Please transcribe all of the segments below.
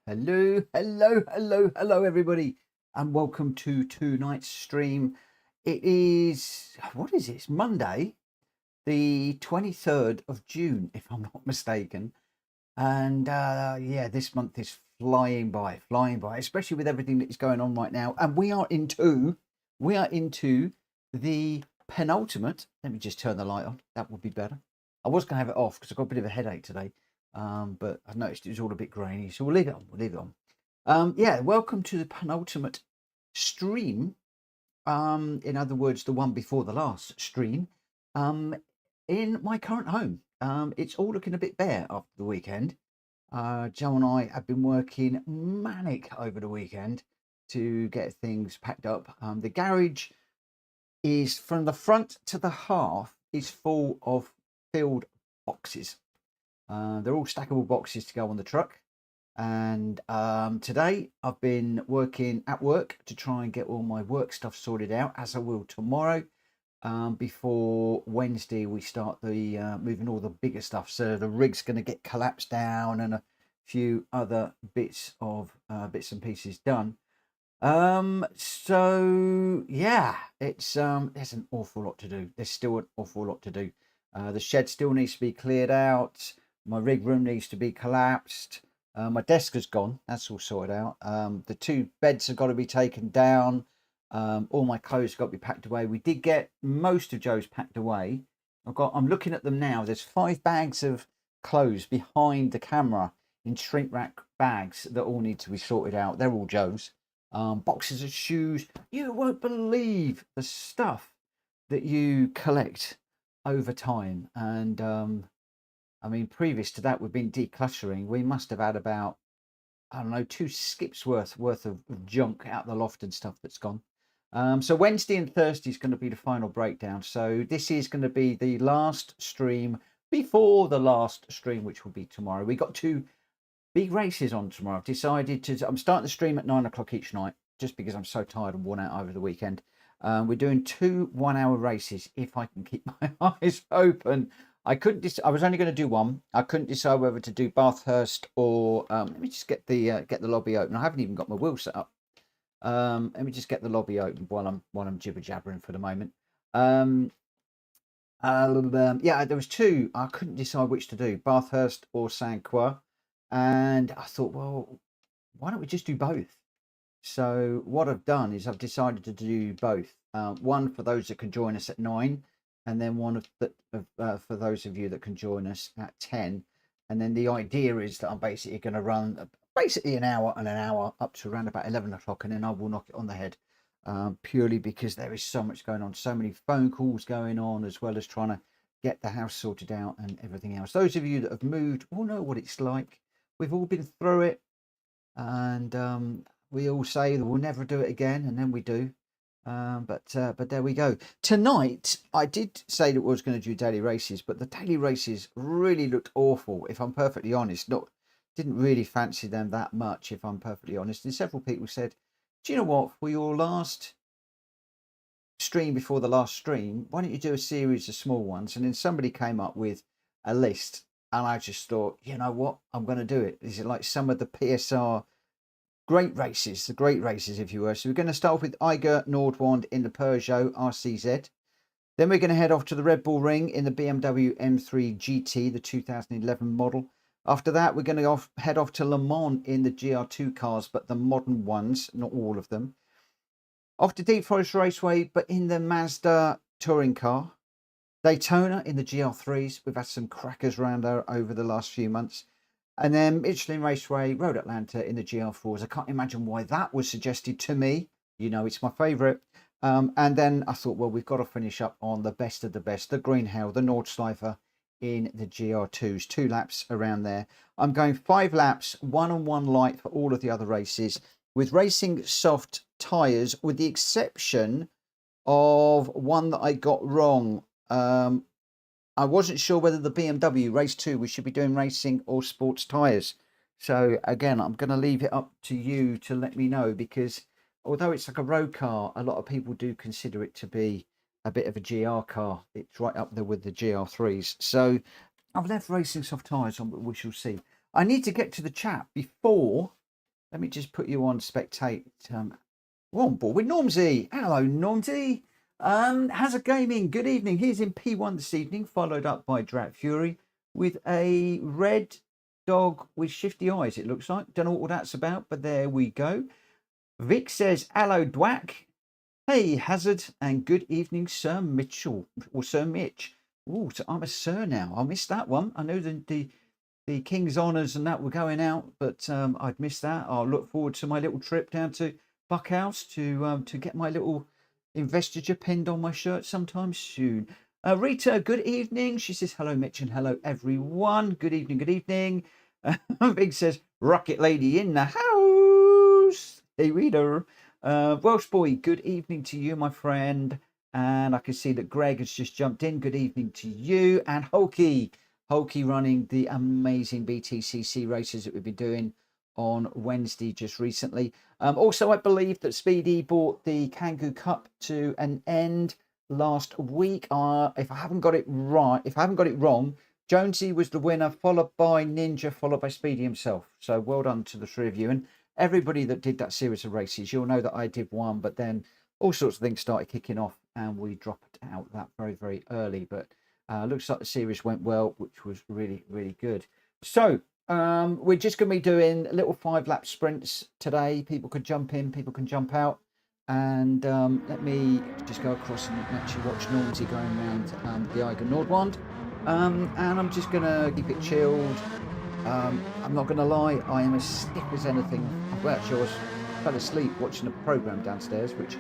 Hello, everybody, and welcome to tonight's stream. It is, what is it? It's Monday, the 23rd of June, if I'm not mistaken. And yeah, this month is flying by, especially with everything that is going on right now. And we are into the penultimate. Let me just turn the light on. That would be better. I was going to have it off because I've got a bit of a headache today. But I noticed it was all a bit grainy, so we'll leave it on. Yeah, welcome to the penultimate stream. In other words, the one before the last stream. In my current home. It's all looking a bit bare after the weekend. Joe and I have been working manic over the weekend to get things packed up. The garage is, from the front to the half, is full of filled boxes. They're all stackable boxes to go on the truck. And today I've been working at work to try and get all my work stuff sorted out, as I will tomorrow. Before Wednesday we start the moving all the bigger stuff. So the rig's going to get collapsed down and a few other bits and pieces done. So yeah, it's there's an awful lot to do. There's still an awful lot to do. The shed still needs to be cleared out. My rig room needs to be collapsed. My desk has gone. That's all sorted out. The two beds have got to be taken down. All my clothes have got to be packed away. We did get most of Joe's packed away. I'm looking at them now. There's 5 bags of clothes behind the camera in shrink wrap bags that all need to be sorted out. They're all Joe's. Boxes of shoes. You won't believe the stuff that you collect over time. And I mean, previous to that, we've been decluttering. We must have had about, I don't know, 2 skips worth of junk out the loft and stuff that's gone. So Wednesday and Thursday is going to be the final breakdown. So this is going to be the last stream before the last stream, which will be tomorrow. We got 2 big races on tomorrow. I've decided to. I'm starting the stream at 9 o'clock each night, just because I'm so tired and worn out over the weekend. We're doing 2 1-hour races if I can keep my eyes open. I was only going to do one. I couldn't decide whether to do Bathurst or let me just get the lobby open. I haven't even got my wheel set up. Let me just get the lobby open while I'm jibber jabbering for the moment. Yeah, there was 2. I couldn't decide which to do, Bathurst or Saint Croix, and I thought, well, why don't we just do both? So what I've done is I've decided to do both. One for those that can join us at 9. And then one for those of you that can join us at 10. And then the idea is that I'm basically going to run basically an hour and an hour up to around about 11 o'clock. And then I will knock it on the head, purely because there is so much going on. So many phone calls going on, as well as trying to get the house sorted out and everything else. Those of you that have moved all know what it's like. We've all been through it. And we all say that we'll never do it again. And then we do. But there we go. Tonight, I did say that we was going to do daily races, but the daily races really looked awful, if I'm perfectly honest. Didn't really fancy them that much, if I'm perfectly honest. And several people said, do you know what, for your last stream before the last stream, why don't you do a series of small ones? And then somebody came up with a list, and I just thought, you know what, I'm going to do it. Is it like some of the PSR great races, if you were. So we're going to start with Eiger Nordwand in the Peugeot RCZ. Then we're going to head off to the Red Bull Ring in the BMW M3 GT, the 2011 model. After that, we're going to head off to Le Mans in the GR2 cars, but the modern ones, not all of them. Off to Deep Forest Raceway, but in the Mazda touring car. Daytona in the GR3s. We've had some crackers around there over the last few months. And then Michelin Raceway, Road Atlanta in the GR4s. I can't imagine why that was suggested to me. You know, it's my favourite. And then I thought, well, we've got to finish up on the best of the best, the Green Hell, the Norschleife in the GR2s. 2 laps around there. I'm going 5 laps, 1-on-1 light for all of the other races, with racing soft tyres, with the exception of one that I got wrong. I wasn't sure whether the BMW race 2 we should be doing racing or sports tyres. So again, I'm going to leave it up to you to let me know, because although it's like a road car, a lot of people do consider it to be a bit of a GR car. It's right up there with the GR3s. So I've left racing soft tyres on, but we shall see. I need to get to the chat before Let me just put you on spectate. We're on board with Normsy. Hello, Normsy. How's it gaming? Good evening. Here's in P1 this evening, followed up by Drat Fury with a red dog with shifty eyes, it looks like. Don't know what that's about, but there we go. Vic says, hello, Dwack. Hey, Hazard, and good evening, Sir Mitchell, or Sir Mitch. Oh, so I'm a sir now. I missed that one. I know the King's Honours and that were going out, but I'd missed that. I'll look forward to my little trip down to Buckhouse to get my little investiture pinned on my shirt sometime soon. Rita, good evening. She says, hello, Mitch, and hello, everyone. Good evening, good evening. Big says, Rocket Lady in the house. Hey, Rita. Welsh Boy, good evening to you, my friend. And I can see that Greg has just jumped in. Good evening to you. And Hulky running the amazing BTCC races that we've been doing on Wednesday just recently. Also, I believe that Speedy brought the Kangoo Cup to an end last week. If I haven't got it wrong, Jonesy was the winner, followed by Ninja, followed by Speedy himself. So well done to the three of you. And everybody that did that series of races, you'll know that I did one, but then all sorts of things started kicking off and we dropped out that very, very early. But looks like the series went well, which was really, really good. So we're just going to be doing little 5-lap sprints today. People can jump in, people can jump out. And let me just go across and actually watch Normsy going around the Eiger Nordwand. And I'm just going to keep it chilled. I'm not going to lie, I am as stiff as anything. Well, actually, I fell asleep watching a programme downstairs, which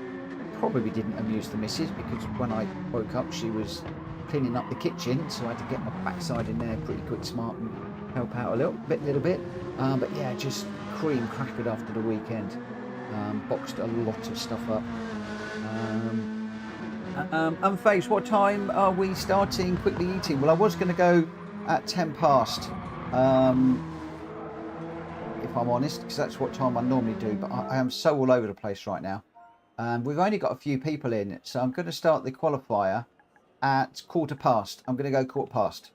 probably didn't amuse the missus, because when I woke up, she was cleaning up the kitchen, so I had to get my backside in there pretty quick, smart, and help out a little bit. But yeah, just cream crackered after the weekend. Boxed a lot of stuff up. Unfazed, what time are we starting quickly eating? Well, I was going to go at 10 past. If I'm honest, because that's what time I normally do, but I am so all over the place right now. We've only got a few people in, so I'm going to start the qualifier at 15:15. I'm going to go 15:15.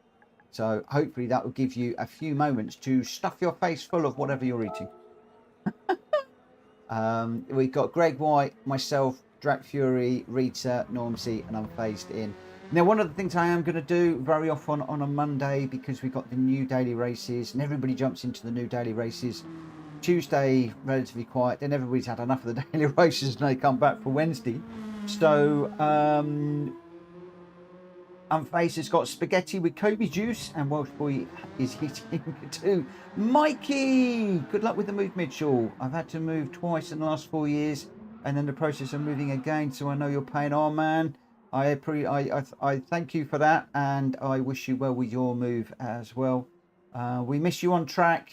So hopefully that will give you a few moments to stuff your face full of whatever you're eating. We've got Greg White, myself, Drat Fury, Rita, Normsy, and Unfazed in. Now, one of the things I am going to do very often on a Monday, because we've got the new daily races and everybody jumps into the new daily races. Tuesday, relatively quiet. Then everybody's had enough of the daily races and they come back for Wednesday. So, Unfazed has got spaghetti with Kobe juice, and Welsh Boy is eating too. Mikey, good luck with the move, Mitchell. I've had to move twice in the last 4 years, and then the process of moving again, so I know your pain. Oh man, I thank you for that, and I wish you well with your move as well. We miss you on track.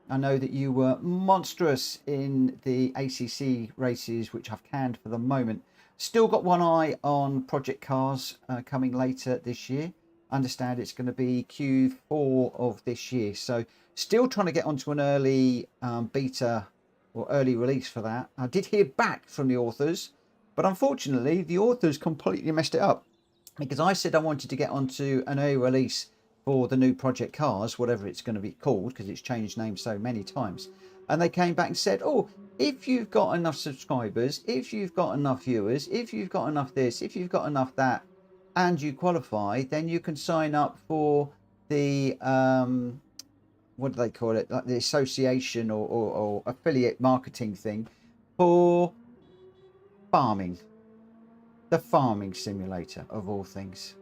I know that you were monstrous in the ACC races, which I've canned for the moment. Still got one eye on Project Cars coming later this year. I understand it's going to be Q4 of this year. So still trying to get onto an early beta or early release for that. I did hear back from the authors, but unfortunately the authors completely messed it up, because I said I wanted to get onto an early release for the new Project Cars, whatever it's going to be called, because it's changed names so many times. And they came back and said, oh, if you've got enough subscribers, if you've got enough viewers, if you've got enough this, if you've got enough that, and you qualify, then you can sign up for the, what do they call it? Like the association or affiliate marketing thing for farming. The farming simulator of all things.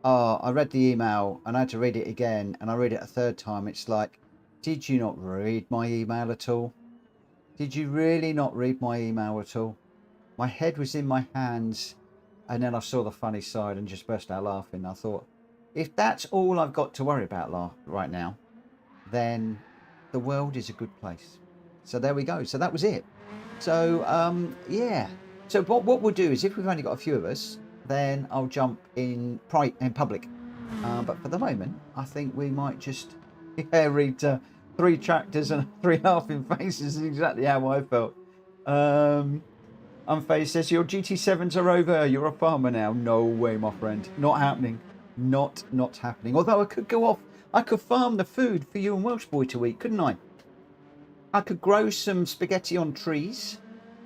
Oh, I read the email and I had to read it again, and I read it a third time. It's like, did you not read my email at all? Did you really not read my email at all? My head was in my hands, and then I saw the funny side and just burst out laughing. I thought, if that's all I've got to worry about right now, then the world is a good place. So there we go. So that was it. So, yeah. So what we'll do is, if we've only got a few of us, then I'll jump in public. But for the moment, I think we might just read 3 tractors and 3 laughing faces. Is exactly how I felt. Unfazed says, your GT7s are over. You're a farmer now. No way, my friend. Not happening. Not happening. Although I could go off. I could farm the food for you and Welsh Boy to eat, couldn't I? I could grow some spaghetti on trees.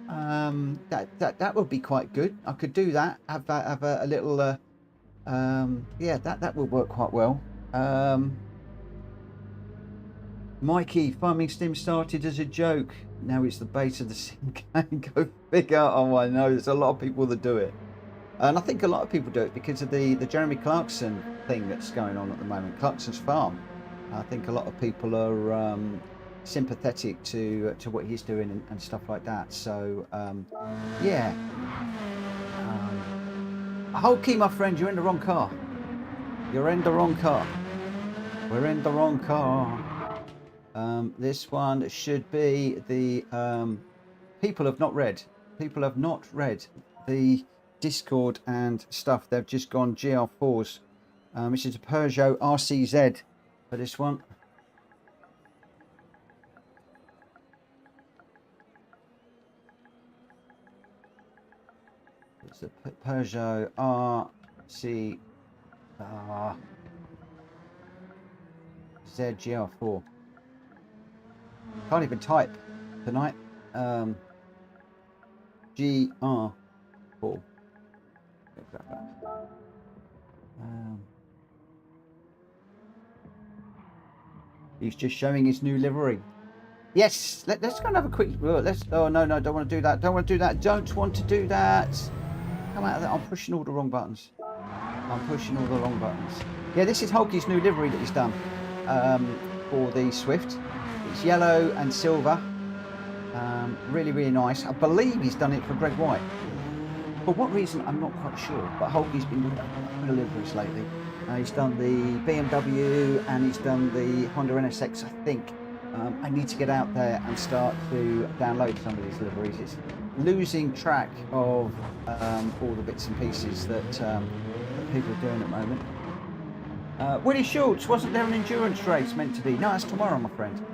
That would be quite good. I could do that. Have a little. Yeah, that would work quite well. Mikey, farming sim started as a joke. Now it's the base of the sim game. Go figure. Oh, I know. There's a lot of people that do it. And I think a lot of people do it because of the Jeremy Clarkson thing that's going on at the moment. Clarkson's Farm. I think a lot of people are sympathetic to what he's doing and stuff like that. So, yeah. Hulky, my friend, you're in the wrong car. You're in the wrong car. We're in the wrong car. This one should be the people have not read. People have not read the Discord and stuff. They've just gone GR4s. Which is a Peugeot RCZ for this one. It's a Peugeot RC ZGR4. Can't even type tonight. GR4. He's just showing his new livery. Yes, let's go and have a quick look. Oh no, don't want to do that. Don't want to do that. Don't want to do that. Come out of that. I'm pushing all the wrong buttons. I'm pushing all the wrong buttons. Yeah, this is Hulky's new livery that he's done for the Swift. It's yellow and silver. Really, really nice. I believe he's done it for Greg White. For what reason, I'm not quite sure. But Hulky's been doing a liveries lately. He's done the BMW and he's done the Honda NSX, I think. I need to get out there and start to download some of these liveries. It's losing track of all the bits and pieces that people are doing at the moment. Willie Schultz, wasn't there an endurance race meant to be? No, that's tomorrow, my friend.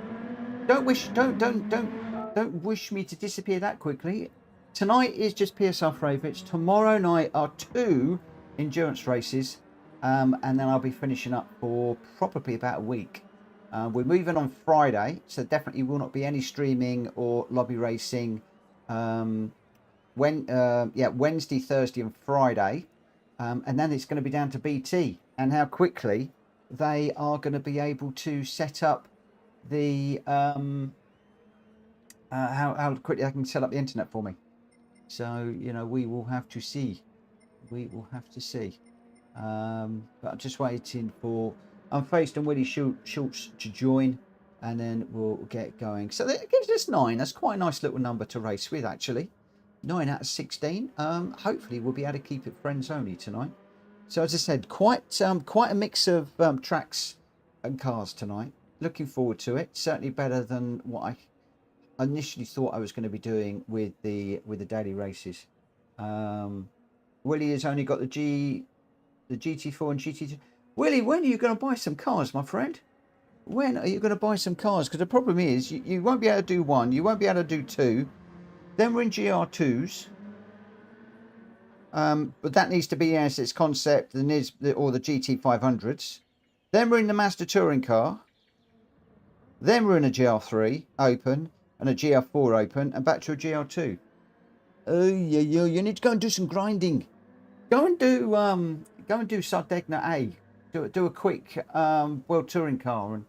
Don't wish me to disappear that quickly. Tonight is just PSR favourites. Tomorrow night are 2 endurance races, and then I'll be finishing up for probably about a week. We're moving on Friday, so definitely will not be any streaming or lobby racing. Wednesday, Thursday, and Friday, and then it's going to be down to BT and how quickly they are going to be able to set up the how quickly I can set up the internet for me. So we will have to see. We will have to see. But I'm just waiting for Unfaced and Willie Schultz to join, and then we'll get going. So that gives us 9. That's quite a nice little number to race with, actually. 9 out of 16. Hopefully we'll be able to keep it friends only tonight. So as I said, quite a mix of tracks and cars tonight. Looking forward to it. Certainly better than what I initially thought I was going to be doing with the daily races. Willie has only got the GT4 and GT2. Willie, when are you going to buy some cars, my friend? When are you going to buy some cars? Because the problem is you won't be able to do 1, you won't be able to do 2. Then we're in GR2s. But that needs to be as its concept, the Nismo or the GT500s. Then we're in the Mazda touring car. Then we're in a GR3 open and a GR4 open and back to a GR2. Oh yeah, you need to go and do some grinding. Go and do Sardegna A. Do a quick World Touring car and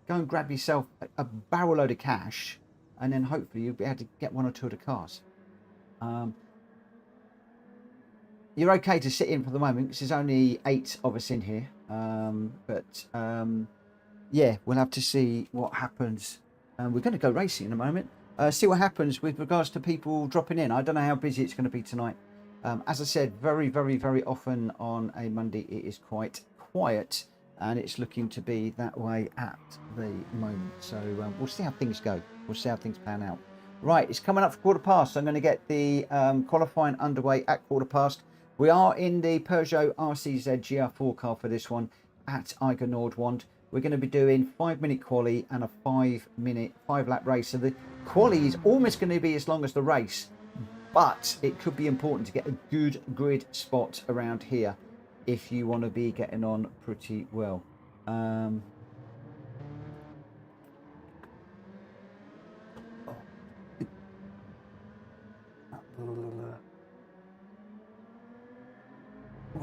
go and grab yourself a barrel load of cash, and then hopefully you'll be able to get 1 or 2 of the cars. You're okay to sit in for the moment because there's only 8 of us in here. Yeah, we'll have to see what happens. We're going to go racing in a moment. See what happens with regards to people dropping in. I don't know how busy it's going to be tonight. As I said, very, very, very often on a Monday it is quite quiet, and it's looking to be that way at the moment. So we'll see how things go. We'll see how things pan out. Right, it's coming up for 15:15, so I'm going to get the qualifying underway at 15:15. We are in the Peugeot RCZ GR4 car for this one at Eiger Nordwand. We're going to be doing 5-minute quali and a 5-minute 5-lap race. So the quali is almost going to be as long as the race, but it could be important to get a good grid spot around here if you want to be getting on pretty well.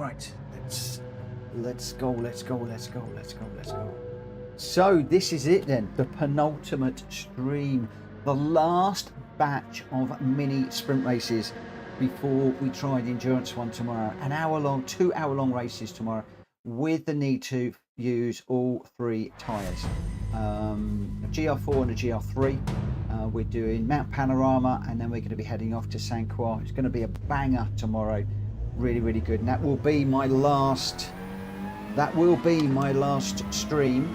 Right, let's go. So this is it then, the penultimate stream, the last batch of mini sprint races before we try the endurance one tomorrow. An hour long, 2 hour long races tomorrow with the need to use all 3 tyres. A GR4 and a GR3. We're doing Mount Panorama, and then we're going to be heading off to San Croix. It's going to be a banger tomorrow. Really good. And that will be my last stream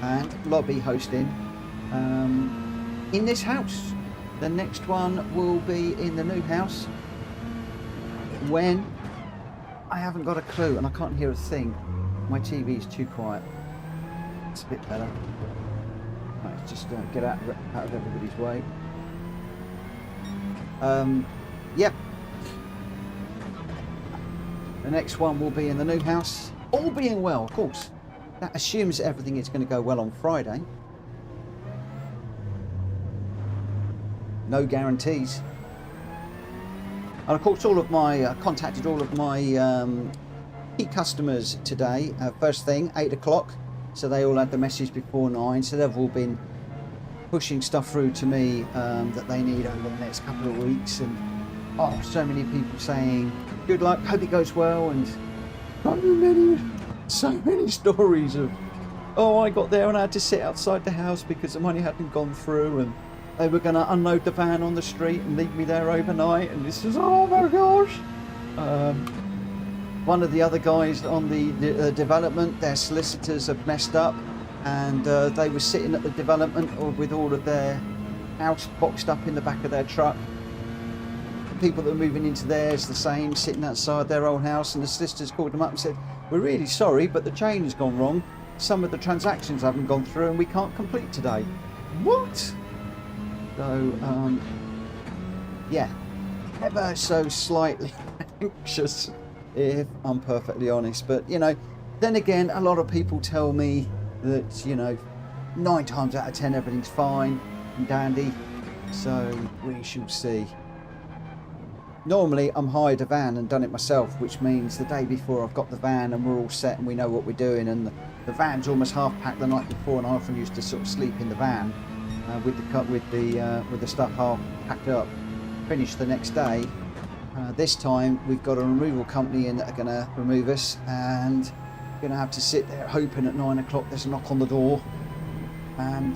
and lobby hosting in this house. The next one will be in the new house. When? I haven't got a clue, and I can't hear a thing. My TV is too quiet. It's a bit better. Right, let's just get out of everybody's way. Yep. The next one will be in the new house. All being well, of course. That assumes everything is going to go well on Friday. No guarantees. And of course, contacted all of my key customers today. First thing, 8 o'clock. So they all had the message before 9. So they've all been pushing stuff through to me that they need over the next couple of weeks. And so many people saying, good luck, hope it goes well. And so many stories of, I got there and I had to sit outside the house because the money hadn't gone through, and they were going to unload the van on the street and leave me there overnight, and this is, oh my gosh. One of the other guys on the development, their solicitors have messed up, and they were sitting at the development with all of their house boxed up in the back of their truck. People that are moving into theirs, the same, sitting outside their old house, and the solicitors called them up and said, we're really sorry, but the chain has gone wrong. Some of the transactions haven't gone through and we can't complete today. What? So, yeah, ever so slightly anxious, if I'm perfectly honest. But, then again, a lot of people tell me that, 9 times out of 10, everything's fine and dandy. So, we shall see. Normally, I'm hired a van and done it myself, which means the day before I've got the van and we're all set and we know what we're doing, and the van's almost half packed the night before, and I often used to sort of sleep in the van with the stuff half packed up, finish the next day. This time we've got a removal company in that are going to remove us, and we're going to have to sit there hoping at 9 o'clock there's a knock on the door and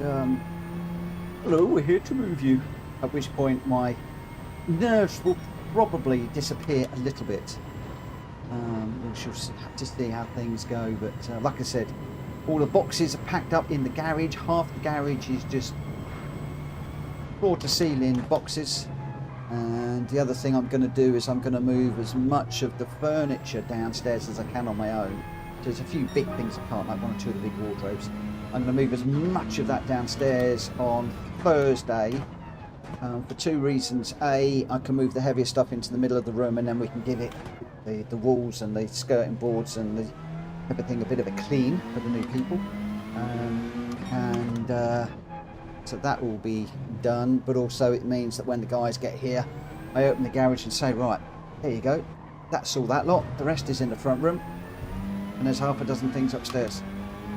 hello, we're here to move you, at which point my nerves will probably disappear a little bit. We shall have to see how things go, but like I said, all the boxes are packed up in the garage. Half the garage is just floor to ceiling boxes, and the other thing I'm going to do is I'm going to move as much of the furniture downstairs as I can on my own. There's a few big things I can't, like 1 or 2 of the big wardrobes. I'm going to move as much of that downstairs on Thursday. For 2 reasons. A, I can move the heavier stuff into the middle of the room, and then we can give it the walls and the skirting boards and everything a bit of a clean for the new people. So that will be done, but also it means that when the guys get here, I open the garage and say, right, here you go, that's all that lot, the rest is in the front room, and there's half a dozen things upstairs.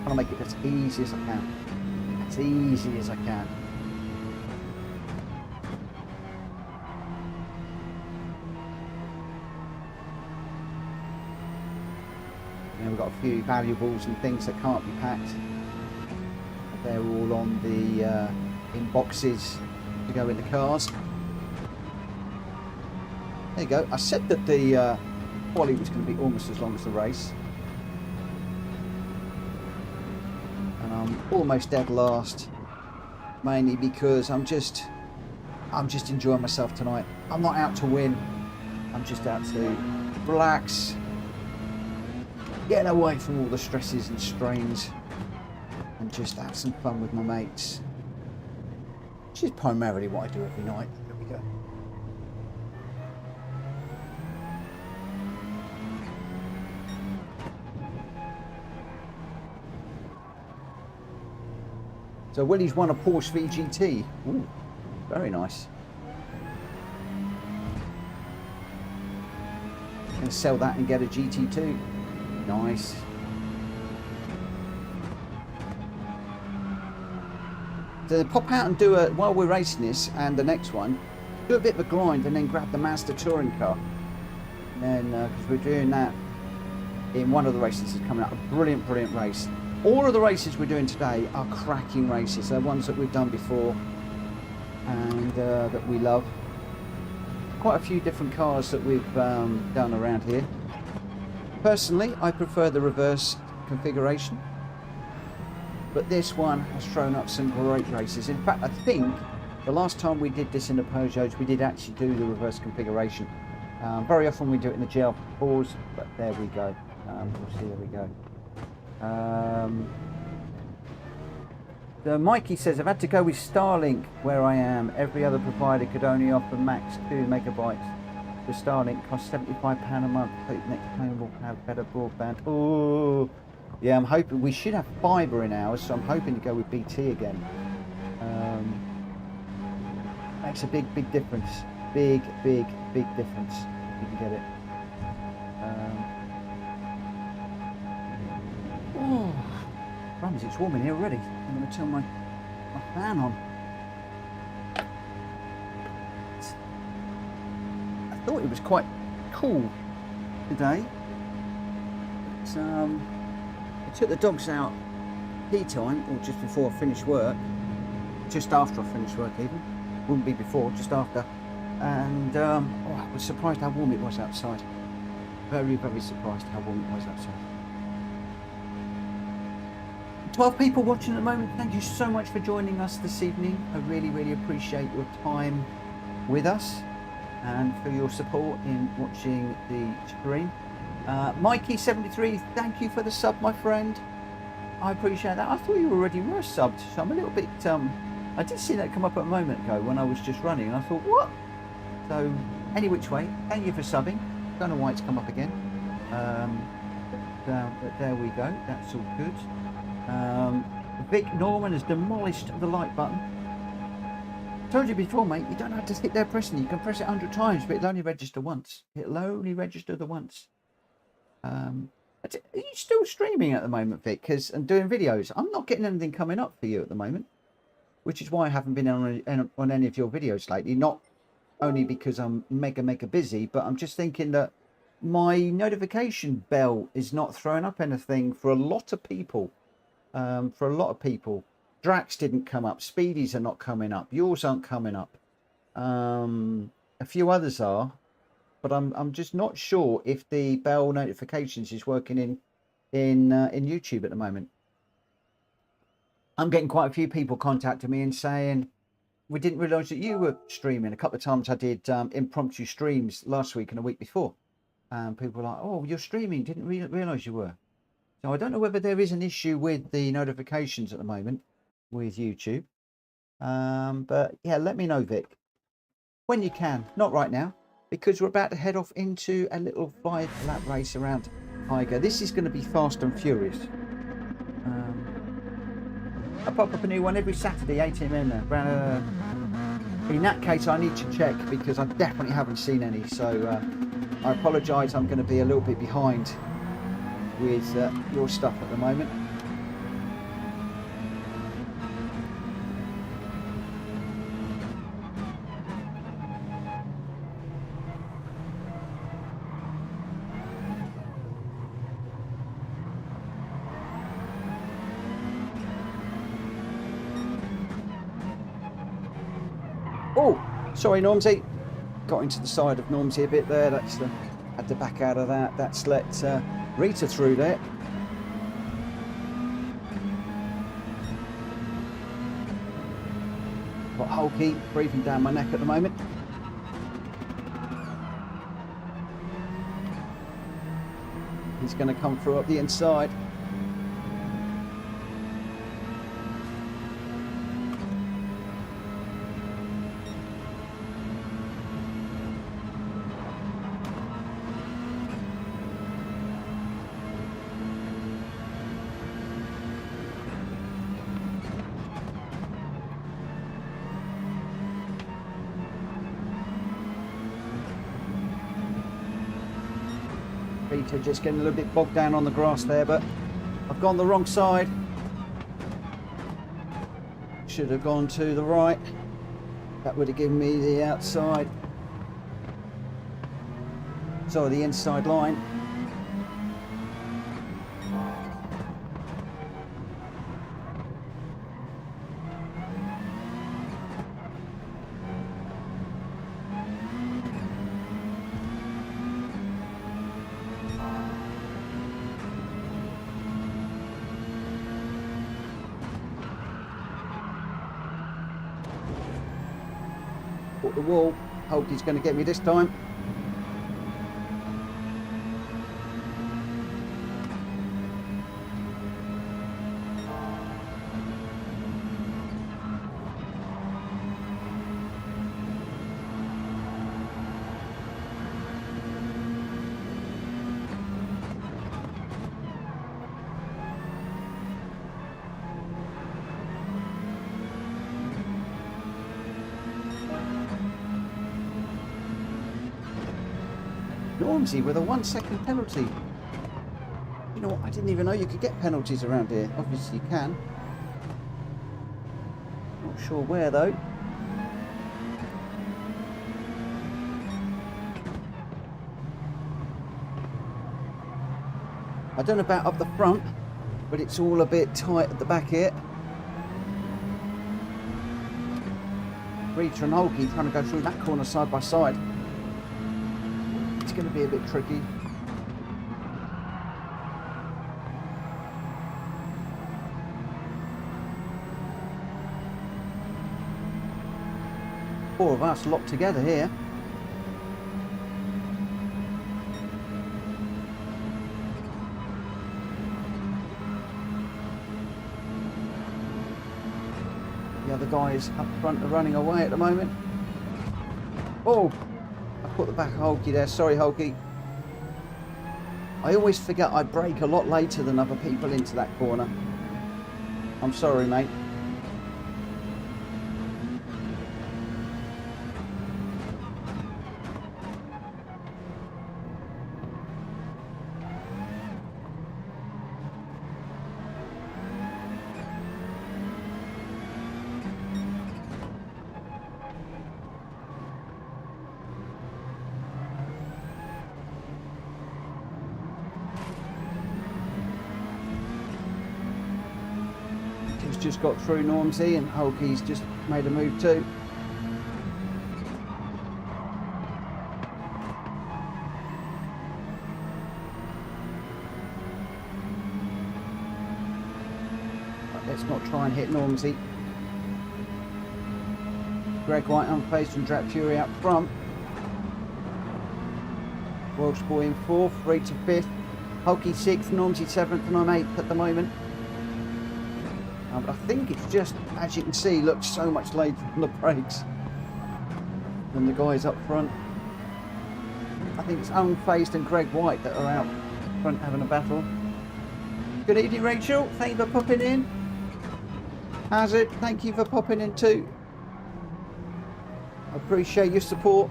I'm trying to make it as easy as I can. As easy as I can. We've got a few valuables and things that can't be packed. They're all on the in boxes to go in the cars. There you go. I said that the quali was going to be almost as long as the race, and I'm almost dead last, mainly because I'm just enjoying myself tonight. I'm not out to win. I'm just out to relax. Getting away from all the stresses and strains and just have some fun with my mates, which is primarily what I do every night. There we go. So Willie's won a Porsche VGT. Ooh, very nice. going to sell that and get a GT2. Nice. So pop out and do a, while we're racing this and the next one, do a bit of a grind and then grab the Mazda touring car. And then, because we're doing that in one of the races that's coming up, a brilliant, brilliant race. All of the races we're doing today are cracking races. They're ones that we've done before and that we love. Quite a few different cars that we've done around here. Personally, I prefer the reverse configuration, but this one has thrown up some great races. In fact, I think the last time we did this in the Peugeots, we did actually do the reverse configuration. Very often we do it in the GL4s, but there we go. We'll see, there we go. So Mikey says, I've had to go with Starlink where I am. Every other provider could only offer max 2 megabytes. The Starlink costs £75 a month. Hope next time we'll have better broadband. Oh, yeah, I'm hoping we should have fibre in ours, so I'm hoping to go with BT again. Makes a big, big difference. Big, big, big difference. You can get it. Oh, crumbs, it's warm in here already. I'm going to turn my fan on. I thought it was quite cool today. But, I took the dogs out tea time, or just before I finished work. Just after I finished work even. Wouldn't be before, just after. And oh, I was surprised how warm it was outside. Very, very surprised how warm it was outside. 12 people watching at the moment. Thank you so much for joining us this evening. I really, really appreciate your time with us and for your support in watching the stream. Mikey73, thank you for the sub, my friend. I appreciate that. I thought you already were subbed, so I'm a little bit I did see that come up a moment ago when I was just running, and I thought, what? So any which way, thank you for subbing. Don't know why it's come up again. But there we go, that's all good. Vic Norman has demolished the like button. I told you before, mate, you don't have to sit there pressing. You can press it 100 times, but it'll only register once. It'll only register the once. Are you still streaming at the moment, Vic? And doing videos? I'm not getting anything coming up for you at the moment, which is why I haven't been on any of your videos lately. Not only because I'm mega busy, but I'm just thinking that my notification bell is not throwing up anything for a lot of people. Drax didn't come up. Speedies are not coming up. Yours aren't coming up. A few others are, but I'm just not sure if the bell notifications is working in YouTube at the moment. I'm getting quite a few people contacting me and saying, we didn't realise that you were streaming. A couple of times I did impromptu streams last week and a week before. People were like, oh, you're streaming. Didn't realise you were. So I don't know whether there is an issue with the notifications at the moment with YouTube. But yeah, let me know, Vic, when you can. Not right now, because we're about to head off into a little 5-lap race around Eiger. This is going to be fast and furious. I pop up a new one every Saturday, 8 a.m. In that case, I need to check because I definitely haven't seen any. So I apologise, I'm going to be a little bit behind with your stuff at the moment. Oh, sorry, Normsy. Got into the side of Normsy a bit there. That's had to back out of that. That's let Rita through there. Got Hulky breathing down my neck at the moment. He's going to come through up the inside. feet are just getting a little bit bogged down on the grass there, but I've gone the wrong side. Should have gone to the right. That would have given me the outside. Sorry, the inside line. Put the wall. Hope he's going to get me this time. Normsy with a 1 second penalty. You know what? I didn't even know you could get penalties around here. Obviously you can. Not sure where though. I don't know about up the front, but it's all a bit tight at the back here. Rita and Holkey trying to go through that corner side by side. It's going to be a bit tricky. Four of us locked together here. The other guys up front are running away at the moment. Oh! I put the back of Holkey there. Sorry, Holkey. I always forget I brake a lot later than other people into that corner. I'm sorry, mate. Just got through Normsy and Holkey's just made a move too. Right, let's not try and hit Normsy. Greg White unfazed and Drat Fury out front. Welsh Boy in 4th, Rita 5th, Holkey 6th, Normsy 7th, and I'm 8th at the moment. But I think it's just, as you can see, looks so much later on the brakes than the guys up front. I think it's Unfazed and Greg White that are out front having a battle. Good evening, Rachel. Thank you for popping in. Hazard, thank you for popping in too. I appreciate your support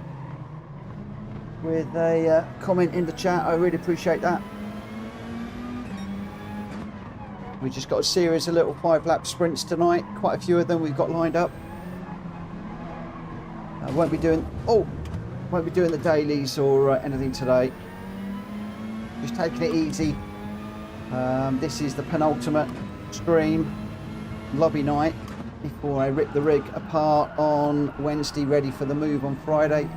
with a comment in the chat. I really appreciate that. We just got a series of little 5-lap sprints tonight. Quite a few of them we've got lined up. Won't be doing the dailies or anything today. Just taking it easy. This is the penultimate stream, lobby night, before I rip the rig apart on Wednesday, ready for the move on Friday.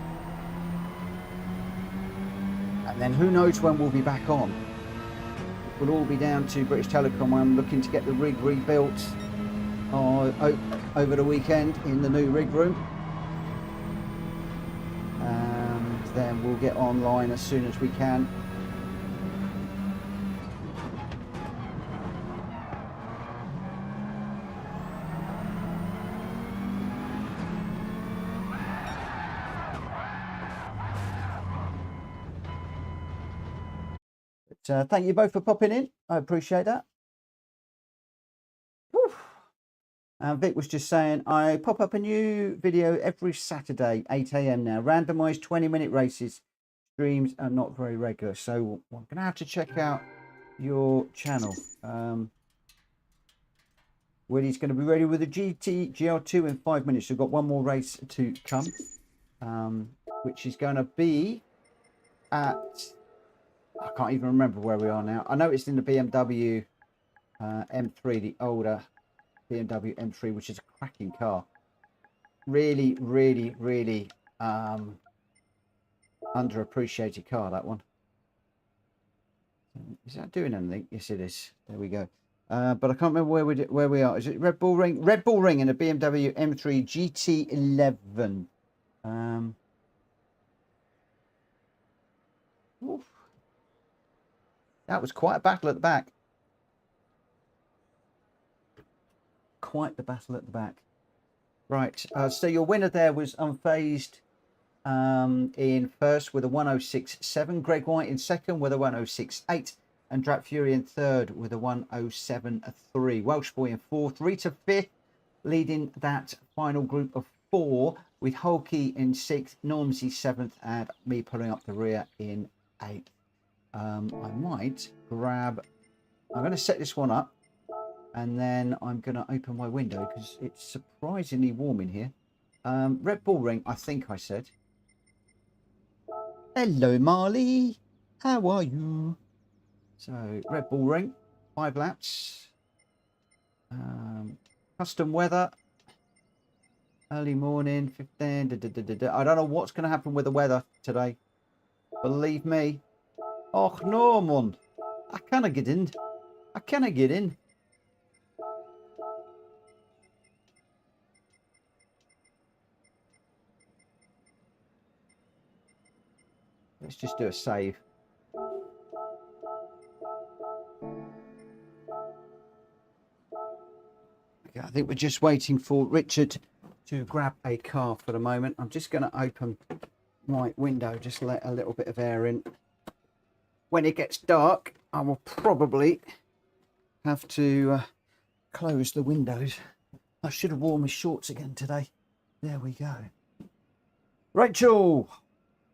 And then who knows when we'll be back on. Will all be down to British Telecom. I'm looking to get the rig rebuilt over the weekend in the new rig room, and then we'll get online as soon as we can. Thank you both for popping in. I appreciate that. Whew. And Vic was just saying, I pop up a new video every Saturday, 8 AM now. Randomised 20-minute races. streams are not very regular, so I'm gonna have to check out your channel. Willie's going to be ready with the GT GR2 in 5 minutes. We've got one more race to come, which is going to be at, I can't even remember where we are now. I know it's in the BMW M3, the older BMW M3, which is a cracking car. Really, really, really underappreciated car, that one. Is that doing anything? Yes, it is. There we go. But I can't remember where we are. Is it Red Bull Ring? Red Bull Ring in a BMW M3 GT11. Oof. That was quite a battle at the back. Quite the battle at the back. Right. So your winner there was Unfazed in first with a 106.7. Greg White in second with a 106.8. And Drat Fury in third with a 107.3. Welsh Boy in fourth. Rita fifth, leading that final group of four, with Holkey in sixth, Normsy seventh, and me pulling up the rear in eighth. I might grab, I'm going to set this one up, and then I'm going to open my window because it's surprisingly warm in here. Red Bull Ring, I think I said. Hello, Marley. How are you? So, Red Bull Ring, 5 laps. Custom weather. Early morning, 15. I don't know what's going to happen with the weather today. Believe me. Och, no, man. I cannot get in. I cannot get in. Let's just do a save. Okay, I think we're just waiting for Richard to grab a car for the moment. I'm just going to open my window, just let a little bit of air in. When it gets dark, I will probably have to close the windows. I should have worn my shorts again today. There we go. Rachel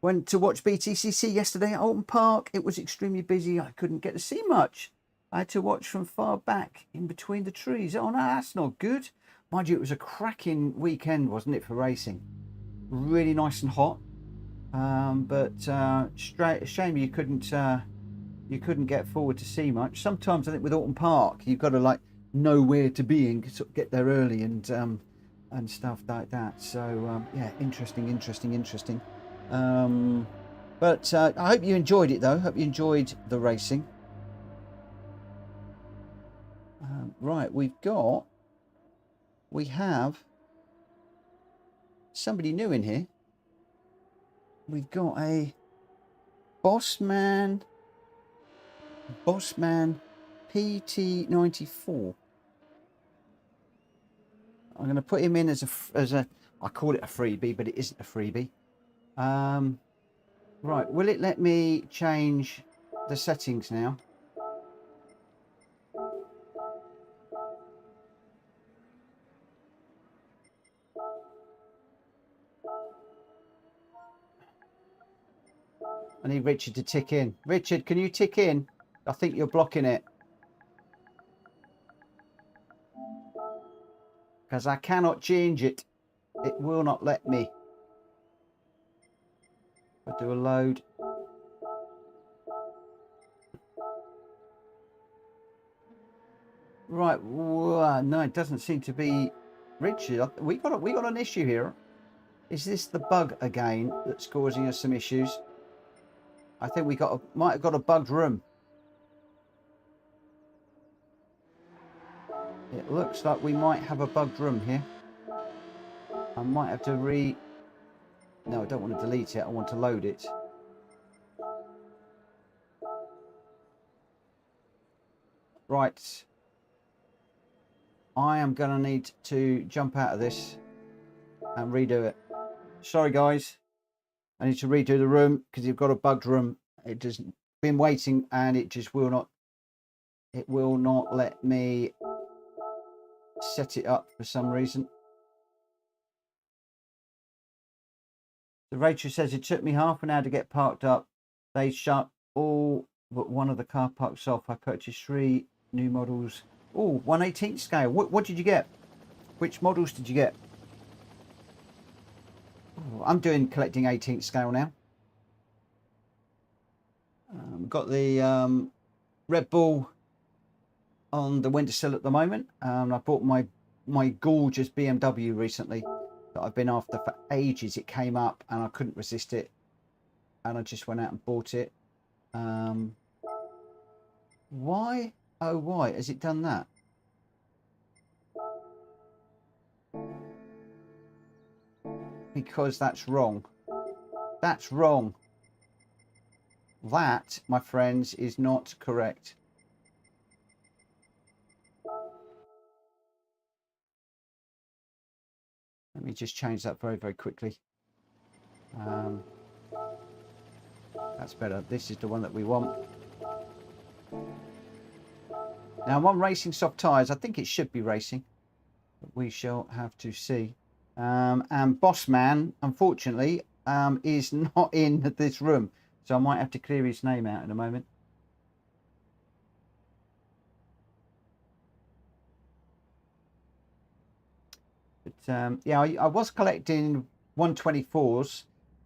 went to watch BTCC yesterday at Alton Park. It was extremely busy. I couldn't get to see much. I had to watch from far back in between the trees. Oh no, that's not good. Mind you, it was a cracking weekend, wasn't it, for racing? Really nice and hot. But shame you couldn't get forward to see much. Sometimes I think with Alton Park, you've got to like know where to be and sort of get there early and stuff like that. So yeah, interesting. But I hope you enjoyed it though. Hope you enjoyed the racing. Right, we have somebody new in here. We've got a Bossman PT94. I'm going to put him in as a I call it a freebie, but it isn't a freebie. Right, will it let me change the settings now? I need Richard to tick in. Richard, can you tick in? I think you're blocking it. Because I cannot change it. It will not let me. I'll do a load. Right. No, it doesn't seem to be. Richard, we got an issue here. Is this the bug again that's causing us some issues? I think we might have got a bugged room. It looks like we might have a bugged room here. I might have to No, I don't want to delete it. I want to load it. Right. I am going to need to jump out of this and redo it. Sorry, guys. I need to redo the room because you've got a bugged room. It just been waiting and it just will not. It will not let me set it up for some reason. The Rachel says it took me half an hour to get parked up They shut all but one of the car parks off. I purchased 3 new models. Oh, 1/18 scale. What did you get? Which models did you get? Oh, I'm doing collecting 18th scale now. Got the Red Bull on the windowsill at the moment. I bought my gorgeous BMW recently that I've been after for ages. It came up and I couldn't resist it, and I just went out and bought it. Why? Oh, why has it done that? Because that's wrong. That's wrong. That, my friends, is not correct. Let me just change that very, very quickly. That's better. This is the one that we want. Now I'm on racing soft tyres. I think it should be racing, but we shall have to see. And Boss Man, unfortunately, is not in this room, so I might have to clear his name out in a moment. But yeah, I was collecting 124s.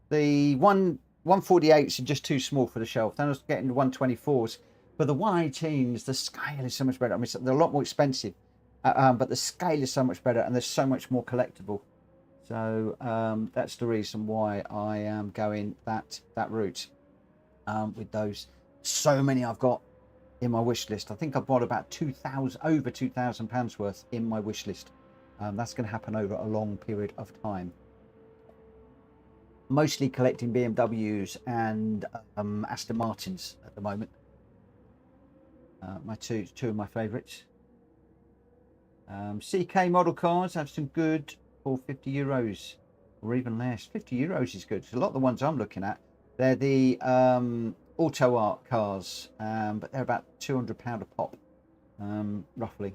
The 148s are just too small for the shelf. Then I was getting the 124s. But the 118s, the scale is so much better. I mean, they're a lot more expensive, but the scale is so much better, and there's so much more collectible. So that's the reason why I am going that route with those. So many I've got in my wish list. I think I've bought about over £2,000 worth in my wish list. That's going to happen over a long period of time. Mostly collecting BMWs and Aston Martins at the moment. My two of my favourites. CK model cars have some good for €50 or even less. €50 is good. So a lot of the ones I'm looking at, they're the auto art cars, but they're about £200 a pop, roughly.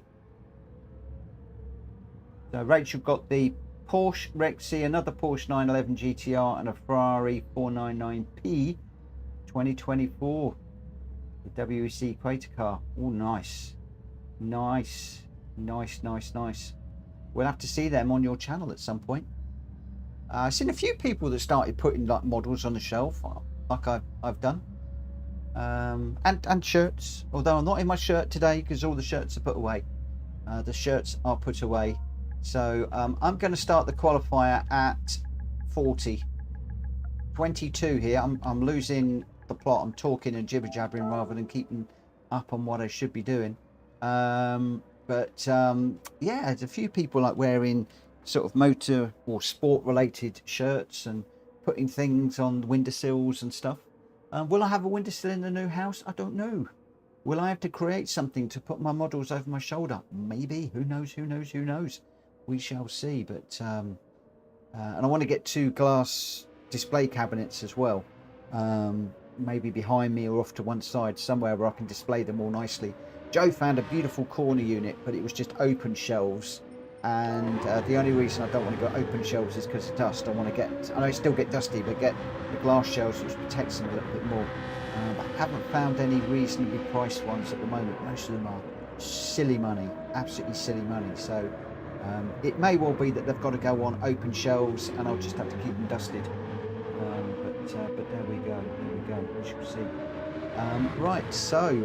So Rachel got the Porsche Rexy, another Porsche 911 GTR, and a Ferrari 499P 2024. The WEC Equator car. Oh, nice. Nice. We'll have to see them on your channel at some point. I've seen a few people that started putting like models on the shelf, like I've done. And shirts, although I'm not in my shirt today because all the shirts are put away. The shirts are put away. So I'm going to start the qualifier at 40. 22 here. I'm losing the plot. I'm talking and jibber jabbering rather than keeping up on what I should be doing. But yeah, there's a few people like wearing sort of motor or sport related shirts and putting things on the windowsills and stuff. Will I have a windowsill in the new house? I don't know. Will I have to create something to put my models over my shoulder? Maybe. Who knows? We shall see. But and I want to get 2 glass display cabinets as well, maybe behind me or off to one side somewhere where I can display them all nicely. Joe found a beautiful corner unit, but it was just open shelves, and the only reason I don't want to go open shelves is because of dust. I want to get, I know it still get dusty, but get the glass shelves which protects them a little bit more. I haven't found any reasonably priced ones at the moment. Most of them are silly money, absolutely silly money. So it may well be that they've got to go on open shelves and I'll just have to keep them dusted. But there we go, we shall see. Right, so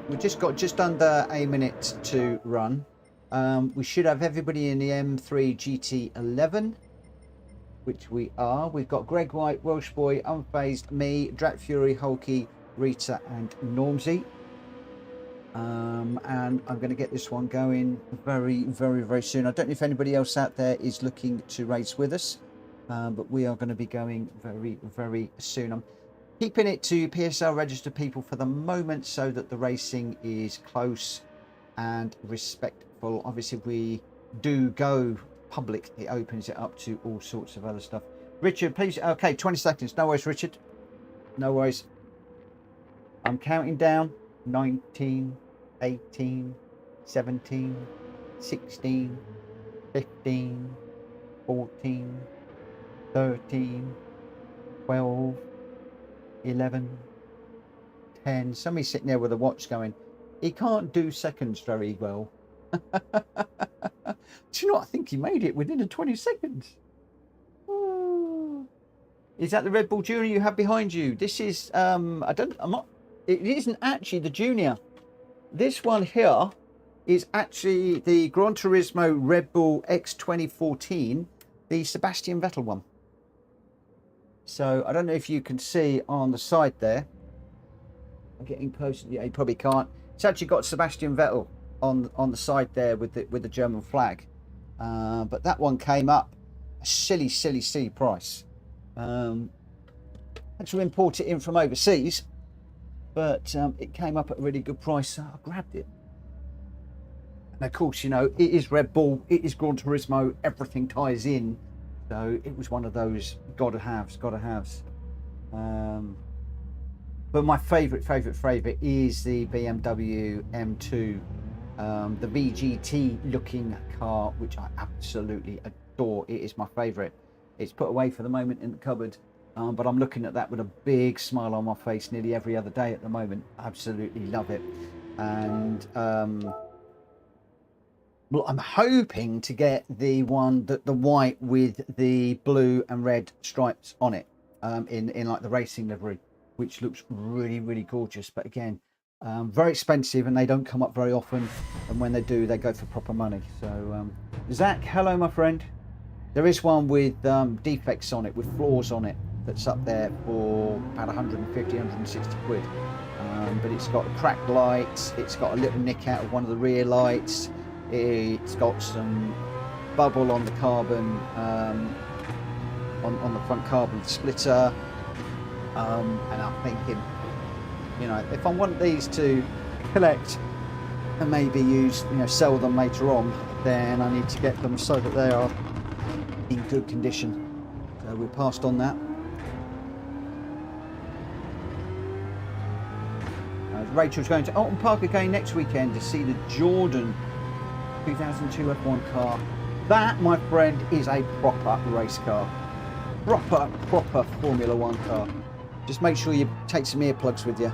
we've just got just under a minute to run. We should have everybody in the M3 GT11, which we are. We've got Greg White, Welsh Boy, Unfazed, me, Drat Fury, Hulky, Rita and Normsy. And I'm going to get this one going very soon. I don't know if anybody else out there is looking to race with us, but we are going to be going very soon. I'm keeping it to PSR registered people for the moment so that the racing is close and respectful. Obviously, if we do go public, it opens it up to all sorts of other stuff. Richard, please. Okay, 20 seconds. No worries, Richard. No worries. I'm counting down. 19, 18, 17, 16, 15, 14, 13, 12, 11, 10. Somebody's sitting there with a watch going, he can't do seconds very well. Do you know what? I think he made it within 20 seconds. Oh. Is that the Red Bull Junior you have behind you? This is, it isn't actually the Junior. This one here is actually the Gran Turismo Red Bull X 2014, the Sebastian Vettel one. So I don't know if you can see on the side there. I'm getting closer. Yeah, you probably can't. It's actually got Sebastian Vettel on the side there with the German flag. But that one came up a silly price. Had to import it in from overseas, but it came up at a really good price, so I grabbed it. And of course, you know, it is Red Bull, it is Gran Turismo, everything ties in. So it was one of those gotta haves. But my favourite is the BMW M2, the VGT looking car, which I absolutely adore. It is my favourite. It's put away for the moment in the cupboard, but I'm looking at that with a big smile on my face nearly every other day at the moment. Absolutely love it. And well, I'm hoping to get the one that the white with the blue and red stripes on it, in like the racing livery, which looks really gorgeous. But again, very expensive, and they don't come up very often, and when they do, they go for proper money. So Zach, hello my friend. There is one with defects on it, with flaws on it, that's up there for about 150, 160 quid. But it's got cracked lights, it's got a little nick out of one of the rear lights, it's got some bubble on the carbon, on the front carbon splitter. And I'm thinking, you know, if I want these to collect and maybe use, you know, sell them later on, then I need to get them so that they are in good condition. So we passed on that. Rachel's going to Alton Park again next weekend to see the Jordan 2002 F1 car. That, my friend, is a proper race car. Proper Formula One car. Just make sure you take some earplugs with you.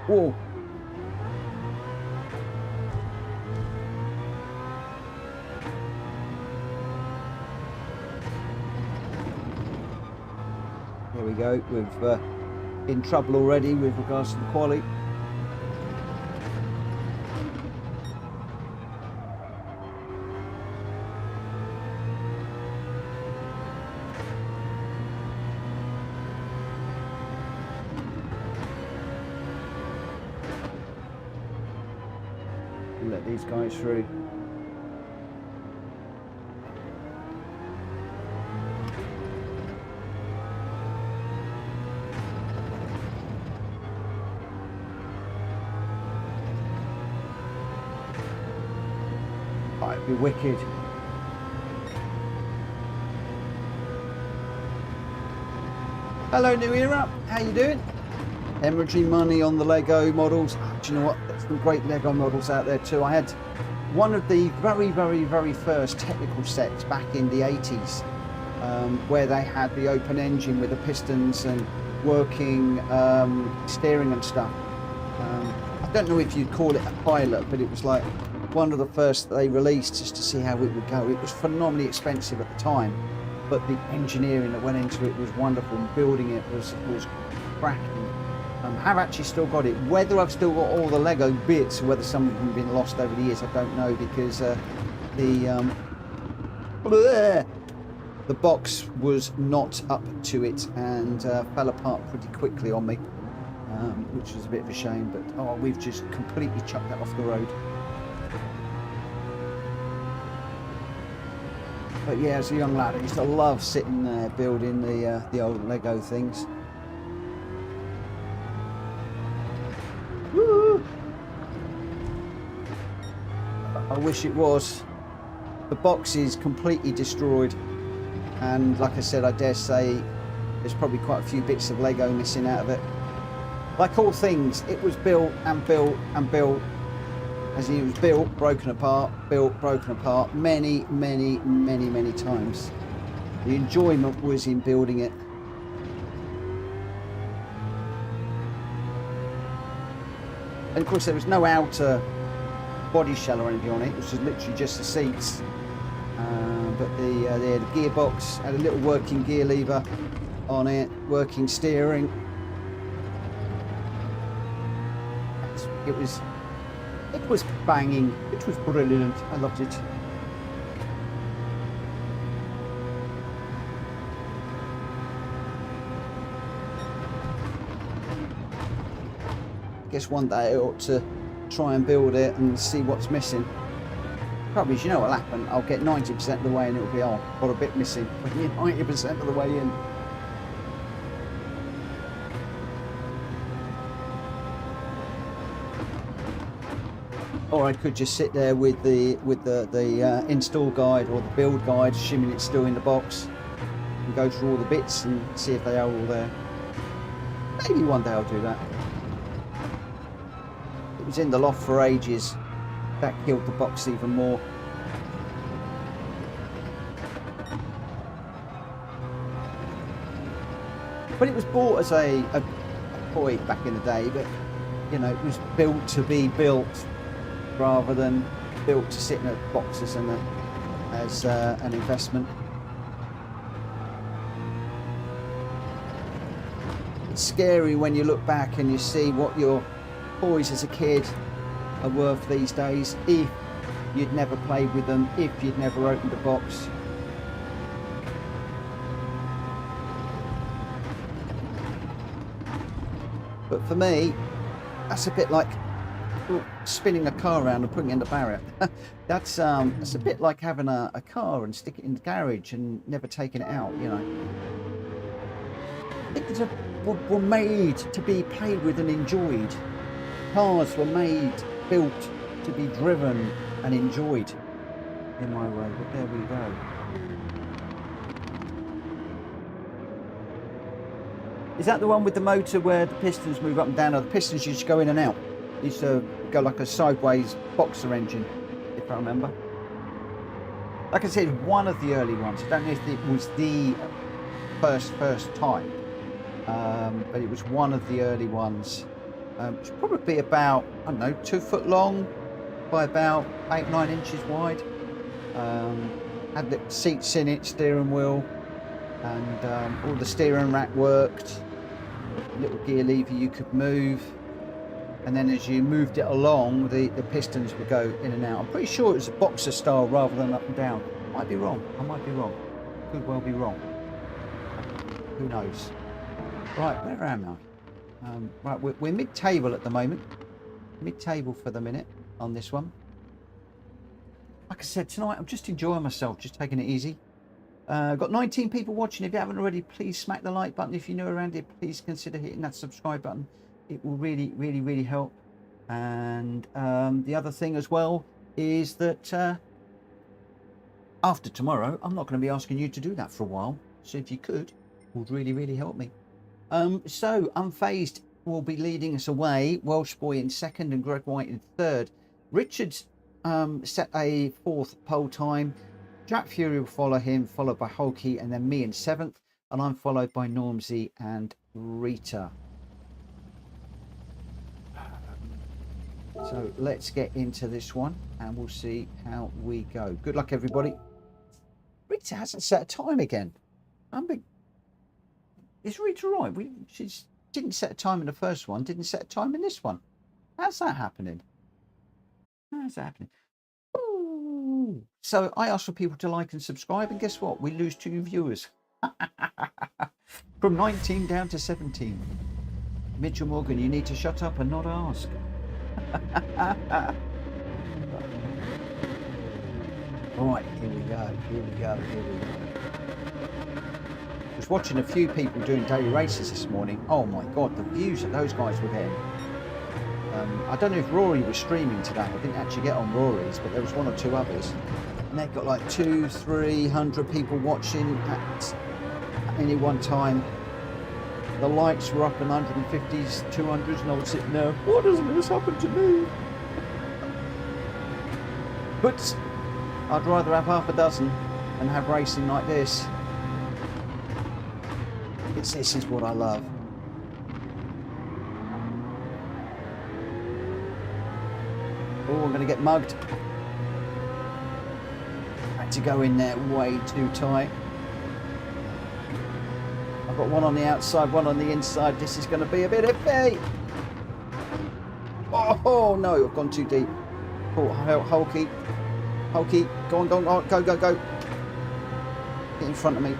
Whoa. There we go. We've in trouble already with regards to the quali. Let these guys through. Might be wicked. Hello New Era, how you doing? Hemorrhaging money on the Lego models. Oh, do you know what? There's some great Lego models out there too. I had one of the very first technical sets back in the 80s, where they had the open engine with the pistons and working steering and stuff. I don't know if you'd call it a pilot, but it was like one of the first that they released just to see how it would go. It was phenomenally expensive at the time, but the engineering that went into it was wonderful, and building it was cracking. Have actually still got it. Whether I've still got all the Lego bits, or whether some of them have been lost over the years, I don't know, because the box was not up to it and fell apart pretty quickly on me, which was a bit of a shame. But oh, we've just completely chucked that off the road. But yeah, as a young lad, I used to love sitting there building the old Lego things. Woo! I wish it was. The box is completely destroyed, and like I said, I dare say there's probably quite a few bits of Lego missing out of it. Like all things, it was built and built and built. As it was built, broken apart, built, broken apart, many times. The enjoyment was in building it. And of course there was no outer body shell or anything on it. It was just literally just the seats. But they had a gearbox, had a little working gear lever on it, working steering. It was banging. It was brilliant. I loved it. I guess one day I ought to try and build it and see what's missing. Probably, you know what'll happen, I'll get 90% of the way and it'll be, oh, got a bit missing. But you're 90% of the way in. Or I could just sit there with the install guide or the build guide, assuming it's still in the box, and go through all the bits and see if they are all there. Maybe one day I'll do that. It was in the loft for ages. That killed the box even more. But it was bought as a toy back in the day, but you know, it was built to be built rather than built to sit in a box as an investment. It's scary when you look back and you see what your toys as a kid are worth these days, if you'd never played with them, if you'd never opened a box. But for me, that's a bit like spinning a car around and putting it in the barrier. That's a bit like having a car and stick it in the garage and never taking it out, you know. Things were made to be played with and enjoyed. Cars were built to be driven and enjoyed in my way, but there we go. Is that the one with the motor where the pistons move up and down, or the pistons used to go in and out? Used to go like a sideways boxer engine, if I remember. Like I said, one of the early ones. I don't know if it was the first type, but it was one of the early ones. It's probably about, I don't know, 2 foot long by about 8-9 inches wide. Had the seats in it, steering wheel, and all the steering rack worked. Little gear lever you could move, and then as you moved it along, the pistons would go in and out. I'm pretty sure it was a boxer style rather than up and down. Might be wrong. I might be wrong. Could well be wrong. Who knows? Right, where am I? Right, we're mid-table at the moment. Mid-table for the minute on this one. Like I said, tonight I'm just enjoying myself, just taking it easy. Got 19 people watching. If you haven't already, please smack the like button. If you're new around here, please consider hitting that subscribe button. It will really, really, really help. And the other thing as well is that after tomorrow, I'm not going to be asking you to do that for a while. So if you could, it would really, really help me. So Unfazed will be leading us away. Welsh Boy in second and Greg White in third. Richards set a 4th pole time. Jack Fury will follow him, followed by Holkey, and then me in 7th. And I'm followed by Normsy and Rita. So let's get into this one and we'll see how we go. Good luck, everybody. Rita hasn't set a time again. Is Rita right? She didn't set a time in the first one, didn't set a time in this one. How's that happening? How's that happening? Ooh. So I asked for people to like and subscribe, and guess what? We lose 2 viewers. From 19 down to 17. Mitchell Morgan, you need to shut up and not ask. Right, here we go, here we go, here we go. I was watching a few people doing daily races this morning. Oh my god, the views that those guys were getting. I don't know if Rory was streaming today. I didn't actually get on Rory's, but there was 1 or 2 others. And they've got like 200-300 people watching at any one time. The likes were up in 150s, 200s, and I was sitting there, why doesn't this happen to me? But I'd rather have half a dozen and have racing like this. This is what I love. Oh, I'm going to get mugged. Had to go in there way too tight. I've got one on the outside, one on the inside. This is going to be a bit iffy. Oh no, I've gone too deep. Oh, Hulky. Hulky, go on, go on, go, go, go. Get in front of me.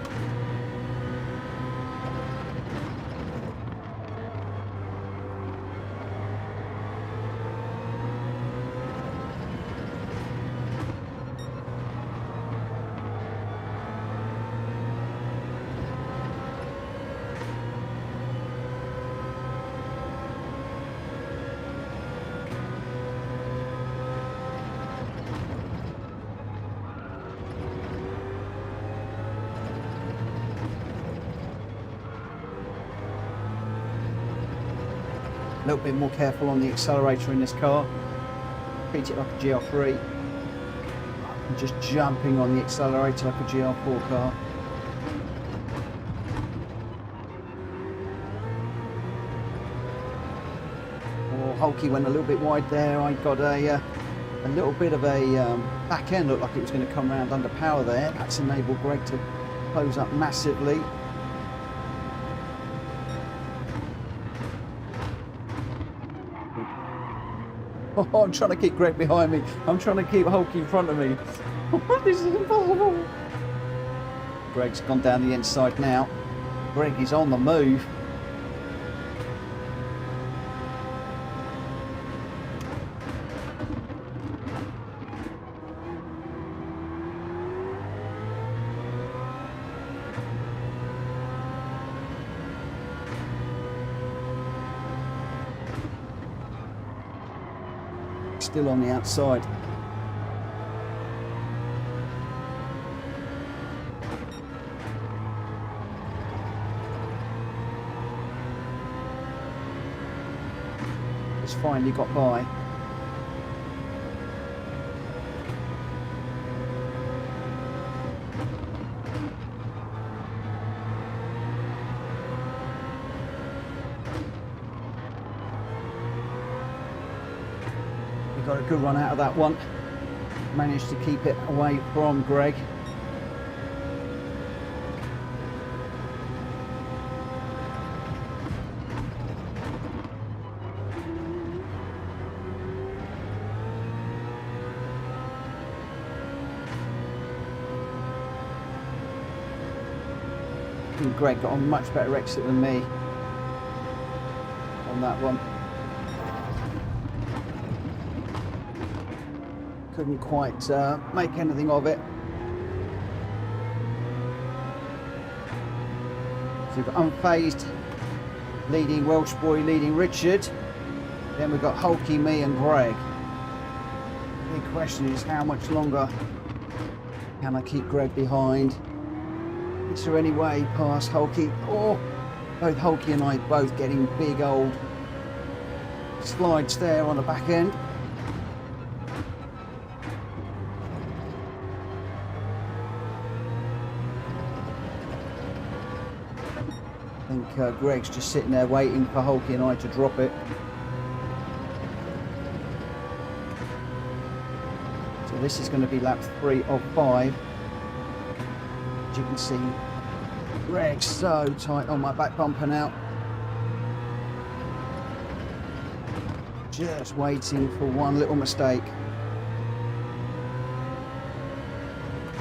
A little bit more careful on the accelerator in this car. Treat it like a GR3. I'm just jumping on the accelerator like a GR4 car. Oh, Hulky went a little bit wide there. I got a little bit of a back end, looked like it was going to come around under power there. That's enabled Greg to close up massively. Oh, I'm trying to keep Greg behind me. I'm trying to keep Hulky in front of me. This is impossible. Greg's gone down the inside now. Greg is on the move. Still on the outside. It's finally got by. Got a good run out of that one. Managed to keep it away from Greg. I think Greg got a much better exit than me on that one. Couldn't quite make anything of it. So we've got Unfazed leading Welsh Boy, leading Richard. Then we've got Hulky, me and Greg. The big question is how much longer can I keep Greg behind? Is there any way past Hulky? Oh, both Hulky and I both getting big old slides there on the back end. I think Greg's just sitting there waiting for Hulky and I to drop it. So this is going to be lap 3 of 5. As you can see, Greg's so tight on my back bumper now. Just waiting for one little mistake.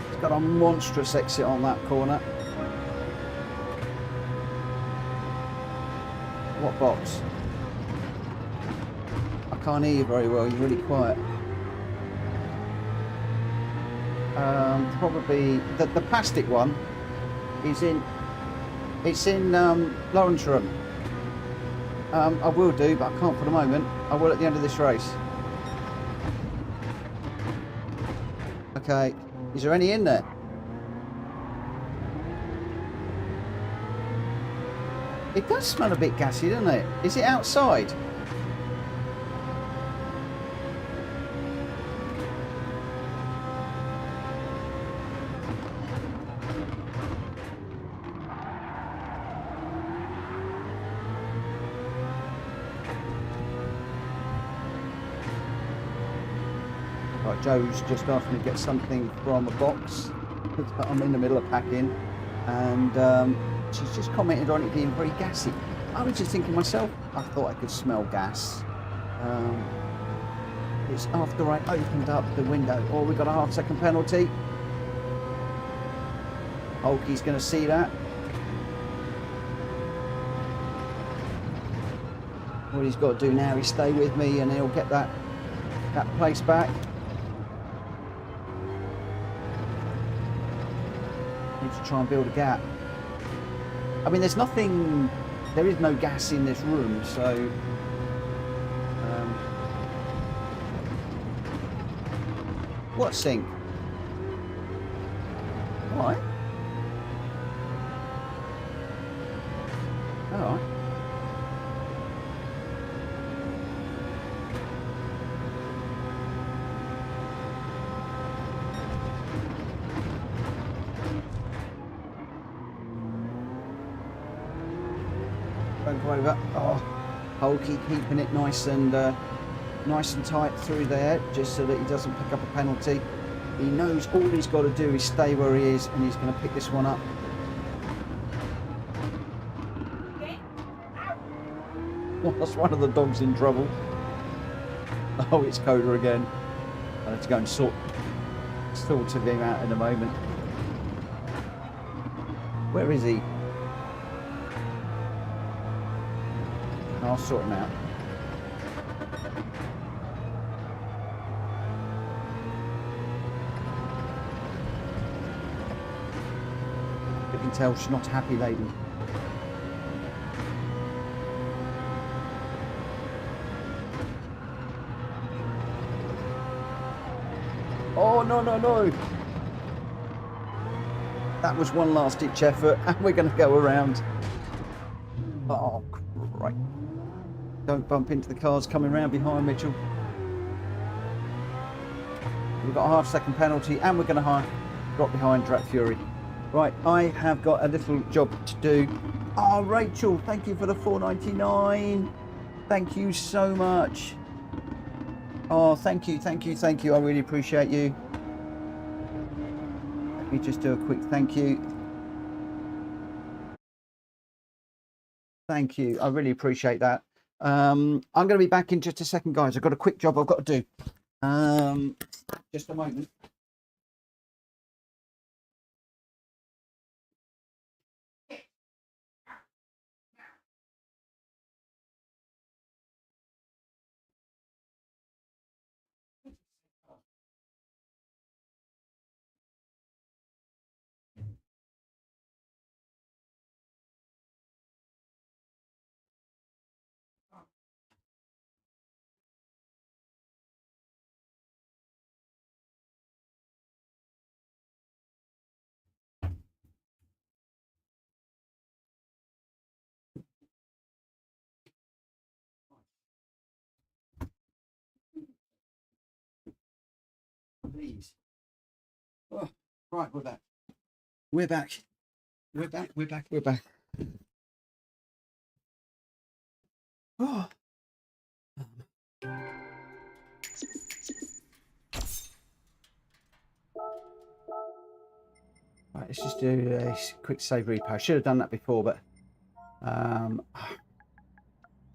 He's got a monstrous exit on that corner. What box? I can't hear you very well, you're really quiet. Probably the plastic one is in, it's in Lawrence room. I will do, but I can't for the moment. I will at the end of this race. Okay, is there any in there? It does smell a bit gassy, doesn't it? Is it outside? Right, Joe's just asked me to get something from a box that I'm in the middle of packing, and she's just commented on it being very gassy. I was just thinking myself, I thought I could smell gas. It's after I opened up the window. Oh, we got a half-second penalty. Hulky's going to see that. What he's got to do now is stay with me, and he'll get that place back. Need to try and build a gap. I mean, there is no gas in this room, so what sink? Alright. Alright. Don't worry about. Oh, Hulky keeping it nice and tight through there, just so that he doesn't pick up a penalty. He knows all he's got to do is stay where he is, and he's going to pick this one up. Well, that's one of the dogs in trouble. Oh, it's Coda again. I have to go and sort him out in a moment. Where is he? I'll sort him out. You can tell she's not a happy lady. Oh, no, no, no. That was one last ditch effort, and we're going to go around. Oh, right. Don't bump into the cars coming round behind, Mitchell. We've got a half-second penalty, and we're going to drop behind Drat Fury. Right, I have got a little job to do. Oh, Rachel, thank you for the $4.99. Thank you so much. Oh, thank you, thank you, thank you. I really appreciate you. Let me just do a quick thank you. Thank you. I really appreciate that. I'm going to be back in just a second, guys. I've got a quick job I've got to do. Just a moment. Please. Oh, right, we're back. We're back. We're back. We're back. We're back. Oh. Right, let's just do a quick save repo. I should have done that before, but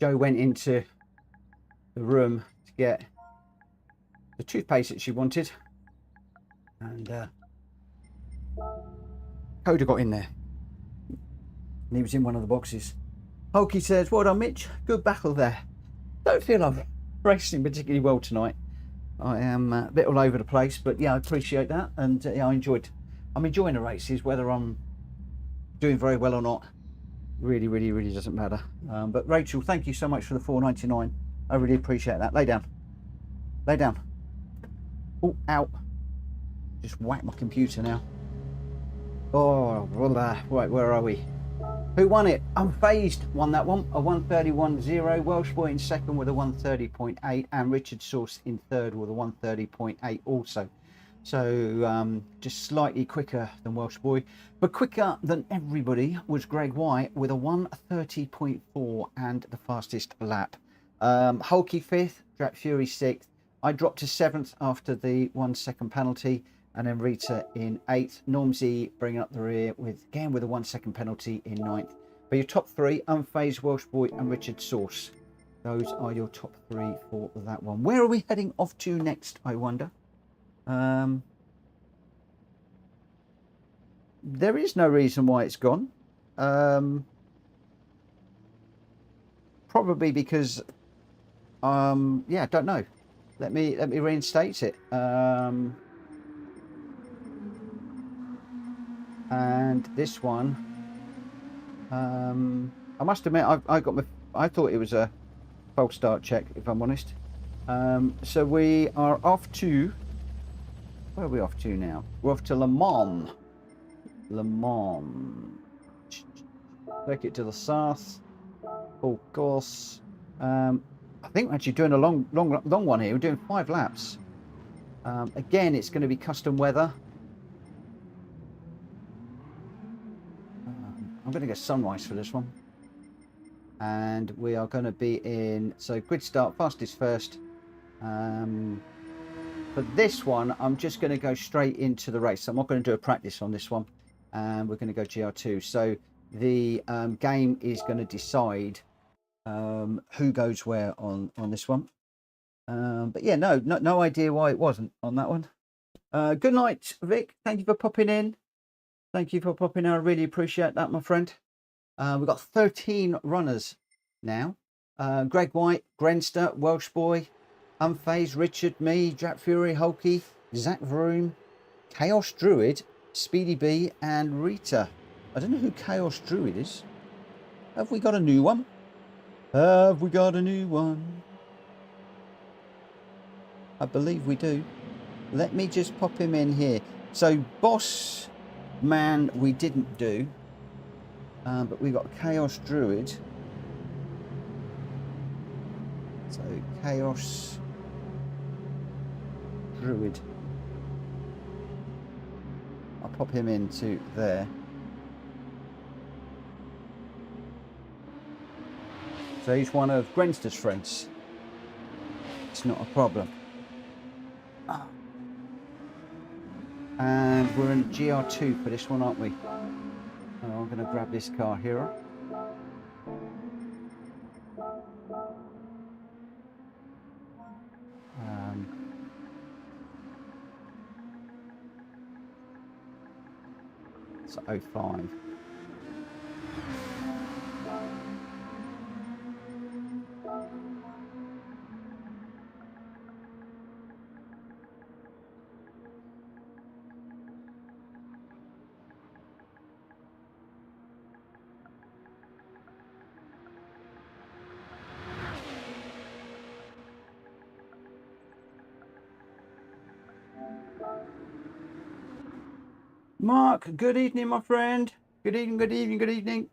Joe went into the room to get the toothpaste that she wanted, and Coda got in there, and he was in one of the boxes. Hulky says, well done, Mitch. Good battle there. Don't feel I'm racing particularly well tonight. I am a bit all over the place, but yeah, I appreciate that, and yeah, I'm enjoying the races. Whether I'm doing very well or not really doesn't matter. But Rachel, thank you so much for the $4.99. I really appreciate that. Lay down. Lay down. Oh, out. Just whack my computer now. Oh, right, where are we? Who won it? Unfazed won that one. A 131.0. Welsh Boy in second with a 130.8, and Richard Source in third with a 130.8 also. So just slightly quicker than Welsh Boy, but quicker than everybody was Greg White with a 130.4 and the fastest lap. Hulky fifth, Drat Fury sixth, I dropped to 7th after the 1 second penalty, and then Rita in 8th. Normsy bringing up the rear with a 1 second penalty in 9th. But your top 3, Unfazed, Welsh Boy and Richard Sauce. Those are your top 3 for that one. Where are we heading off to next, I wonder? There is no reason why it's gone. Probably because, yeah, I don't know. Let me reinstate it. And this one, I must admit, I thought it was a false start check, if I'm honest. So we are off to, where are we off to now? We're off to Le Mans. Le Mans. Take it to the south. Of course. I think we're actually doing a long one here. We're doing 5 laps. Again, it's going to be custom weather. I'm going to go sunrise for this one. And we are going to be in, so grid start, fastest first. For this one, I'm just going to go straight into the race. So I'm not going to do a practice on this one. And we're going to go GR2. So the game is going to decide who goes where on this one. But yeah, no idea why it wasn't on that one. Good night, Vic. Thank you for popping in. Thank you for popping in. I really appreciate that, my friend. We've got 13 runners now. Greg White, Grenster, Welsh Boy, Unfazed, Richard, me, Jack Fury, Hulky, Zach Vroom, Chaos Druid, Speedy B, and Rita. I don't know who Chaos Druid is. Have we got a new one? Have we got a new one? I believe we do. Let me just pop him in here. So Boss Man we didn't do. But we've got Chaos Druid. So Chaos Druid. I'll pop him into there. So he's one of Grenster's friends. It's not a problem. And we're in GR2 for this one, aren't we? Oh, I'm going to grab this car here. It's 05. Mark, good evening, my friend. Good evening, good evening, good evening.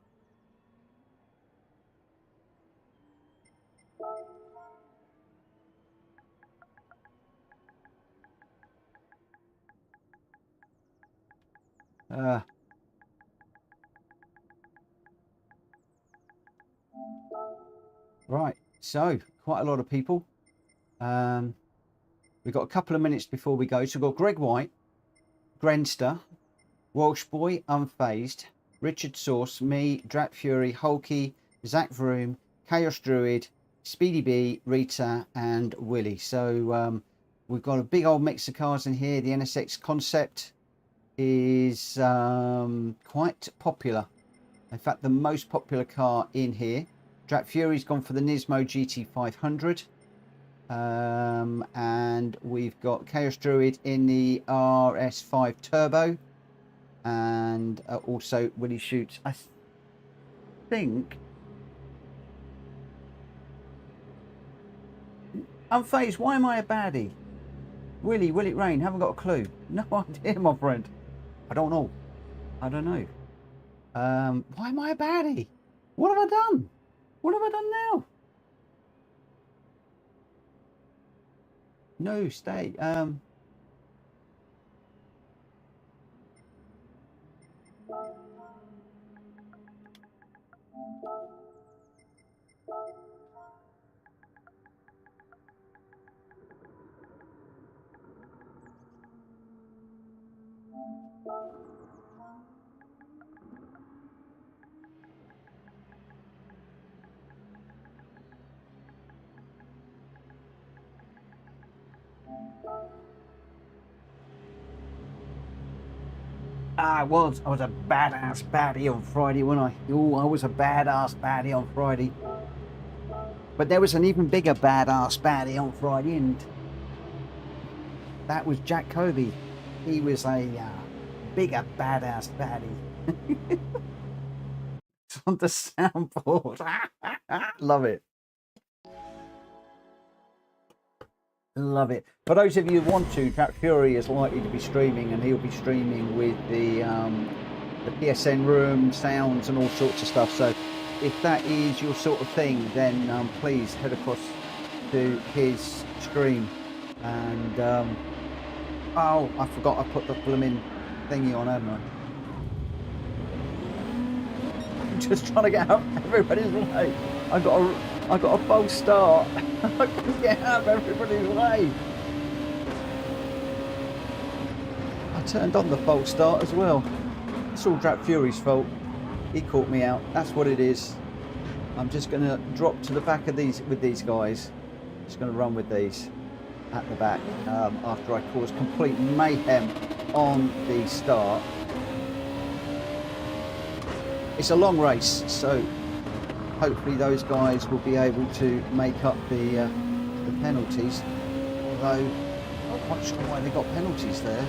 Right, so quite a lot of people. We've got a couple of minutes before we go. So we've got Greg White, Grenster, Welsh Boy, Unfazed, Richard Sauce, me, Drat Fury, Hulky, Zach Vroom, Chaos Druid, Speedy B, Rita, and Willie. So we've got a big old mix of cars in here. The NSX concept is quite popular. In fact, the most popular car in here. Drat Fury's gone for the Nismo GT500. And we've got Chaos Druid in the RS5 Turbo. And also Willie shoots, I think. Unfazed, why am I a baddie? Willie, will it rain? Haven't got a clue. No idea, my friend. I don't know. I don't know. Why am I a baddie? What have I done? What have I done now? No, stay. I was a badass baddie on Friday, wasn't I? Oh, I was a badass baddie on Friday. But there was an even bigger badass baddie on Friday, and that was Jack Kobe. He was a bigger badass baddie. It's on the soundboard. Love it. Love it. For those of you who want to, Jack Fury is likely to be streaming, and he'll be streaming with the PSN room, sounds and all sorts of stuff. So if that is your sort of thing, then please head across to his stream. And oh, I forgot I put the blooming thingy on, haven't I? I'm just trying to get out everybody's way. I got a false start. I couldn't get out of everybody's way. I turned on the false start as well. It's all Jack Fury's fault. He caught me out. That's what it is. I'm just going to drop to the back of these with these guys. Just going to run with these at the back after I cause complete mayhem on the start. It's a long race, so hopefully those guys will be able to make up the penalties. Although I'm not quite sure why they got penalties there.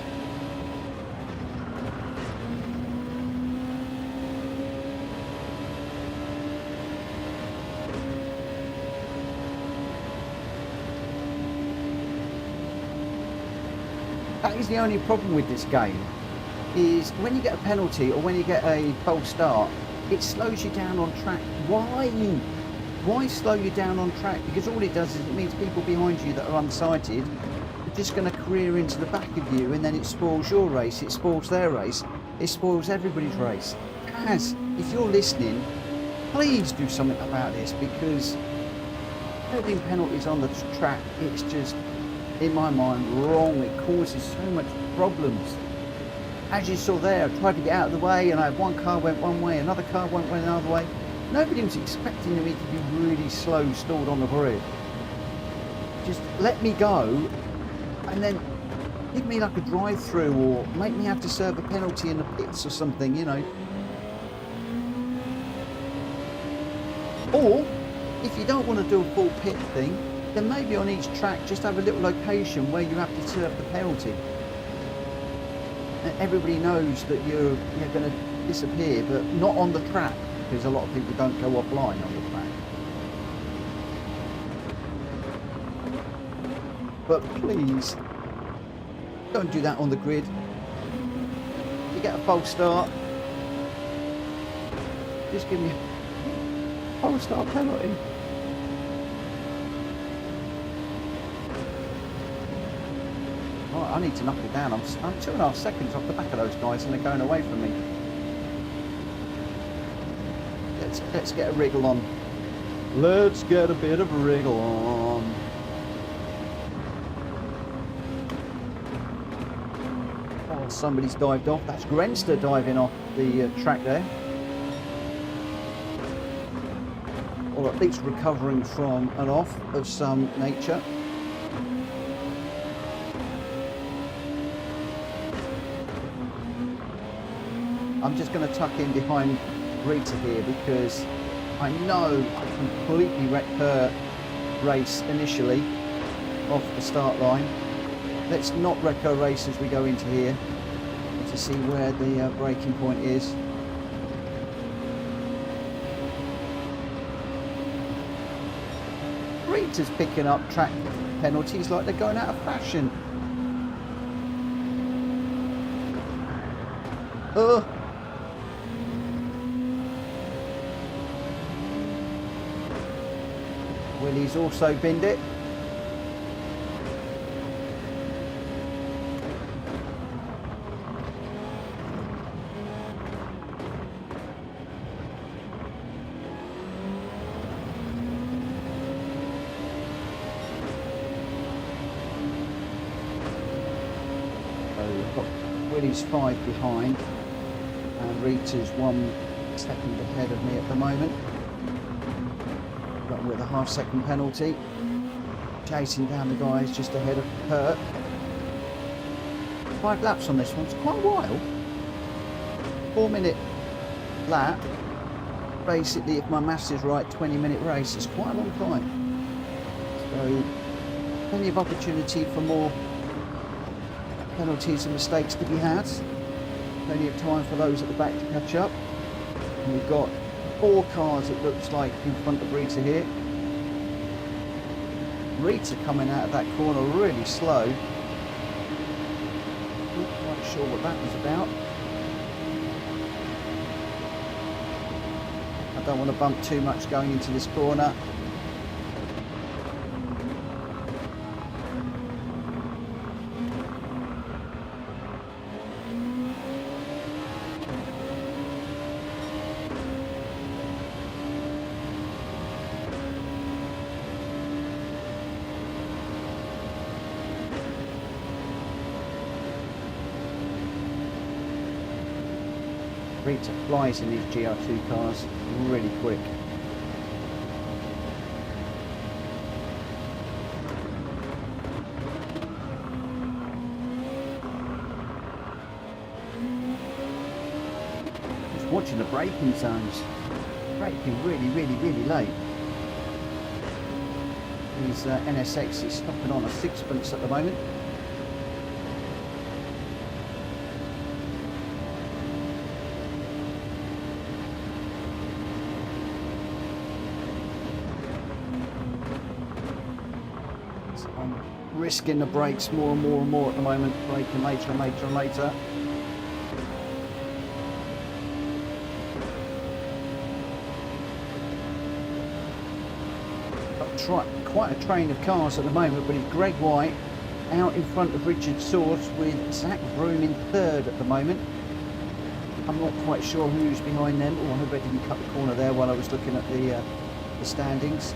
That is the only problem with this game, is when you get a penalty or when you get a false start, it slows you down on track. Why slow you down on track? Because all it does is it means people behind you that are unsighted are just going to career into the back of you, and then it spoils your race, it spoils their race, it spoils everybody's race. Kaz, if you're listening, please do something about this, because having penalties on the track, it's just, in my mind, wrong. It causes so much problems. As you saw there, I tried to get out of the way, and I had one car went one way, another car went another way. Nobody was expecting me to be really slow, stalled on the grid. Just let me go, and then give me like a drive-through, or make me have to serve a penalty in the pits or something, you know. Or, if you don't want to do a full pit thing, then maybe on each track just have a little location where you have to serve the penalty. Everybody knows that you're going to disappear, but not on the track, because a lot of people don't go offline on the track. But please, don't do that on the grid. You get a false start, just give me a false start penalty. I need to knock it down. I'm 2.5 seconds off the back of those guys, and they're going away from me. Let's get a wriggle on. Let's get a bit of a wriggle on. Oh, somebody's dived off. That's Grenster diving off the track there. Or at least recovering from an off of some nature. I'm just going to tuck in behind Rita here, because I know I completely wrecked her race initially off the start line. Let's not wreck her race as we go into here to see where the braking point is. Rita's picking up track penalties like they're going out of fashion. Willie's also binned it. So we've got Willie's 5 behind, and Rita's 1 second ahead of me at the moment. But with a half-second penalty, chasing down the guys just ahead of her. 5 laps on this one, it's quite a while. 4-minute lap. Basically, if my maths is right, 20-minute race. It's quite a long time. So, plenty of opportunity for more penalties and mistakes to be had. Plenty of time for those at the back to catch up. And we've got 4 cars, it looks like, in front of Rita here. Rita coming out of that corner really slow. Not quite sure what that was about. I don't want to bump too much going into this corner. Rita flies in these GR2 cars, really quick. Just watching the braking zones, braking really late. These NSX is stopping on a 6pence at the moment. Risking the brakes more and more at the moment, braking later and later. Quite a train of cars at the moment, but it's Greg White out in front of Richard Source with Zach Broom in 3rd at the moment. I'm not quite sure who's behind them. Oh, I hope I didn't cut the corner there while I was looking at the standings.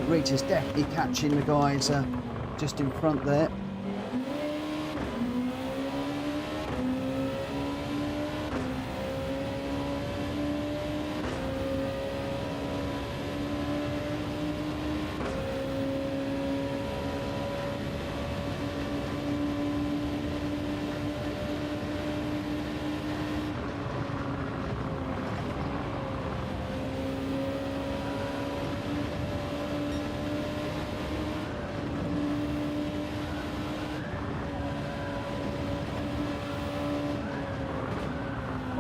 Rita's definitely catching the guys just in front there.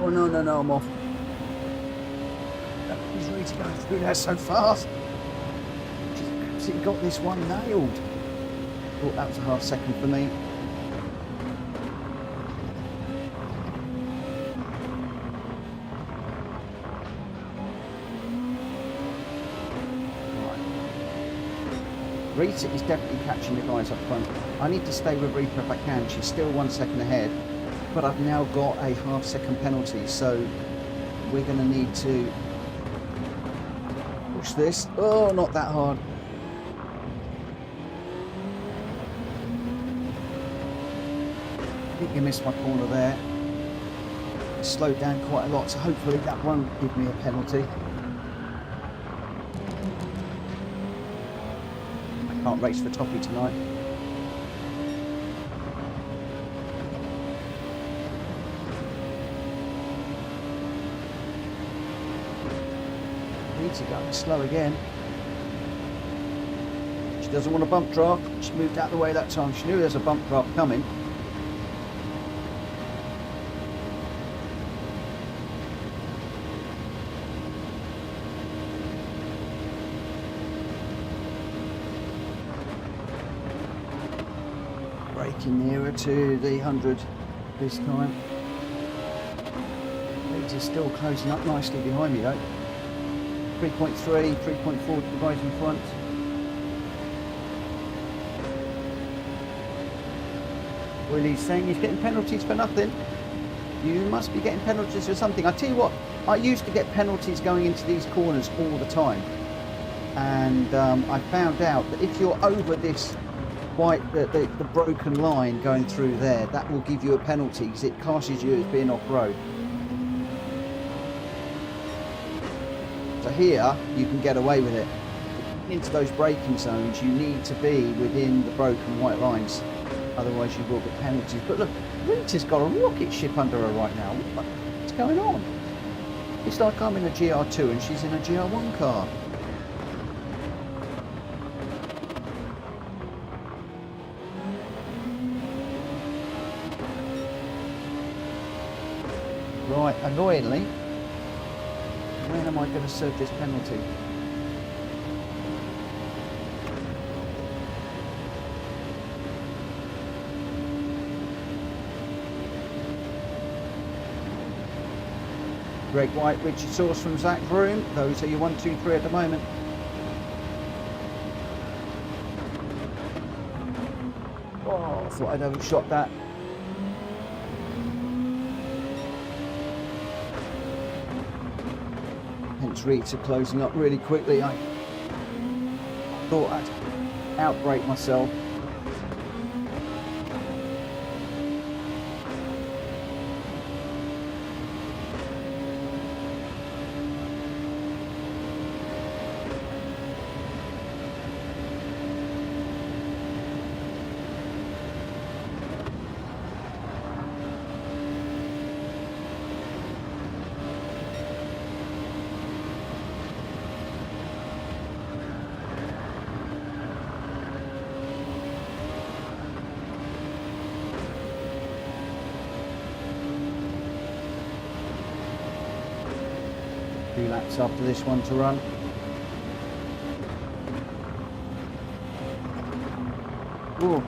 Oh no, I'm off. He's Rita going through there so fast. She's absolutely got this one nailed. Thought that was a half-second for me. Right. Rita is definitely catching the guys up front. I need to stay with Rita if I can. She's still 1 second ahead. But I've now got a half-second penalty, so we're going to need to push this. Oh, not that hard. I think you missed my corner there. It slowed down quite a lot, so hopefully that won't give me a penalty. I can't race for Toppy tonight. Rita going slow again. She doesn't want a bump drop. She moved out of the way that time. She knew there's a bump drop coming. Braking nearer to the 100 this time. Rita's still closing up nicely behind me though. 3.3, 3.4 to the guys in front. Willie's saying he's getting penalties for nothing. You must be getting penalties or something. I tell you what, I used to get penalties going into these corners all the time. And I found out that if you're over this white, the broken line going through there, that will give you a penalty because it classes you as being off-road. So here, you can get away with it. Into those braking zones, you need to be within the broken white lines. Otherwise, you will get penalties. But look, Rita's got a rocket ship under her right now. What's going on? It's like I'm in a GR2 and she's in a GR1 car. Right, annoyingly, when am I going to serve this penalty? Greg White, Richard Sauce from Zach Vroom. Those are your 1, 2, 3 at the moment. Oh, I thought I'd overshot that. Hence Rita closing up really quickly. I thought I'd outbrake myself. Few laps after this one to run. Oh,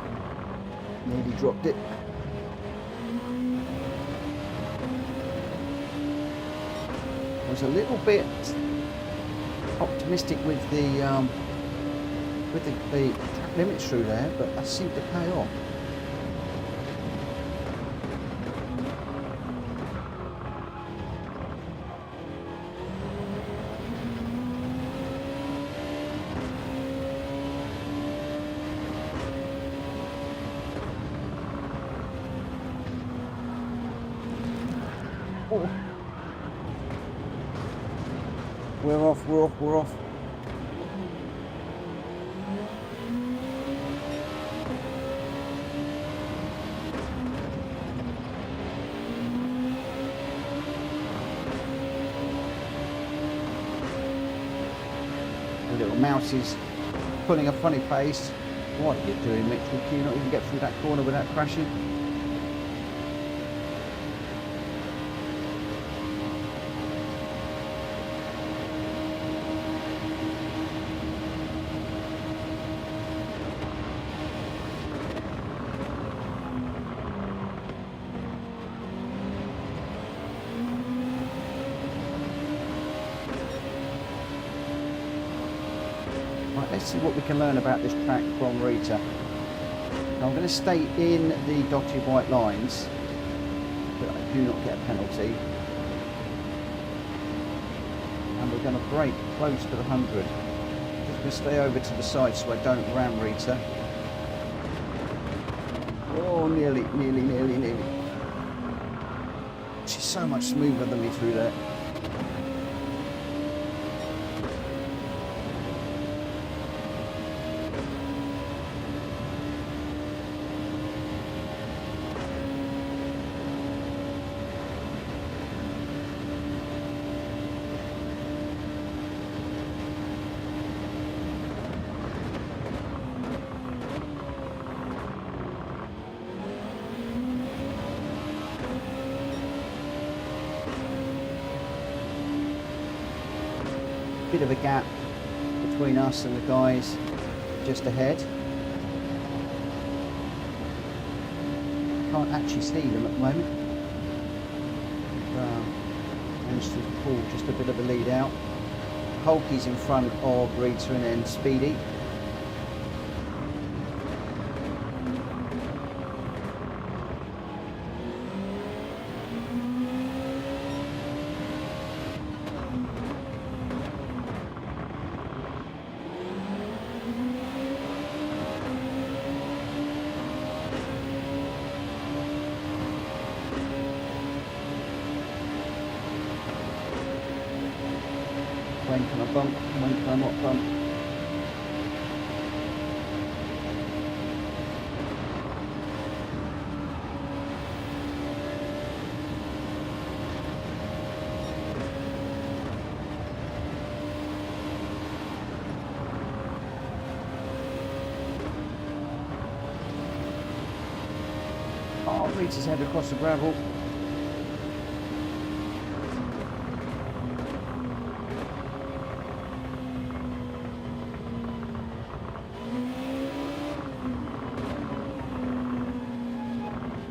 nearly dropped it. I was a little bit optimistic with the track limits through there, but that seemed to pay off. Oh. We're off. The little mouse is pulling a funny face. What are you doing, Mitchell? Can you not even get through that corner without crashing? Let's see what we can learn about this track from Rita. Now, I'm going to stay in the dotted white lines, but I do not get a penalty. And we're going to brake close to the 100. Just going to stay over to the side so I don't ram Rita. Oh, nearly. She's so much smoother than me through there. Bit of a gap between us and the guys just ahead. Can't actually see them at the moment. Managed to pull just a bit of a lead out. Hulky's in front of Rita and then Speedy. When can I bump? When can I not bump? Oh, Rita's head across the gravel.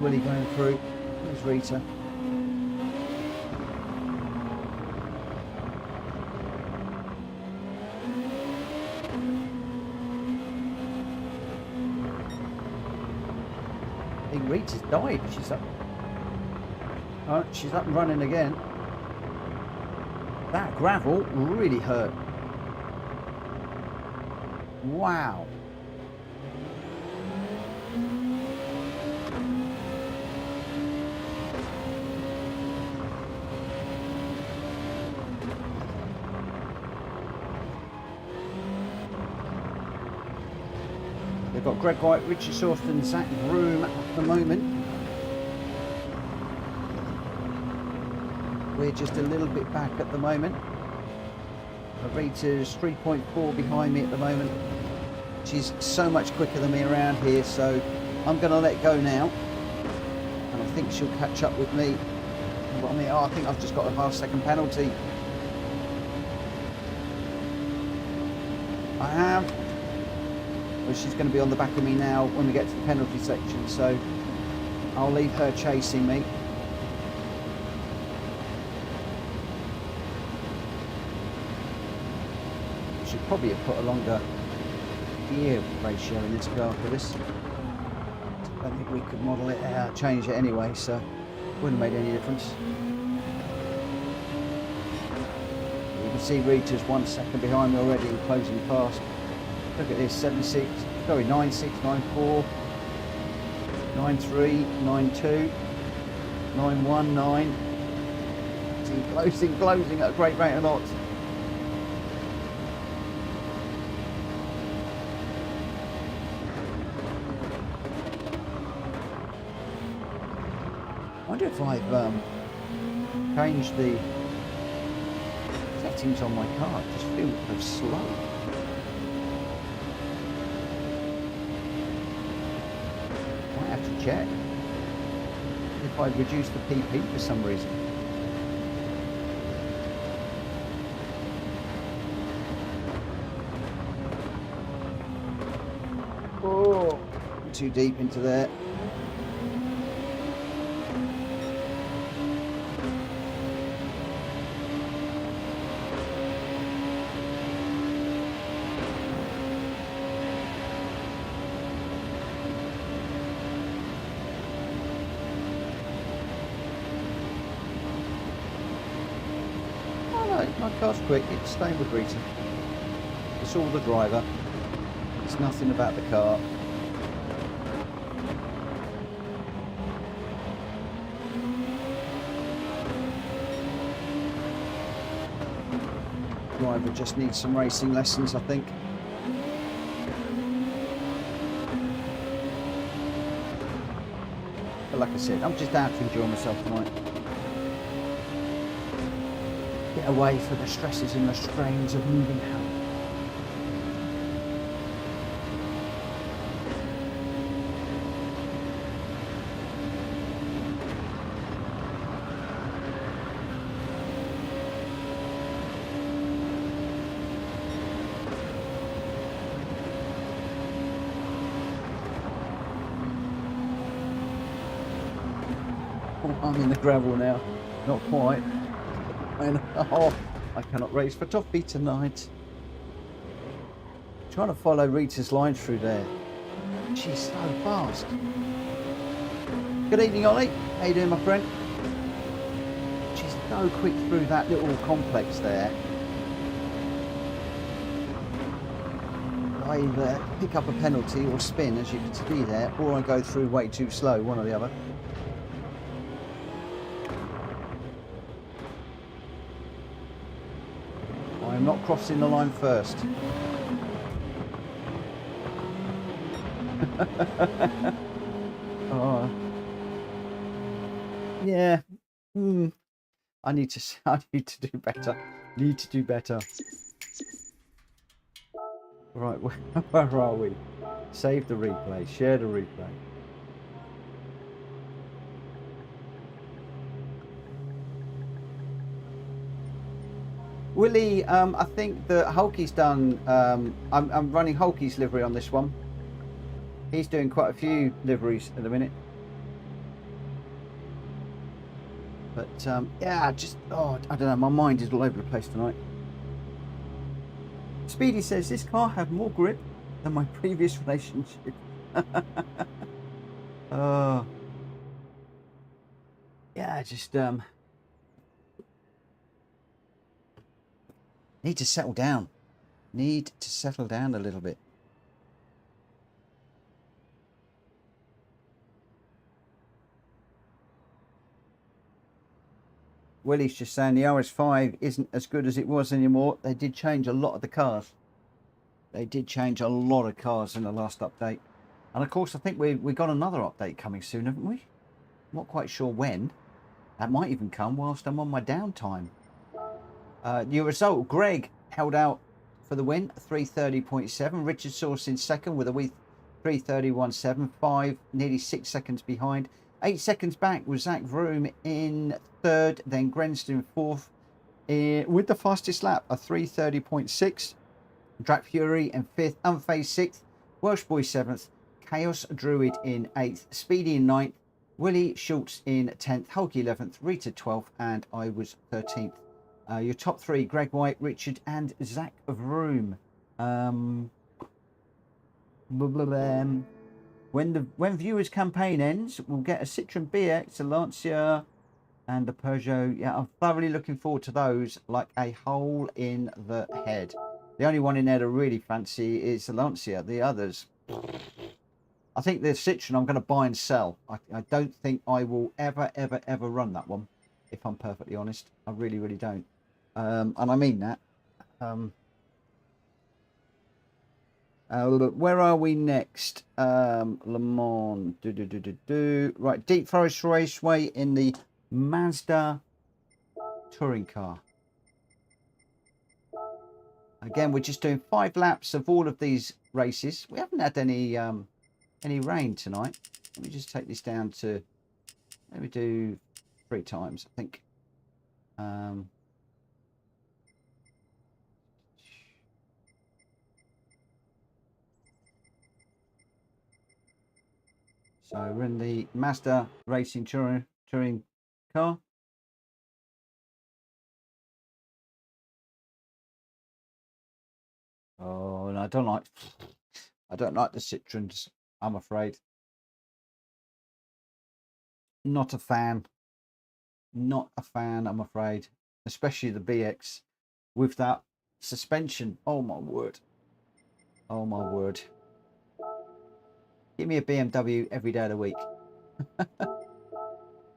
Willie going through. There's Rita. I think Rita's died. She's up. Oh, she's up and running again. That gravel really hurt. Wow. They've got Greg White, Richard Soft and Zach Broom at the moment. We're just a little bit back at the moment. Rita's 3.4 behind me at the moment. She's so much quicker than me around here, so I'm going to let go now. And I think she'll catch up with me. I mean, I think I've just got a half-second penalty. I have. Well, she's going to be on the back of me now when we get to the penalty section, so I'll leave her chasing me. Should probably have put a longer gear ratio in this car for this. I don't think we could model it out, change it anyway, so it wouldn't have made any difference. You can see Rita's 1 second behind me already and closing fast. Look at this, 76, sorry, 96, 94, 93, 92, 919. Closing at a great rate of knots. I wonder if I've changed the settings on my car. I just feel kind of slow. Check if I reduce the PP for some reason. Oh, too deep into there. My car's quick, it's staying with Rita. It's all the driver. It's nothing about the car. Driver just needs some racing lessons, I think. But like I said, I'm just out to enjoy myself tonight. Get away from the stresses and the strains of moving house. Oh, I'm in the gravel now. Not quite. And oh, I cannot race for toffee tonight. Trying to follow Rita's line through there. She's so fast. Good evening, Ollie. How you doing, my friend? She's so quick through that little complex there. I either pick up a penalty or spin, as you can see there, or I go through way too slow, one or the other. I'm not crossing the line first. Oh, yeah. I need to do better. Need to do better. Right, where are we? Save the replay. Share the replay. Willie, I think that Hulky's done. I'm running Hulky's livery on this one. He's doing quite a few liveries at the minute. But yeah, just I don't know. My mind is all over the place tonight. Speedy says this car had more grip than my previous relationship. Yeah, just need to settle down. Need to settle down a little bit. Willie's just saying the RS5 isn't as good as it was anymore. They did change a lot of the cars. They did change a lot of cars in the last update. And of course, I think we got another update coming soon, haven't we? Not quite sure when. That might even come whilst I'm on my downtime. Your result, Greg held out for the win, 330.7. Richard Source in second with a wee 331.75, nearly 6 seconds behind. 8 seconds back was Zach Vroom in third, then Grenston fourth with the fastest lap, a 330.6. Drak Fury in fifth, Unfazed sixth, Welsh Boy seventh, Chaos Druid in eighth, Speedy in ninth, Willie Schultz in 10th, Hulky 11th, Rita 12th, and I was 13th. Your top three, Greg White, Richard, and Zach Vroom. When viewers' campaign ends, we'll get a Citroen BX, a Lancia, and a Peugeot. Yeah, I'm thoroughly looking forward to those, like a hole in the head. The only one in there to really fancy is the Lancia. The others, I think the Citroen I'm going to buy and sell. I don't think I will ever run that one, if I'm perfectly honest. I really don't. And I mean that. Where are we next? Le Mans. Right, Deep Forest Raceway in the Mazda touring car. Again, we're just doing 5 laps of all of these races. We haven't had any rain tonight. Let me just take this down to, let me do 3 times, I think. So we're in the Mazda Racing touring car. Oh, and I don't like the Citroens, I'm afraid. Not a fan. Not a fan, I'm afraid. Especially the BX with that suspension. Oh my word. Oh my word. Give me a BMW every day of the week.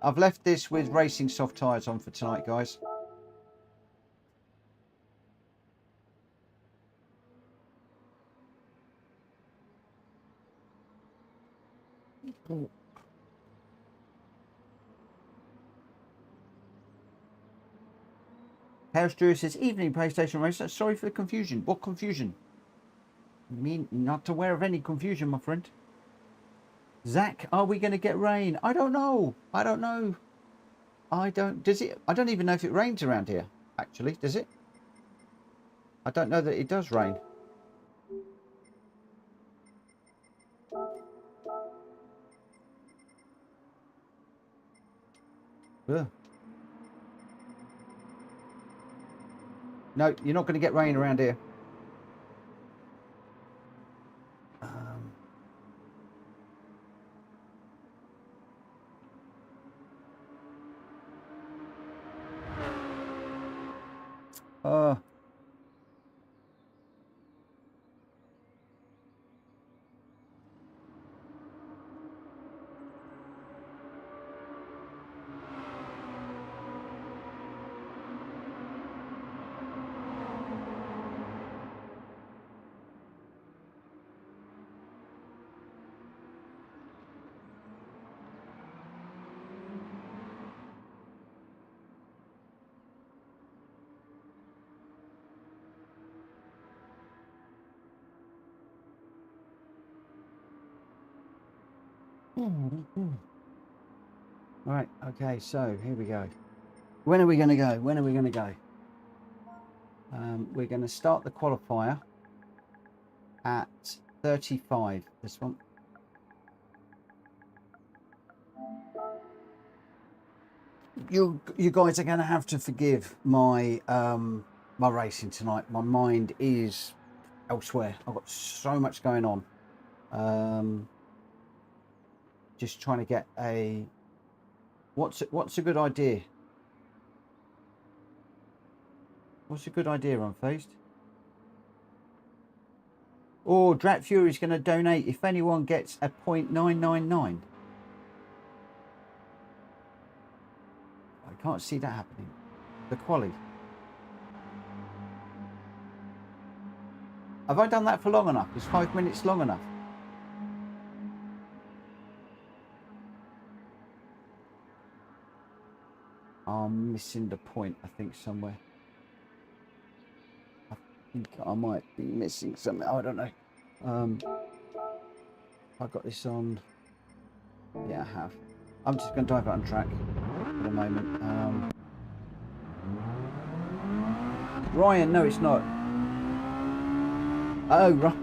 I've left this with racing soft tyres on for tonight, guys. Chaos Drew says, evening PlayStation Racer. Sorry for the confusion. What confusion? I mean, not aware of any confusion, my friend. Zach, are we going to get rain? I don't know. I don't know. Does it? I don't even know if it rains around here, actually. Does it? I don't know that it does rain. Ugh. No, you're not going to get rain around here. Right, okay, so here we go. When are we going to go? When are we going to go? We're going to start the qualifier at 35. This one. You guys are going to have to forgive my my racing tonight. My mind is elsewhere. I've got so much going on. Just trying to get a what's a good idea? What's a good idea, Unfazed? Oh, Drat Fury's going to donate if anyone gets a 0.999. I can't see that happening. The quali. Have I done that for long enough? Is 5 minutes long enough? I'm missing the point, I think, somewhere. I think I might be missing something. I don't know. I've got this on. Yeah, I have. I'm just going to dive out on track for the moment. Ryan, no, it's not. Oh, right.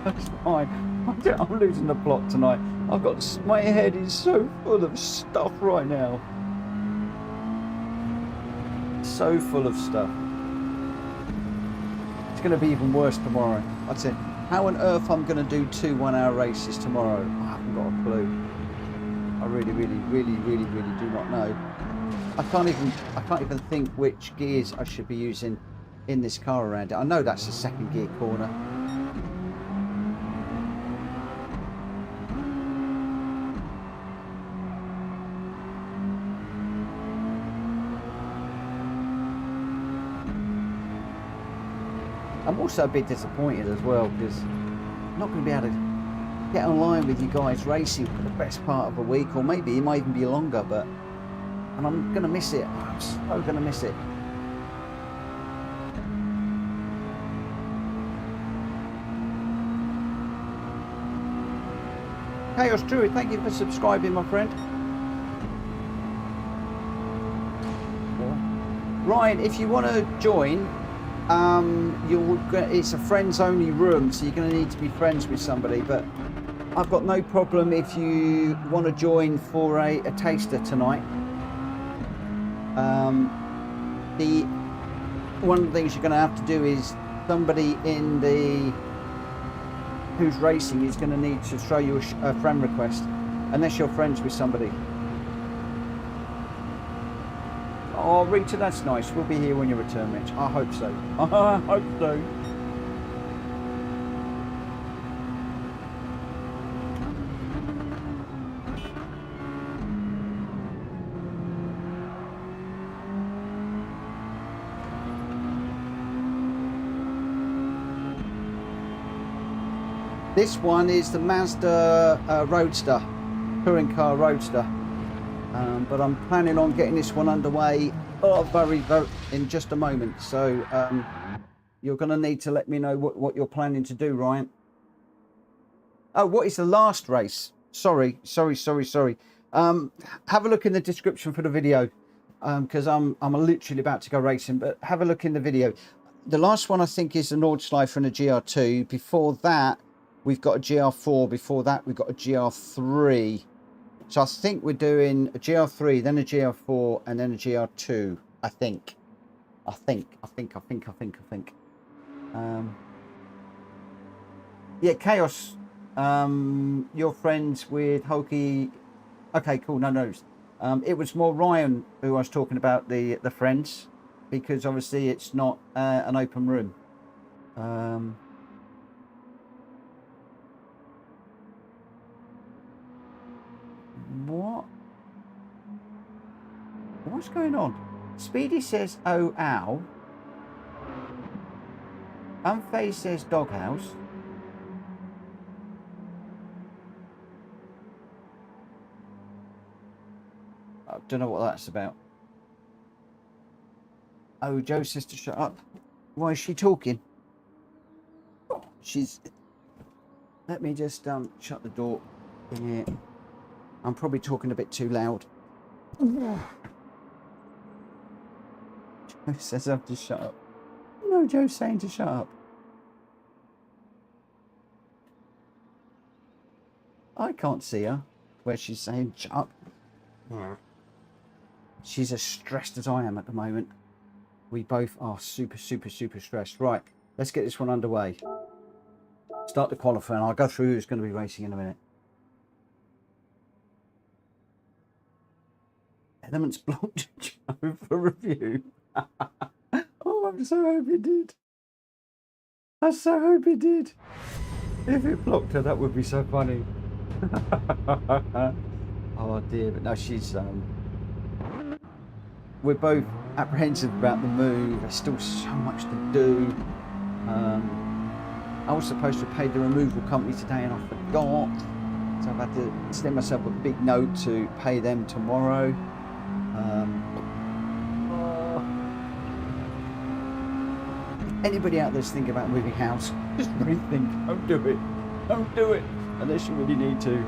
That's fine. I'm losing the plot tonight. I've got my head is so full of stuff right now. So full of stuff. It's going to be even worse tomorrow. That's it. How on earth I'm going to do 2 1-hour races tomorrow? I haven't got a clue. I really do not know. I can't even think which gears I should be using in this car around it. I know that's the second gear corner. I'm also a bit disappointed as well because I'm not going to be able to get online with you guys racing for the best part of a week, or maybe it might even be longer, and I'm going to miss it. I'm so going to miss it. Chaos Druid, thank you for subscribing, my friend. Ryan, if you want to join, it's a friends only room, so you're going to need to be friends with somebody, but I've got no problem if you want to join for a taster tonight. One of the things you're going to have to do is somebody in the who's racing is going to need to throw you a friend request, unless you're friends with somebody. Oh, Rita, that's nice. We'll be here when you return, Mitch. I hope so. I hope so. This one is the Mazda Roadster, touring car Roadster. But I'm planning on getting this one underway very in just a moment. So you're going to need to let me know what you're planning to do, Ryan. Oh, what is the last race? Sorry. Have a look in the description for the video, because I'm literally about to go racing. But have a look in the video. The last one I think is the Norschleife and a GR2. Before that, we've got a GR4. Before that, we've got a GR3. So I think we're doing a GR3, then a GR4, and then a GR2. I think. Yeah, Chaos. You're friends with Hokey. Okay, cool. No. It was more Ryan who I was talking about the friends, because obviously it's not an open room. What's going on? Speedy says, "Oh, ow." Unfazed says, "Doghouse." I don't know what that's about. Oh, Joe says to shut up. Why is she talking? She's Let me just shut the door in here. I'm probably talking a bit too loud. Joe says I have to shut up. No, Joe's saying to shut up. I can't see her where she's saying shut up. She's as stressed as I am at the moment. We both are super stressed. Right, let's get this one underway. Start the qualifying. I'll go through who's going to be racing in a minute. Elements blocked Joe for review. Oh, I so hope it did. I so hope it did. If it blocked her, that would be so funny. Oh dear, but no, she's we're both apprehensive about the move. There's still so much to do. I was supposed to pay the removal company today and I forgot, so I've had to send myself a big note to pay them tomorrow. If anybody out there's thinking about moving house, just rethink. Don't do it. Don't do it unless you really need to.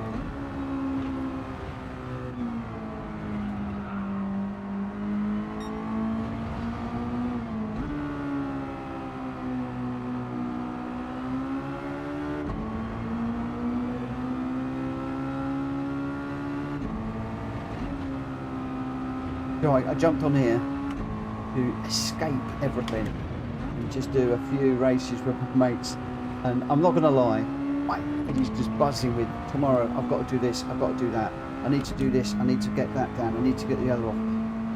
Right, I jumped on here to escape everything and just do a few races with my mates, and I'm not going to lie, my head is just buzzing with tomorrow. I've got to do this, I've got to do that, I need to do this, I need to get that down, I need to get the other off.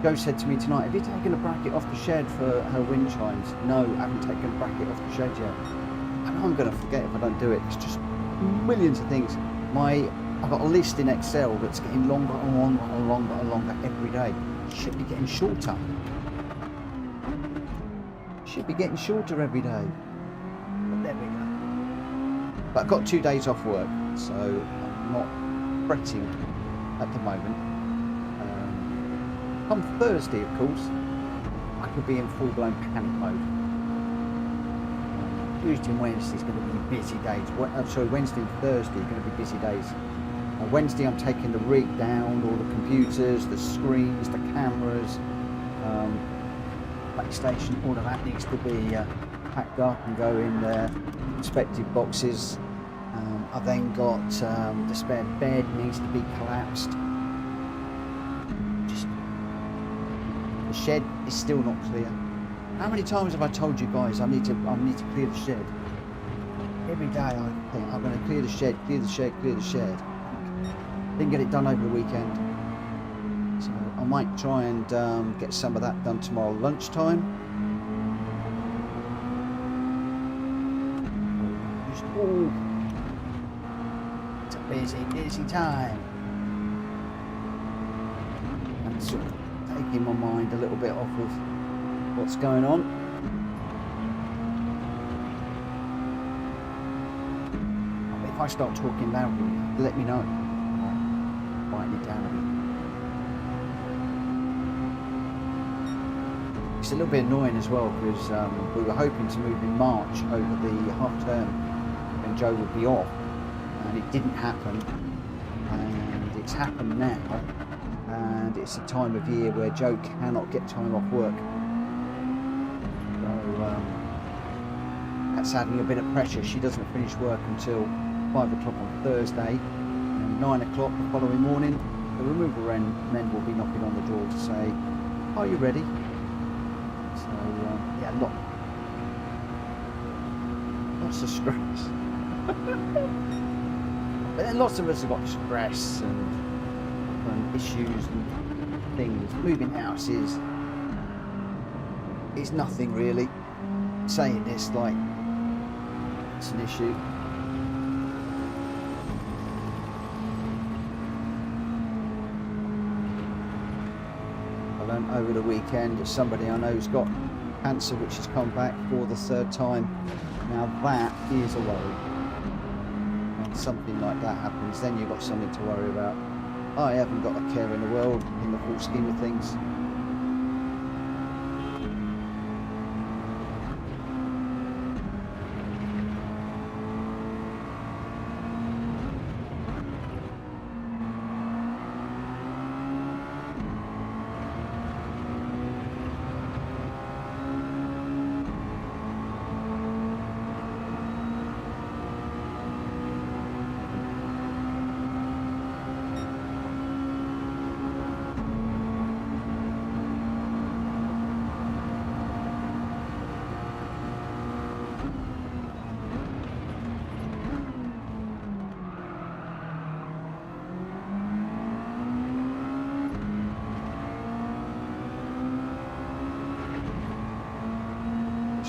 Joe said to me tonight, have you taken a bracket off the shed for her wind chimes? No, I haven't taken a bracket off the shed yet. And I'm going to forget if I don't do it. It's just millions of things. I've got a list in Excel that's getting longer and longer and longer and longer every day. Should be getting shorter. Should be getting shorter every day. But there we go. But I've got 2 days off work, so I'm not fretting at the moment. Come Thursday, of course, I could be in full-blown panic mode. Tuesday and Wednesday is going to be busy days. Sorry, Wednesday and Thursday are going to be busy days. Wednesday I'm taking the rig down, all the computers, the screens, the cameras, PlayStation, all of that needs to be packed up and go in their respective boxes. I've then got the spare bed needs to be collapsed. Just the shed is still not clear. How many times have I told you guys I need to clear the shed? Every day I think I'm going to clear the shed, clear the shed, clear the shed. Didn't get it done over the weekend, so I might try and get some of that done tomorrow lunchtime. Just, it's a busy time. And sort of taking my mind a little bit off of what's going on. If I start talking loudly, let me know. It down a bit. It's a little bit annoying as well because we were hoping to move in March over the half term when Joe would be off, and it didn't happen, and it's happened now, and it's a time of year where Joe cannot get time off work, so that's adding a bit of pressure. She doesn't finish work until 5 o'clock on Thursday. 9 o'clock the following morning, the removal men will be knocking on the door to say, are you ready? So, yeah, lots of stress. But then lots of us have got stress and issues and things. Moving houses is nothing really. Saying this like it's an issue. Over the weekend, somebody I know's got cancer which has come back for the 3rd time. Now that is a worry. When something like that happens, then you've got something to worry about. I haven't got a care in the world in the full scheme of things.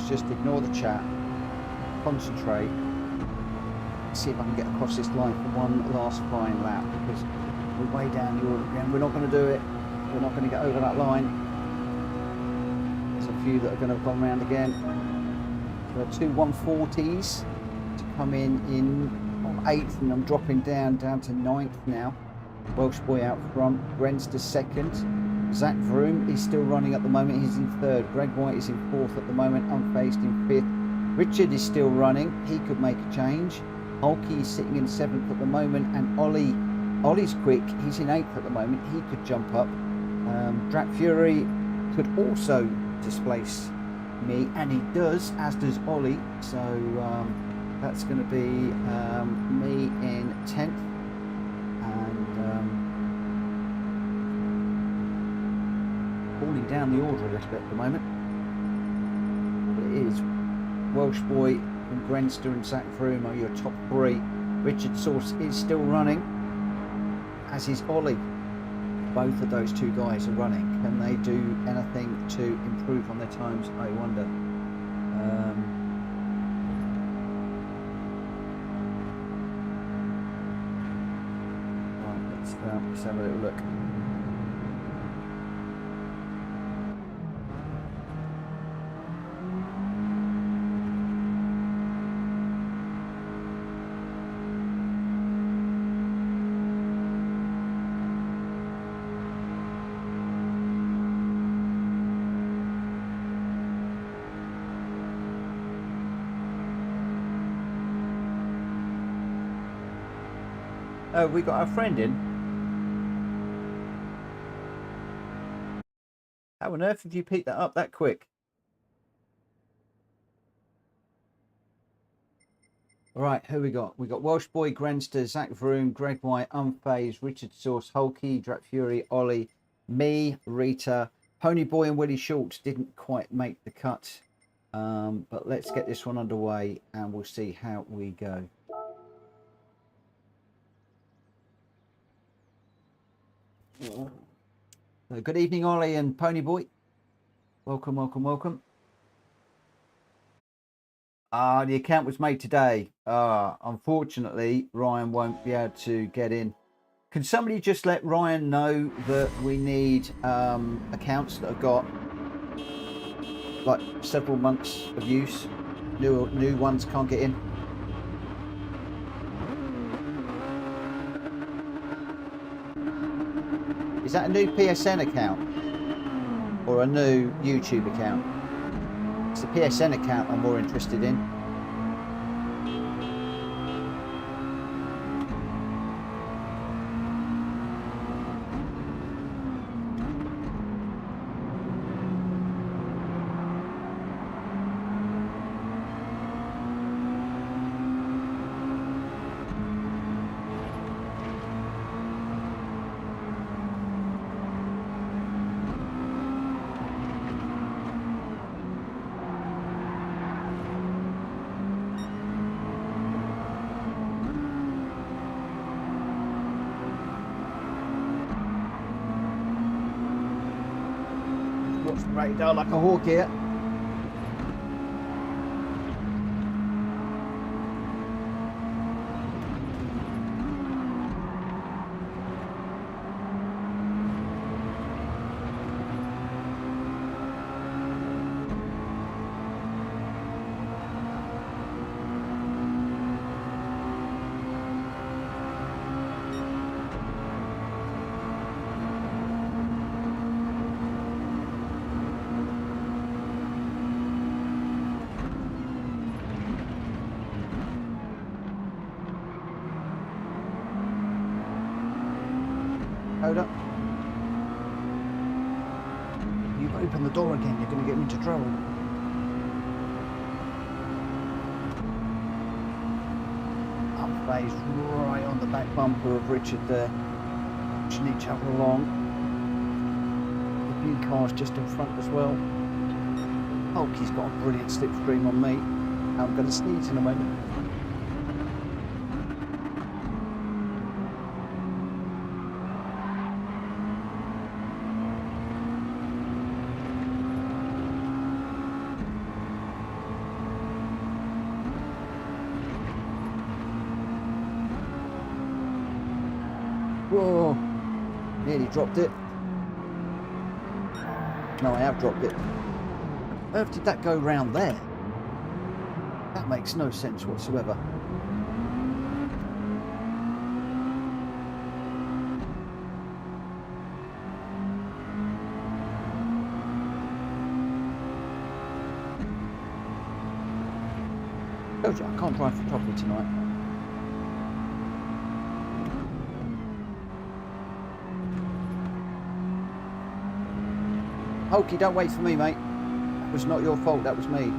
let's just ignore the chat, concentrate, see if I can get across this line for one last flying lap, because we're way down the order again. We're not going to do it. We're not going to get over that line. There's a few that are going to have gone round again. There are two 140s to come in on 8th, and I'm dropping down to 9th now. Welsh boy out front, Grenster 2nd. Zach Vroom is still running at the moment, he's in 3rd. Greg White is in 4th at the moment, Unfazed in 5th. Richard is still running, he could make a change. Hulky is sitting in 7th at the moment, and Ollie's quick, he's in 8th at the moment, he could jump up. Drat Fury could also displace me, and he does, as does Ollie, so that's going to be me in 10th, and falling down the order a little bit at the moment, but it is Welsh Boy from Grenster and Zach Vroom are your top 3. Richard Source is still running, as is Ollie. Both of those two guys are running. Can they do anything to improve on their times, I wonder? Right, let's have a little look. Oh, we got our friend in. How on earth have you picked that up that quick? All right, who we got? We got Welsh Boy, Grenster, Zach Vroom, Greg White, Unfazed, Richard Source, Hulky, Drat Fury, Ollie, me, Rita, Pony Boy and Willie Schultz didn't quite make the cut. But let's get this one underway and we'll see how we go. So good evening, Ollie and Pony Boy. Welcome, welcome, welcome. The account was made today. Unfortunately, Ryan won't be able to get in. Can somebody just let Ryan know that we need accounts that have got like several months of use? New ones can't get in. Is that a new PSN account or a new YouTube account? It's the PSN account I'm more interested in. Radar like a hawk here. Hold up. You open the door again, you're going to get me into trouble. Unfazed right on the back bumper of Richard there. Pushing each other along. The new car's just in front as well. Hulky's got a brilliant slipstream on me. I'm going to sneeze in a moment. Whoa, nearly dropped it. No, I have dropped it. How on earth did that go round there? That makes no sense whatsoever. Told you, I can't drive properly tonight. Hokey, don't wait for me, mate. That was not your fault, that was me.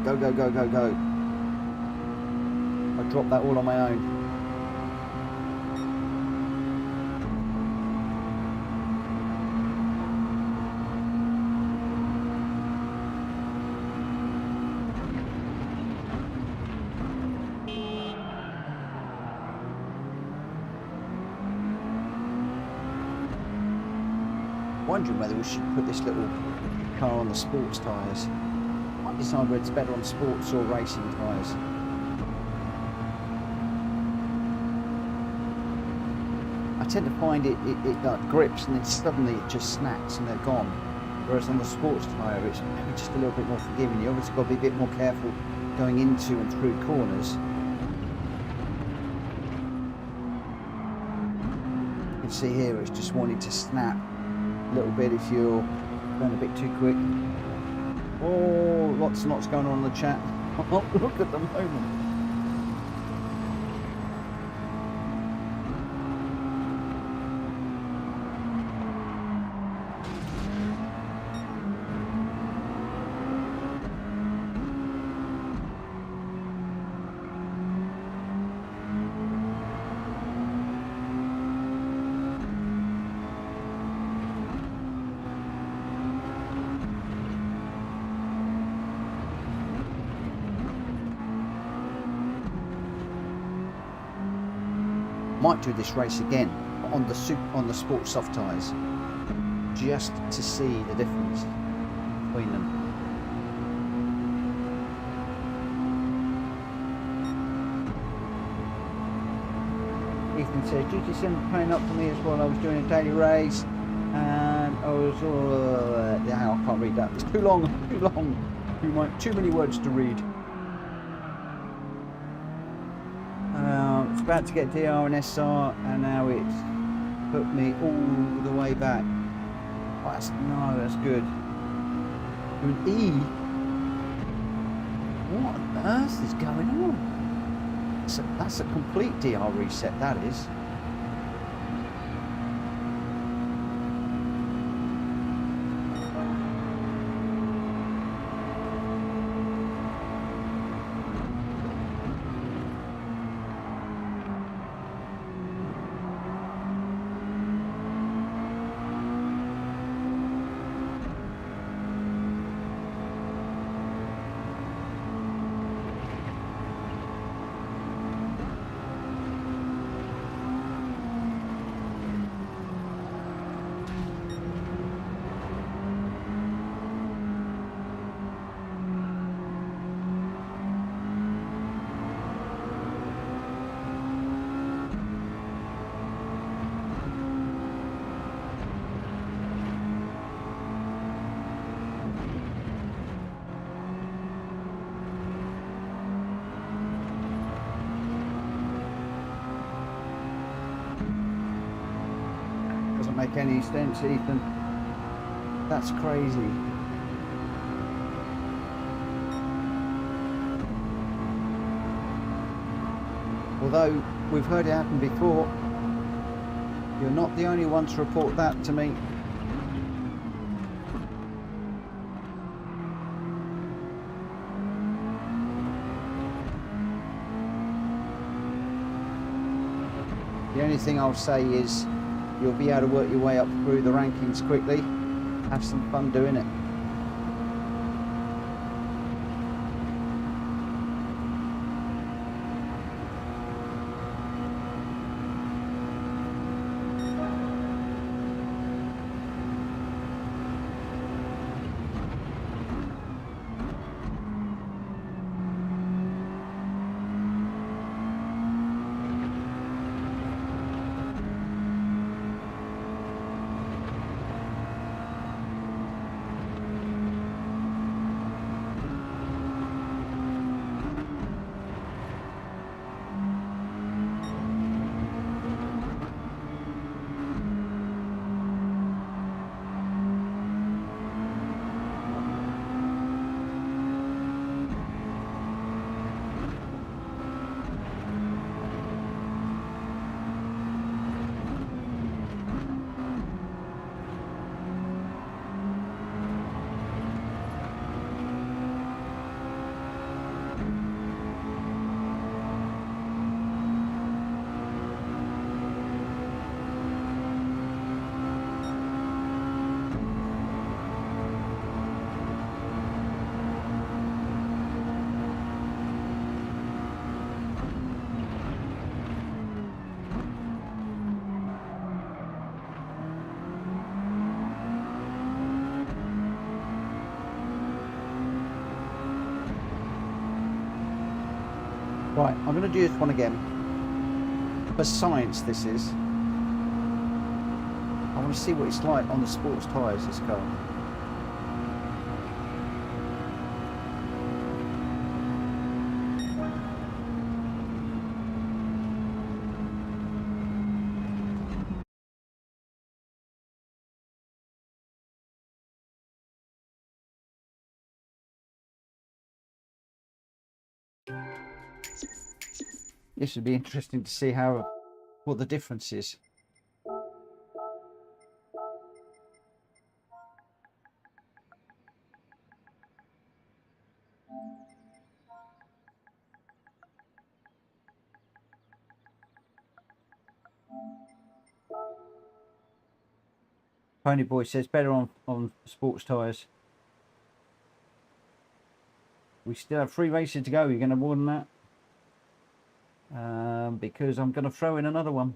Go, go, go, go, go. I dropped that all on my own. Wondering whether we should put this little car on the sports tyres. Might decide whether it's better on sports or racing tyres. I tend to find it like grips and then suddenly it just snaps and they're gone. Whereas on the sports tyre it's maybe just a little bit more forgiving. You obviously got to be a bit more careful going into and through corners. You can see here it's just wanting to snap a little bit if you're going a bit too quick. Oh, lots and lots going on in the chat. Look at the moment. Might do this race again on the sports soft tyres, just to see the difference between them. Ethan says GT7 paying up for me as well. I was doing a daily race and I was yeah, I can't read that. It's too long, too many words to read. It's about to get DR and SR and now it's put me all the way back. Oh, that's good. An E? What on earth is going on? That's a complete DR reset, that is. Make any sense, Ethan. That's crazy. Although we've heard it happen before, you're not the only one to report that to me. The only thing I'll say is you'll be able to work your way up through the rankings quickly. Have some fun doing it. Right, I'm going to do this one again. For science, this is. I want to see what it's like on the sports tyres, this car. This would be interesting to see what the difference is. Pony Boy says better on sports tyres. We still have 3 races to go. You're going to more than that? Because I'm going to throw in another one.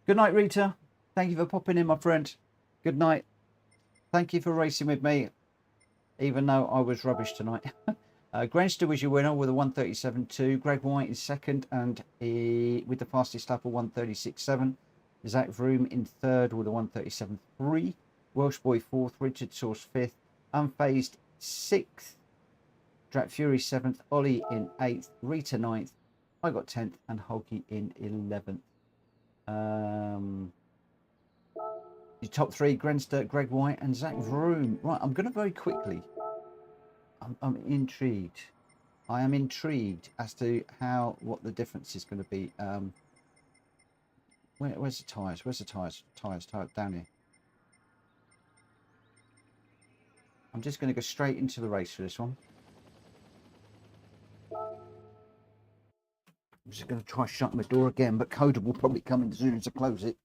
Good night, Rita. Thank you for popping in, my friend. Good night. Thank you for racing with me, even though I was rubbish tonight. Grenster was your winner with a 137.2. Greg White is second, and with the fastest lap of 136.7. Zach Vroom in third with a 137.3. Welsh Boy fourth. Richard Source fifth. Unfazed sixth. Drat Fury seventh. Ollie in eighth. Rita ninth. I got 10th, and Hulky in 11th. Your top 3: Grenster, Greg White, and Zach Vroom. Right, I'm going to very quickly. I'm intrigued. I am intrigued as to what the difference is going to be. Where's the tyres? Where's the tyres? Tyres down here. I'm just going to go straight into the race for this one. I'm just going to try shutting my door again, but Coda will probably come in as soon as I close it.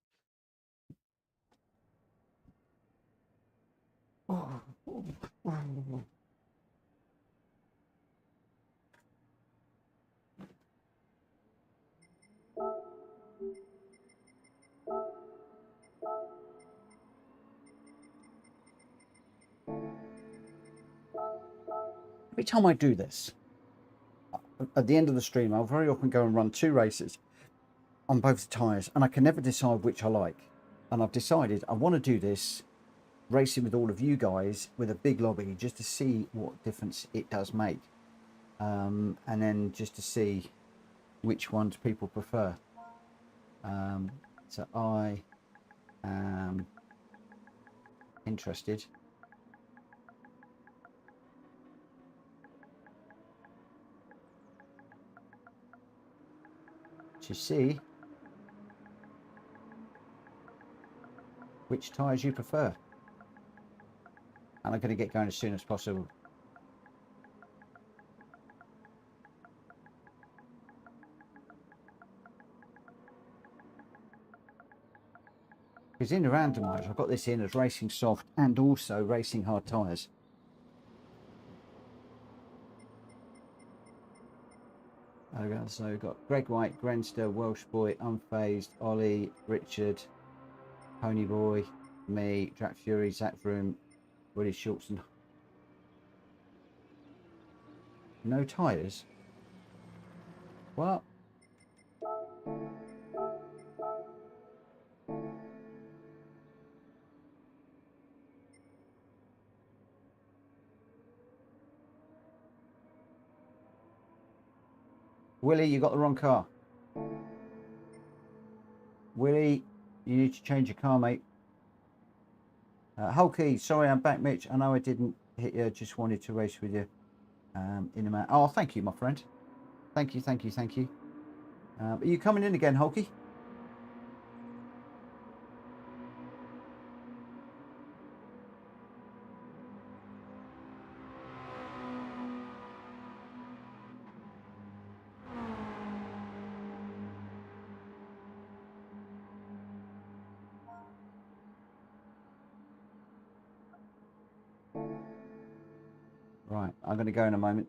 Every time I do this, at the end of the stream, I'll very often go and run 2 races on both the tyres, and I can never decide which I like. And I've decided I want to do this racing with all of you guys with a big lobby, just to see what difference it does make, and then just to see which ones people prefer. So I am interested to see which tyres you prefer, and I'm going to get going as soon as possible. Because in the randomizer, I've got this in as racing soft and also racing hard tyres. So we've got Greg White, Grenster, Welsh Boy, Unfazed, Ollie, Richard, Pony Boy, me, Drat Fury, Zach Vroom, Willie Schultz, and no tyres. What? Willie, you got the wrong car. Willie, you need to change your car, mate. Hulky, sorry I'm back, Mitch. I know I didn't hit you. Just wanted to race with you in a minute. Oh, thank you, my friend. Thank you, thank you, thank you. Are you coming in again, Hulky? Right, I'm going to go in a moment.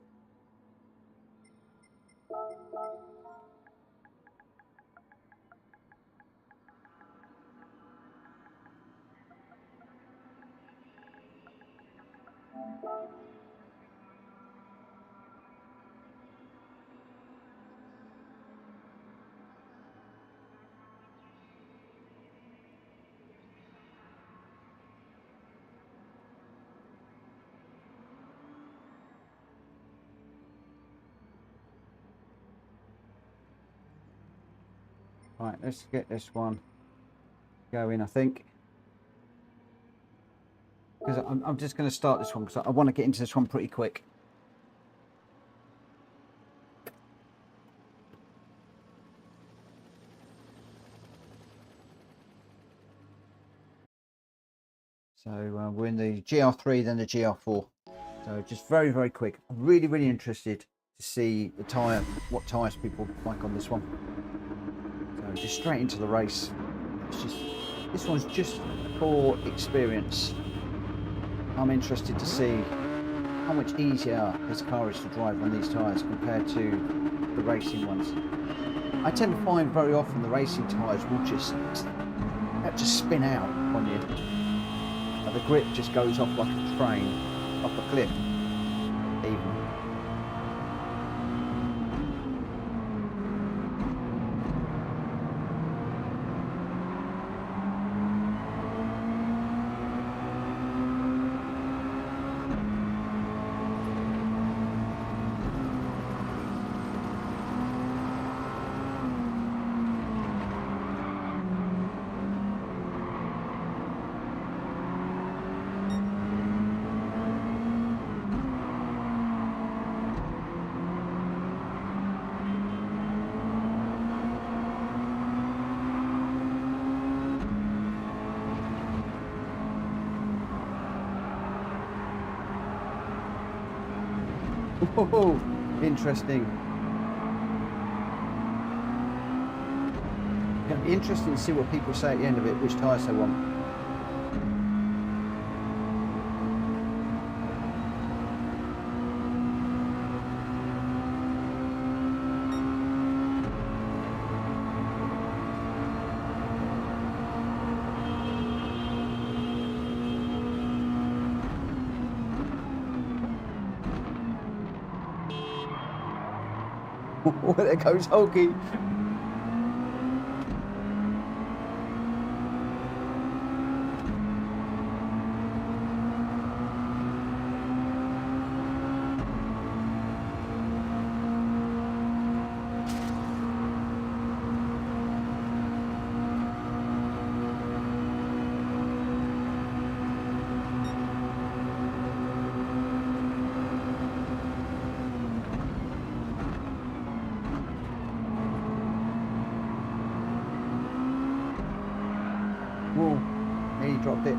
Right, let's get this one going, I think. Because I'm just going to start this one because I want to get into this one pretty quick. So we're in the GR3, then the GR4. So just very, very quick. I'm really, really interested to see the tyre, what tyres people like on this one. So just straight into the race. It's just, this one's just for experience. I'm interested to see how much easier this car is to drive on these tyres compared to the racing ones. I tend to find very often the racing tyres will just spin out on you. The grip just goes off like a train, off a cliff, even. Oh, interesting. It's going to be interesting to see what people say at the end of it, which tyres they want. There goes Hulky. Whoa, he dropped it.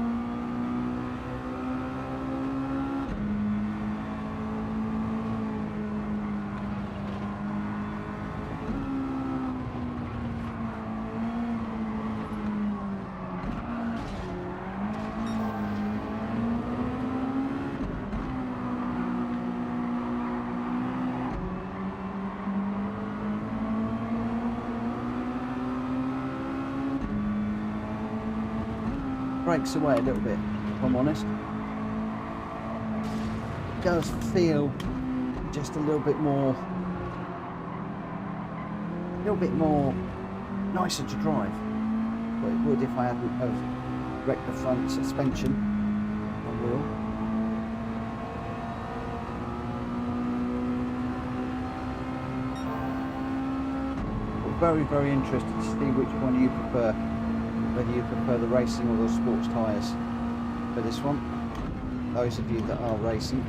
Breaks away a little bit, if I'm honest. It does feel just a little bit more nicer to drive. But it would if I hadn't have wrecked the front suspension on wheel. But very, very interested to see which one you prefer. Whether you prefer the racing or the sports tyres for this one, those of you that are racing.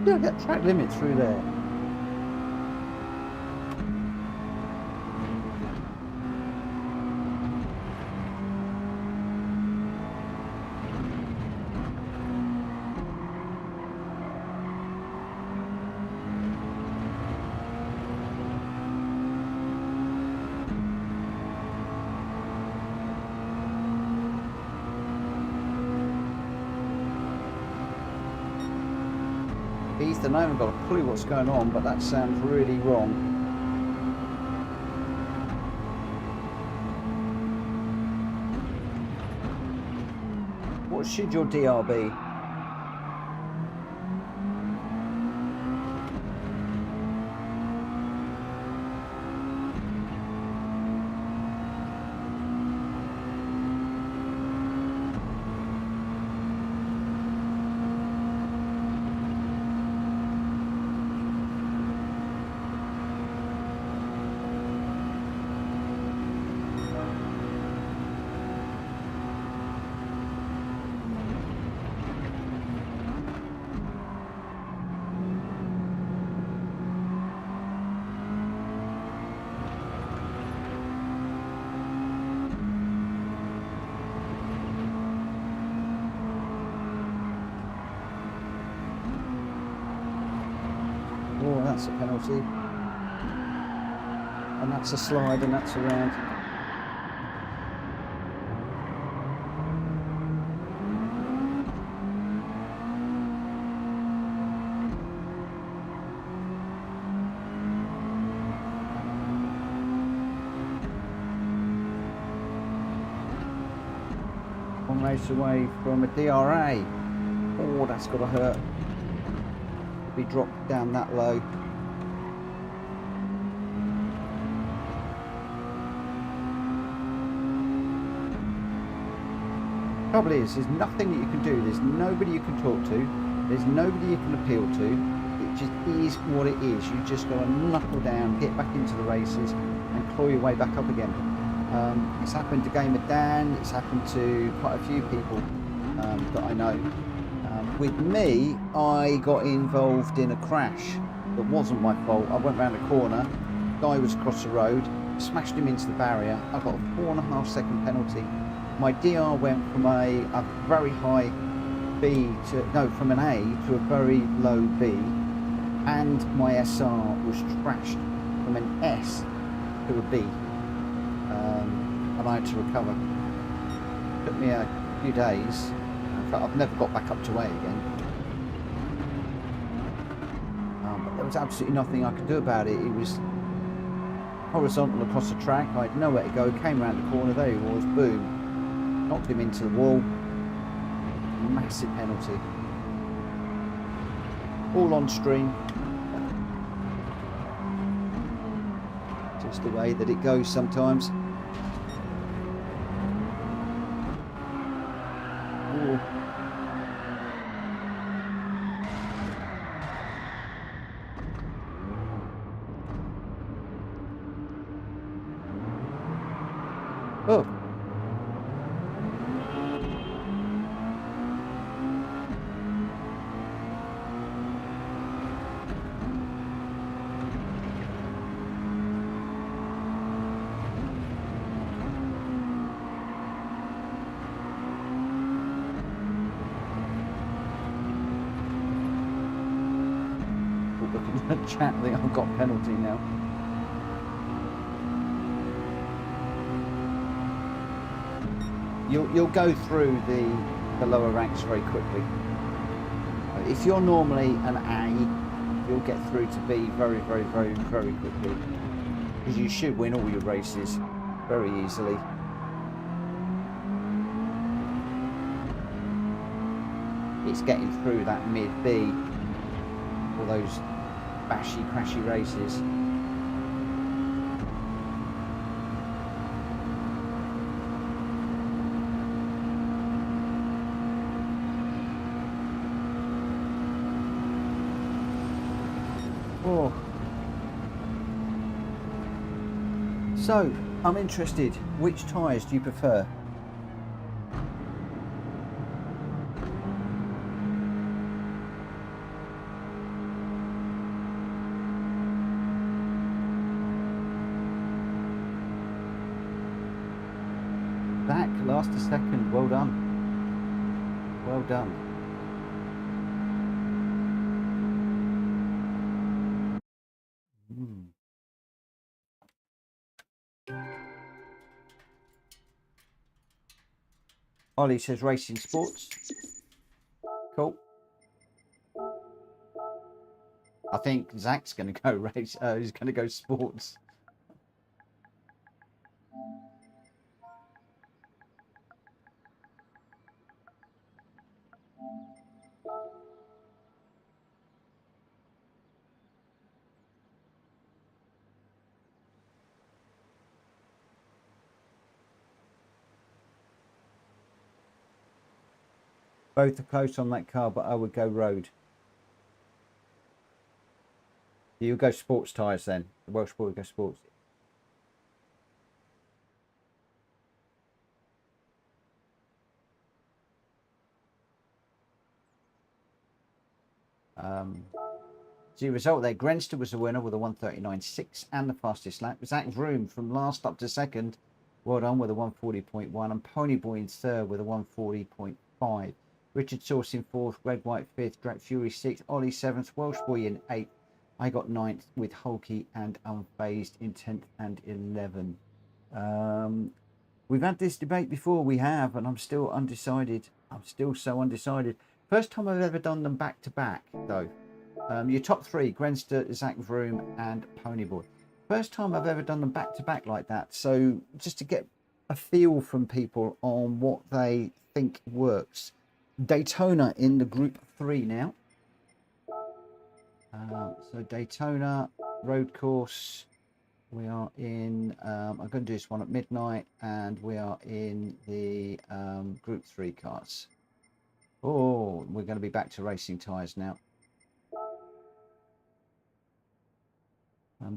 Yeah, get track limit through there. Ethan, I haven't got a clue what's going on, but that sounds really wrong. What should your DR be? Oh, that's a penalty. And that's a slide, and that's around. One race away from a DRA. Oh, that's got to hurt. Be dropped down that low. Trouble is, there's nothing that you can do. There's nobody you can talk to. There's nobody you can appeal to. It just is what it is. You just got to knuckle down, get back into the races, and claw your way back up again. It's happened to Gamer Dan. It's happened to quite a few people that I know. With me, I got involved in a crash that wasn't my fault. I went round a corner, guy was across the road, smashed him into the barrier. I got a 4.5 second penalty. My DR went from a very high B to, no, from an A to a very low B, and my SR was trashed from an S to a B, and I had to recover. It took me a few days. I've never got back up to A again. But there was absolutely nothing I could do about it. It was horizontal across the track. I had nowhere to go. Came around the corner. There he was. Boom. Knocked him into the wall. Massive penalty. All on stream. Just the way that it goes sometimes. Ooh. Oh. Looking at the chat, I think I've got a penalty now. You'll go through the lower ranks very quickly. If you're normally an A, you'll get through to B very quickly, because you should win all your races very easily. It's getting through that mid B, all those bashy crashy races. Oh. So, I'm interested, which tyres do you prefer? Zach, last a second. Well done. Well done. Ollie says racing sports. Cool. I think Zach's going to go race. He's going to go sports. Both are close on that car, but I would go road. You go sports tyres then. The Welsh boy would go sports. The result there, Grenster was the winner with a 139.6 and the fastest lap. Zach Vroom from last up to second, well done, with a 140.1, and Ponyboy in third with a 140.5. Richard Sauce in fourth, Greg White fifth, Drake Fury sixth, Ollie seventh, Welsh Boy in eighth. I got ninth with Hulky and Unfazed in 10th and 11. We've had this debate before, we have, and I'm still undecided. I'm still so undecided. First time I've ever done them back to back, though. Your top three, Grenster, Zach Vroom, and Ponyboy. First time I've ever done them back to back like that. So just to get a feel from people on what they think works. Daytona in the group 3 now. So Daytona road course. We are in. I'm going to do this one at midnight, and we are in the group 3 cars. Oh, we're going to be back to racing tyres now.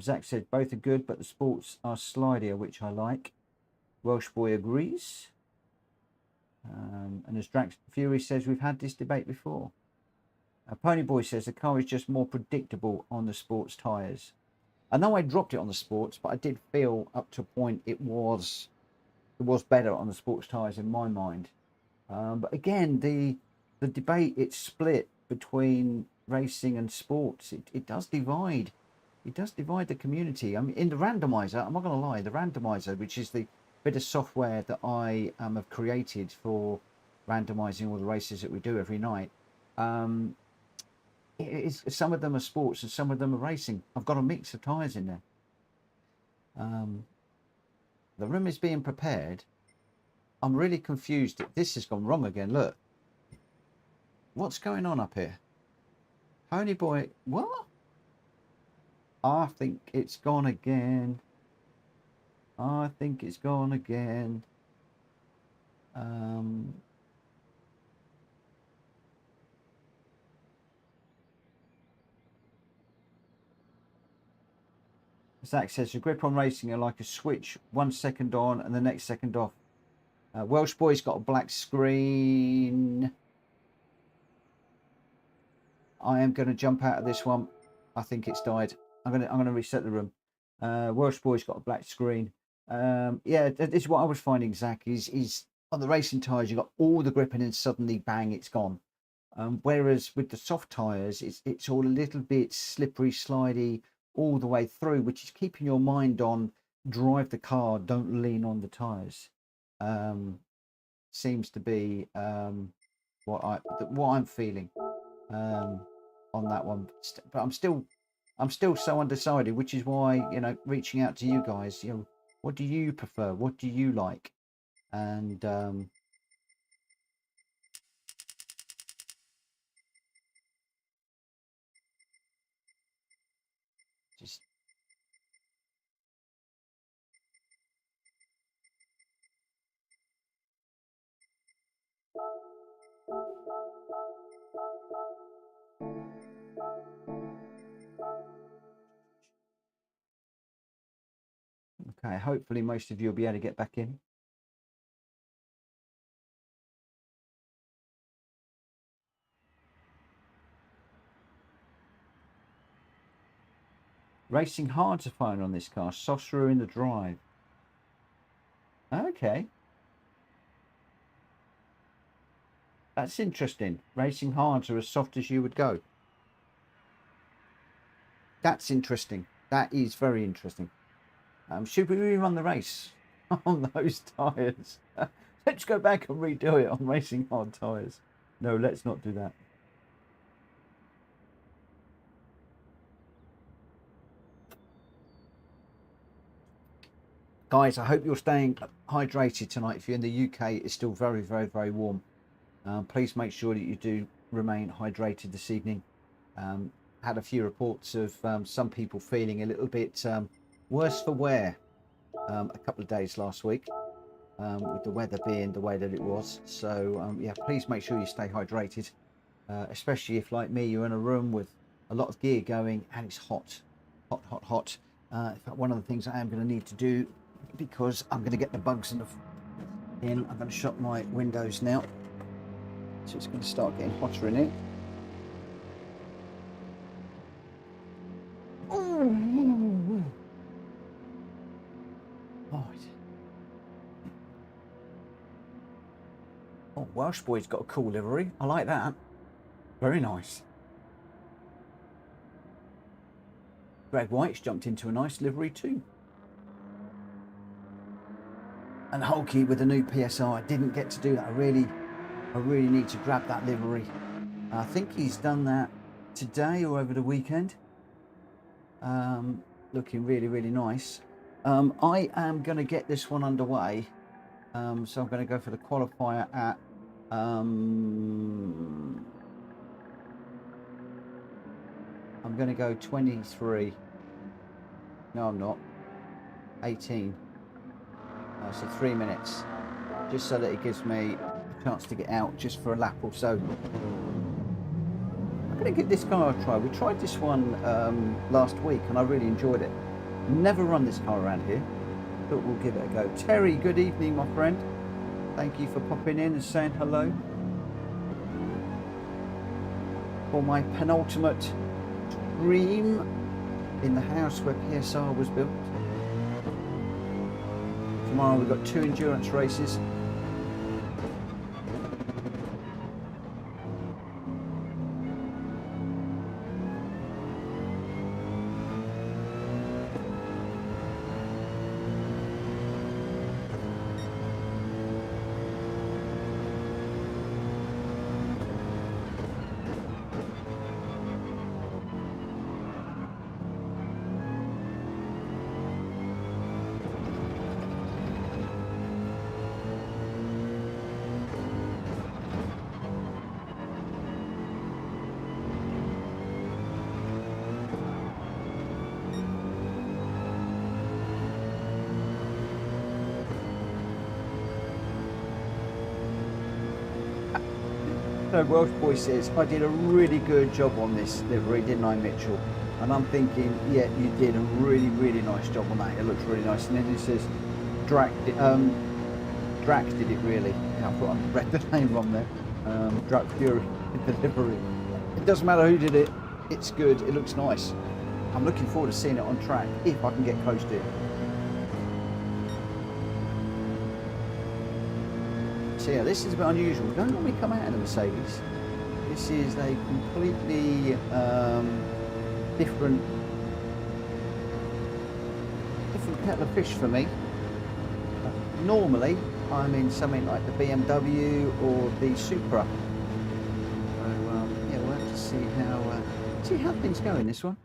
Zach said both are good, but the sports are slidier, which I like. Welsh Boy agrees. And as Drax Fury says, we've had this debate before. Ponyboy says the car is just more predictable on the sports tyres. I know I dropped it on the sports, but I did feel up to a point it was better on the sports tyres in my mind. But again, the debate, it's split between racing and sports. It does divide. It does divide the community. I mean, in the randomizer, I'm not going to lie, the randomizer, which is the bit of software that I have created for randomizing all the races that we do every night. Some of them are sports and some of them are racing. I've got a mix of tyres in there. The room is being prepared. I'm really confused. This has gone wrong again. Look. What's going on up here? Ponyboy, what? I think it's gone again. I think it's gone again. Zach says the grip on racing are like a switch, 1 second on and the next second off. Welsh Boy's got a black screen. I am going to jump out of this one. I think it's died. I'm going to reset the room. Welsh Boy's got a black screen. Yeah, this is what I was finding, Zach, is on the racing tyres, you've got all the grip and then suddenly, bang, it's gone. Whereas with the soft tyres, it's all a little bit slippery, slidey all the way through, which is keeping your mind on drive the car, don't lean on the tyres. Seems to be what I'm feeling on that one. But I'm still so undecided, which is why, you know, reaching out to you guys, you know, what do you prefer? What do you like? And just okay, hopefully most of you will be able to get back in. Racing hard to find on this car. Sosra in the drive. Okay. That's interesting. Racing hards are as soft as you would go. That's interesting. That is very interesting. Should we rerun the race on those tyres? Let's go back and redo it on racing hard tyres. No, let's not do that. Guys, I hope you're staying hydrated tonight. If you're in the UK, it's still very, very, very warm. Please make sure that you do remain hydrated this evening. Had a few reports of some people feeling a little bit worse for wear a couple of days last week, with the weather being the way that it was. So yeah, please make sure you stay hydrated, especially if, like me, you're in a room with a lot of gear going and it's hot. In fact, one of the things I am going to need to do, because I'm going to get the bugs in, I'm going to shut my windows now, so it's going to start getting hotter in here. Oh, Welsh Boy's got a cool livery. I like that. Very nice. Greg White's jumped into a nice livery too. And Hulky with a new PSR. I didn't get to do that. I really need to grab that livery. I think he's done that today or over the weekend. Looking really, really nice. I am going to get this one underway. So I'm going to go for the qualifier at I'm going to go 23. No, I'm not. 18. So 3 minutes, just so that it gives me a chance to get out just for a lap or so. I'm going to give this car a try. We tried this one last week and I really enjoyed it. Never run this car around here, but we'll give it a go. Terry, good evening, my friend. Thank you for popping in and saying hello. For my penultimate dream in the house where PSR was built. Tomorrow we've got 2 endurance races. So Welsh Boy says, I did a really good job on this livery, didn't I, Mitchell? And I'm thinking, yeah, you did a really, really nice job on that. It looks really nice. And then it says, Drax did it really. Yeah, I thought I read the name wrong there. Drax Fury did the livery. It doesn't matter who did it. It's good. It looks nice. I'm looking forward to seeing it on track if I can get close to it. So yeah, this is a bit unusual. We don't normally come out in a Mercedes. This is a completely different kettle of fish for me. Normally, I'm in something like the BMW or the Supra. So yeah, we'll have to see how things go in this one.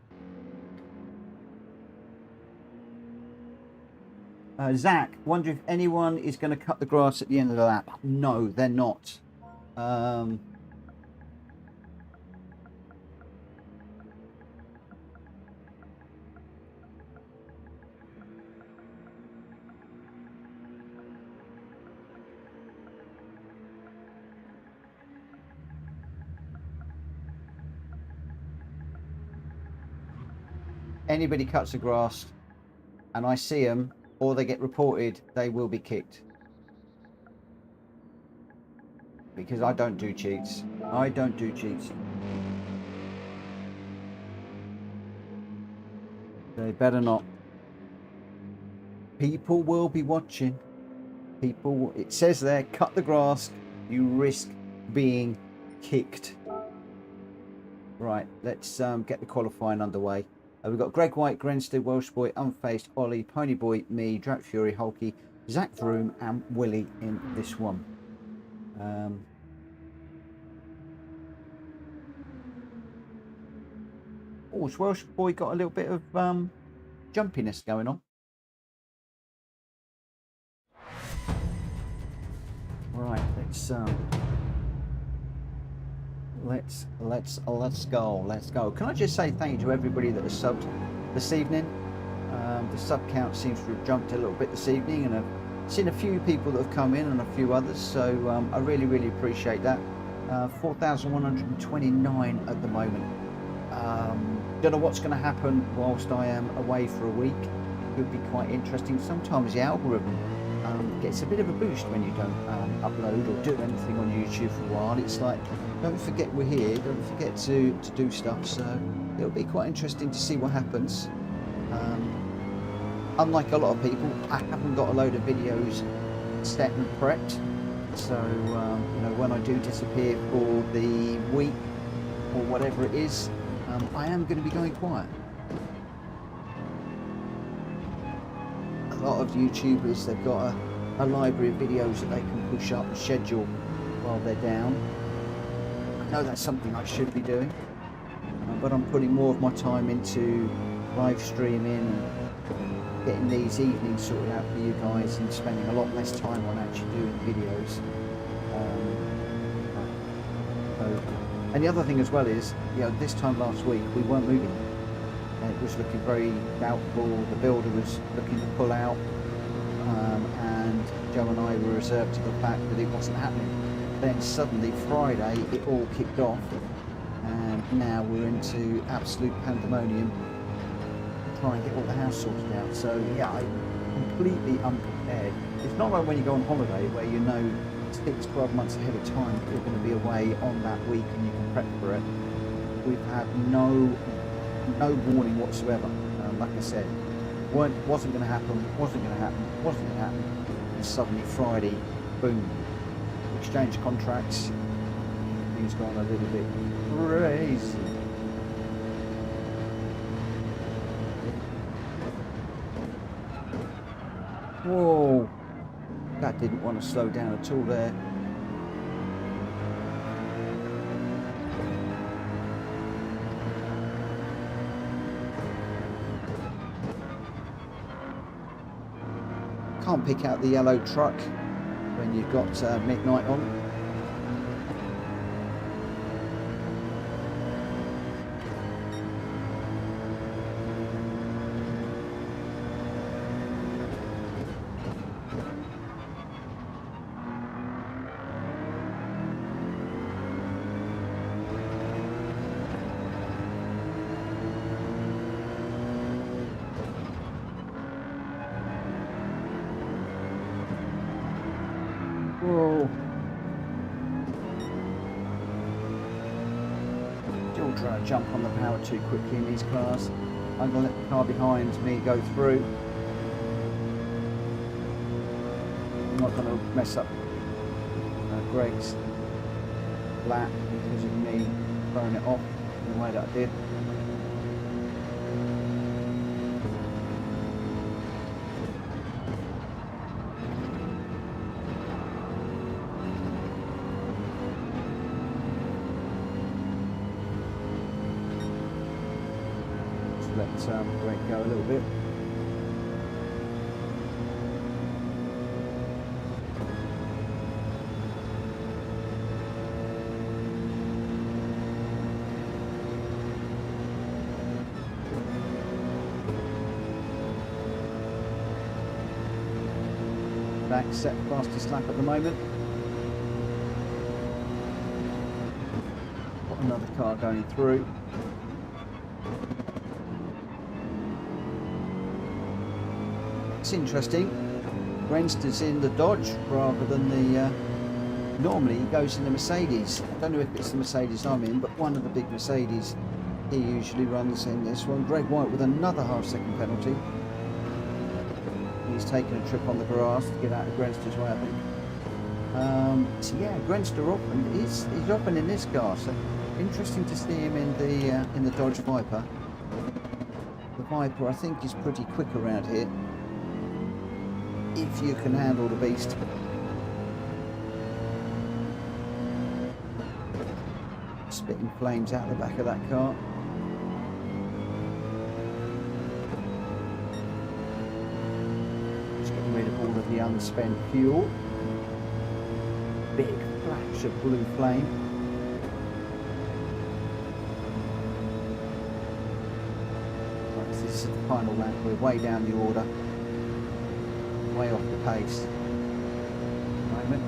Zach, wonder if anyone is going to cut the grass at the end of the lap. No, they're not. Anybody cuts the grass and I see them, or they get reported, they will be kicked. Because I don't do cheats. I don't do cheats. They better not. People will be watching. People, it says there, cut the grass, you risk being kicked. Right, let's get the qualifying underway. We've got Greg White, Grenstead, Welsh Boy, Unfaced, Ollie, Pony Boy, me, Drat Fury, Hulky, Zach Vroom, and Willie in this one. Oh, has Welsh Boy got a little bit of jumpiness going on? Right, let's go. Can I just say thank you to everybody that has subbed this evening? The sub count seems to have jumped a little bit this evening, and I've seen a few people that have come in and a few others, so I really appreciate that. 4,129 at the moment. Don't know what's going to happen whilst I am away for a week. It would be quite interesting. Sometimes the algorithm gets a bit of a boost when you don't upload or do anything on YouTube for a while. It's like, don't forget we're here, don't forget to do stuff, so it'll be quite interesting to see what happens. Unlike a lot of people, I haven't got a load of videos set and prepped, so you know, when I do disappear for the week or whatever it is, I am going to be going quiet. A lot of YouTubers, they've got a library of videos that they can push up and schedule while they're down. I know that's something I should be doing, but I'm putting more of my time into live streaming and getting these evenings sorted out for you guys, and spending a lot less time on actually doing videos. And the other thing as well is, you know, this time last week we weren't moving. It was looking very doubtful. The builder was looking to pull out, and Joe and I were reserved to the fact that it wasn't happening. Then suddenly Friday it all kicked off, and now we're into absolute pandemonium to try and get all the house sorted out. So yeah, I'm completely unprepared. It's not like when you go on holiday where you know 6-12 months ahead of time you're going to be away on that week and you can prep for it. We've had no warning whatsoever. Like I said, wasn't going to happen, and suddenly Friday, boom, exchange contracts, things gone a little bit crazy. Whoa, that didn't want to slow down at all there. Can't pick out the yellow truck when you've got midnight on. Whoa. Still trying to jump on the power too quickly in these cars. I'm going to let the car behind me go through. I'm not going to mess up Greg's lap because of me throwing it off in the way that I did. Let Greg go a little bit. Back set fastest lap at the moment. Got another car going through. It's interesting. Grenstead's in the Dodge rather than the. Normally he goes in the Mercedes. I don't know if it's the Mercedes I'm in, but one of the big Mercedes he usually runs in this one. Greg White with another half-second penalty. He's taken a trip on the grass to get out of Grenstead's way, I think. So yeah, Grenster often he's often in this car. So interesting to see him in the Dodge Viper. The Viper, I think, is pretty quick around here if you can handle the beast. Spitting flames out the back of that car. Just getting rid of all of the unspent fuel. Big flash of blue flame. Right, so this is the final lap. We're way down the order. Way off the pace. At the moment.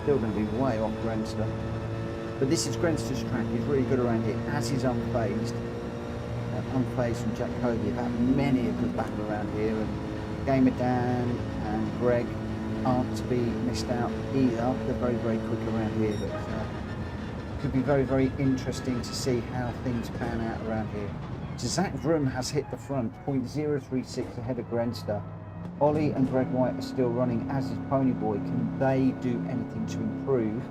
Still going to be way off Grenster, but this is Grenster's track. He's really good around here, as is Unfazed. Unfazed from Jack Covey have had many a good battle around here, and Gamer Dan and Greg aren't to be missed out either. They're very, very quick around here, but it could be very, very interesting to see how things pan out around here. So Zach Vroom has hit the front, 0.036 ahead of Grenster. Ollie and Greg White are still running, as is Ponyboy. Can they do anything to improve?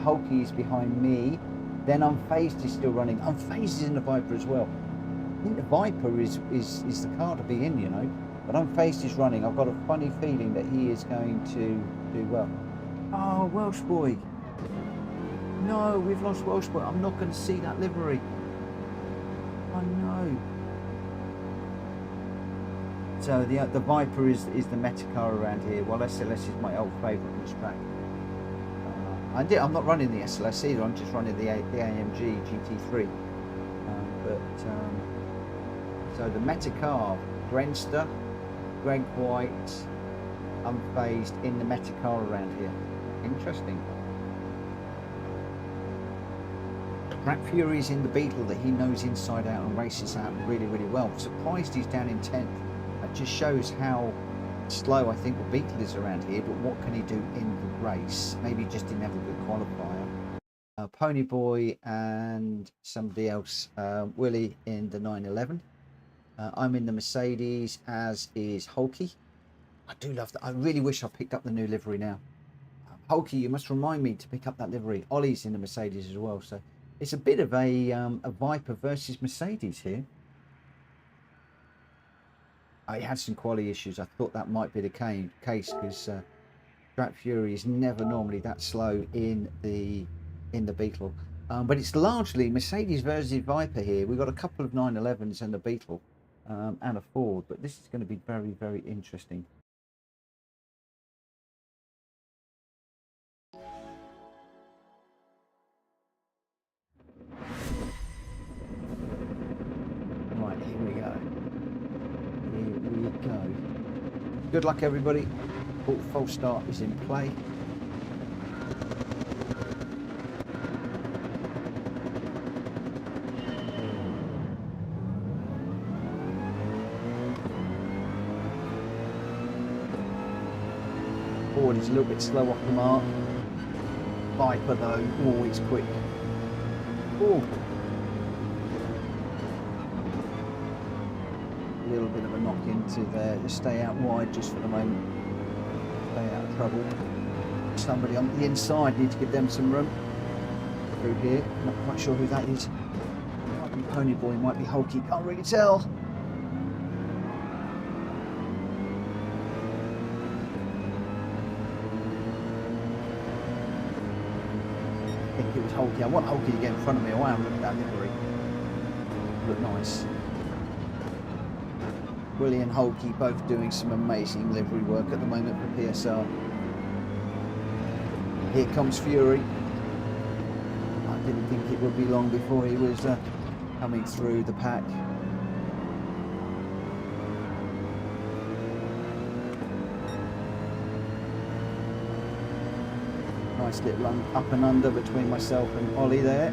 Hulky is behind me. Then Unfazed is still running. Unfazed is in the Viper as well. I think the Viper is the car to be in, you know. But Unfazed is running. I've got a funny feeling that he is going to do well. Oh, Welsh Boy. No, we've lost Welsh Boy. I'm not going to see that livery. Oh no. So the Viper is the meta car around here, while SLS is my old favourite on this track. I'm not running the SLS either, I'm just running the AMG GT3. So the meta car, Grenster, Greg White, Unfazed in the meta car around here. Interesting. Track Fury's in the Beetle that he knows inside out and races out really, really well. Surprised he's down in 10th. That just shows how slow I think the Beetle is around here, but what can he do in the race? Maybe he just didn't have a good qualifier. Ponyboy and somebody else, Willie in the 911. I'm in the Mercedes, as is Hulky. I do love that. I really wish I picked up the new livery now. Hulky, you must remind me to pick up that livery. Ollie's in the Mercedes as well, so it's a bit of a Viper versus Mercedes here. I had some quality issues. I thought that might be the case because Track Fury is never normally that slow in the Beetle, but it's largely Mercedes versus Viper here. We've got a couple of 911s and the Beetle and a Ford, but this is going to be very, very interesting. Right, here we go. Good luck, everybody. False start is in play. Ford is a little bit slow off the mark. Viper though, always quick. Oh. A little bit of a knock into there. Just stay out wide just for the moment. Stay out of trouble. Somebody on the inside, need to give them some room. Through here, not quite sure who that is. Might be Ponyboy, might be Hulky, can't really tell. I think it was Hulky. I want Hulky to get in front of me. I want to look at that livery. Look nice. Willie and Hulky both doing some amazing livery work at the moment for PSR. Here comes Fury. I didn't think it would be long before he was coming through the pack. Nice little up and under between myself and Ollie there.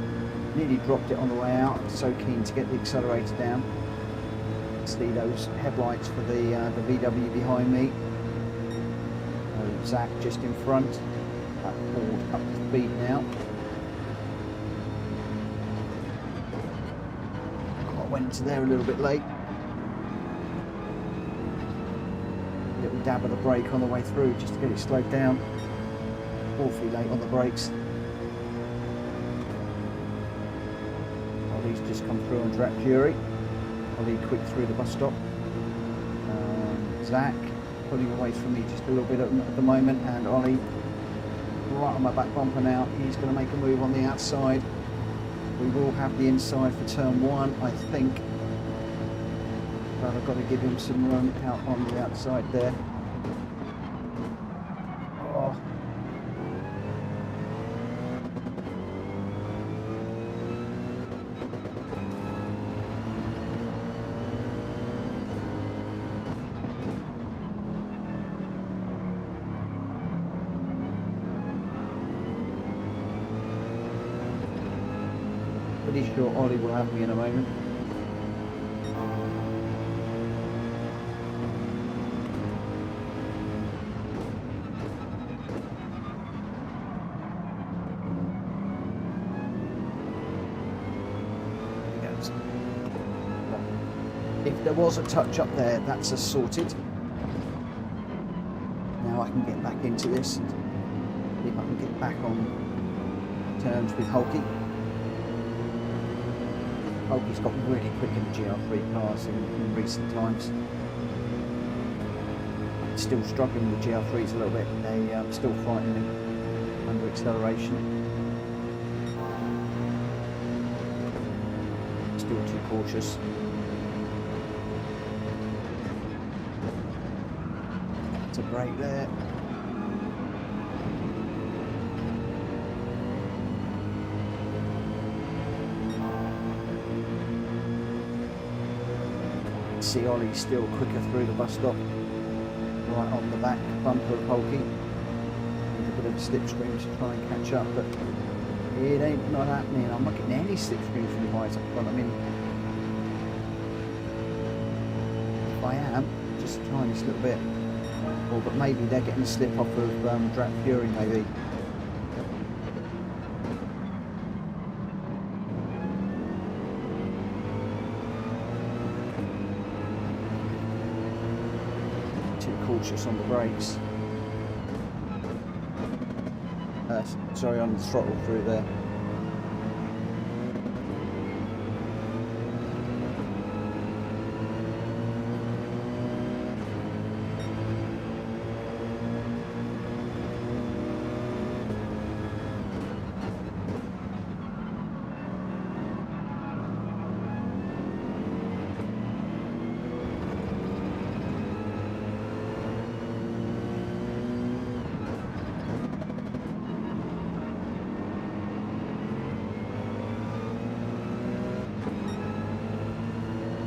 Nearly dropped it on the way out. So keen to get the accelerator down. See those headlights for the VW behind me. Zach just in front. That Ford up to speed now. I went into there a little bit late. Little dab of the brake on the way through just to get it slowed down. Awfully late on the brakes. Ollie's just come through on Track Fury. Ollie quick through the bus stop. Zach pulling away from me just a little bit at the moment, and Ollie right on my back bumper now. He's going to make a move on the outside. We will have the inside for turn 1, I think. But I've got to give him some room out on the outside there. Oh. Pretty sure Ollie will have me in a moment. If there was a touch up there, that's a sorted. Now I can get back into this and see if I can get back on terms with Hulky. Hulky's got really quick in the GR3 cars in recent times. Still struggling with GR3s a little bit. They still fighting him under acceleration. Still too cautious. To brake there. See Ollie still quicker through the bus stop, right on the back bumper of Hulky. Need a bit of a slipstream to try and catch up, but it ain't not happening. I'm not getting any slipstream from the guys up front. I mean, if I am, just a tiniest little bit. Or, but maybe they're getting a slip off of Track Fury, maybe. Too cautious on the brakes. Sorry, on the throttle through there.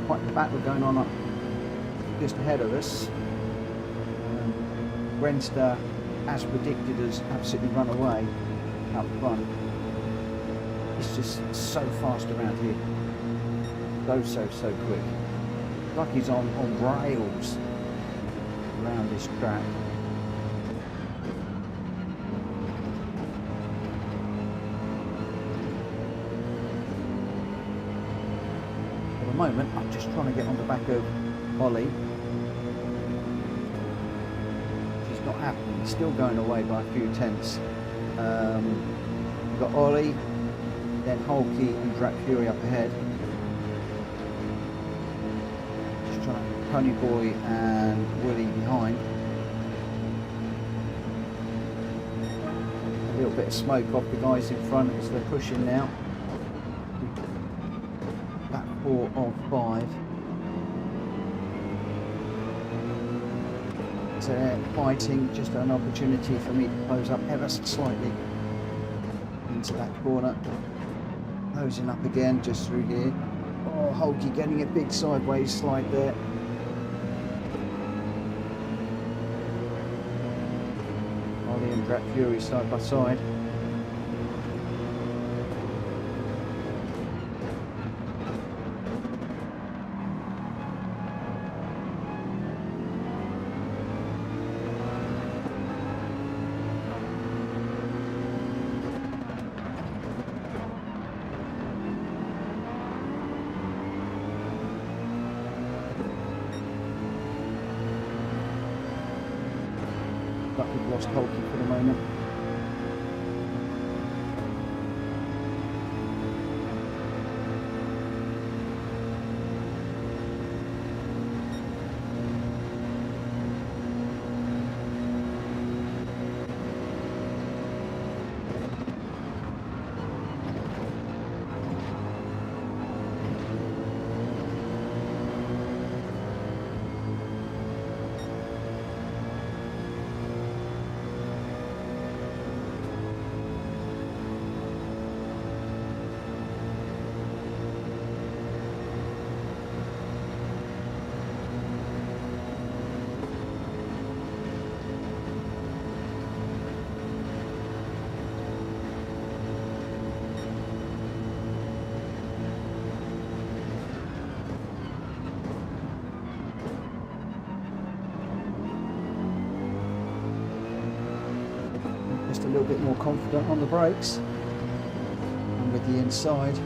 Quite the battle going on up just ahead of us. Renster, as predicted, has absolutely run away up front. It's just so fast around here. So quick. Like he's on rails around this track. Moment, I'm just trying to get on the back of Ollie. She's not happening. He's still going away by a few tenths. We've got Ollie, then Hulky and Track Fury up ahead. Just trying to Pony Boy and Willie behind. A little bit of smoke off the guys in front as they're pushing now. 4 of 5. So they're fighting, just an opportunity for me to close up ever so slightly into that corner. Closing up again just through here. Oh, Hulky getting a big sideways slide there. Ollie and Track Fury side by side. But we've lost Hulky for the moment. Just a little bit more confident on the brakes and with the inside.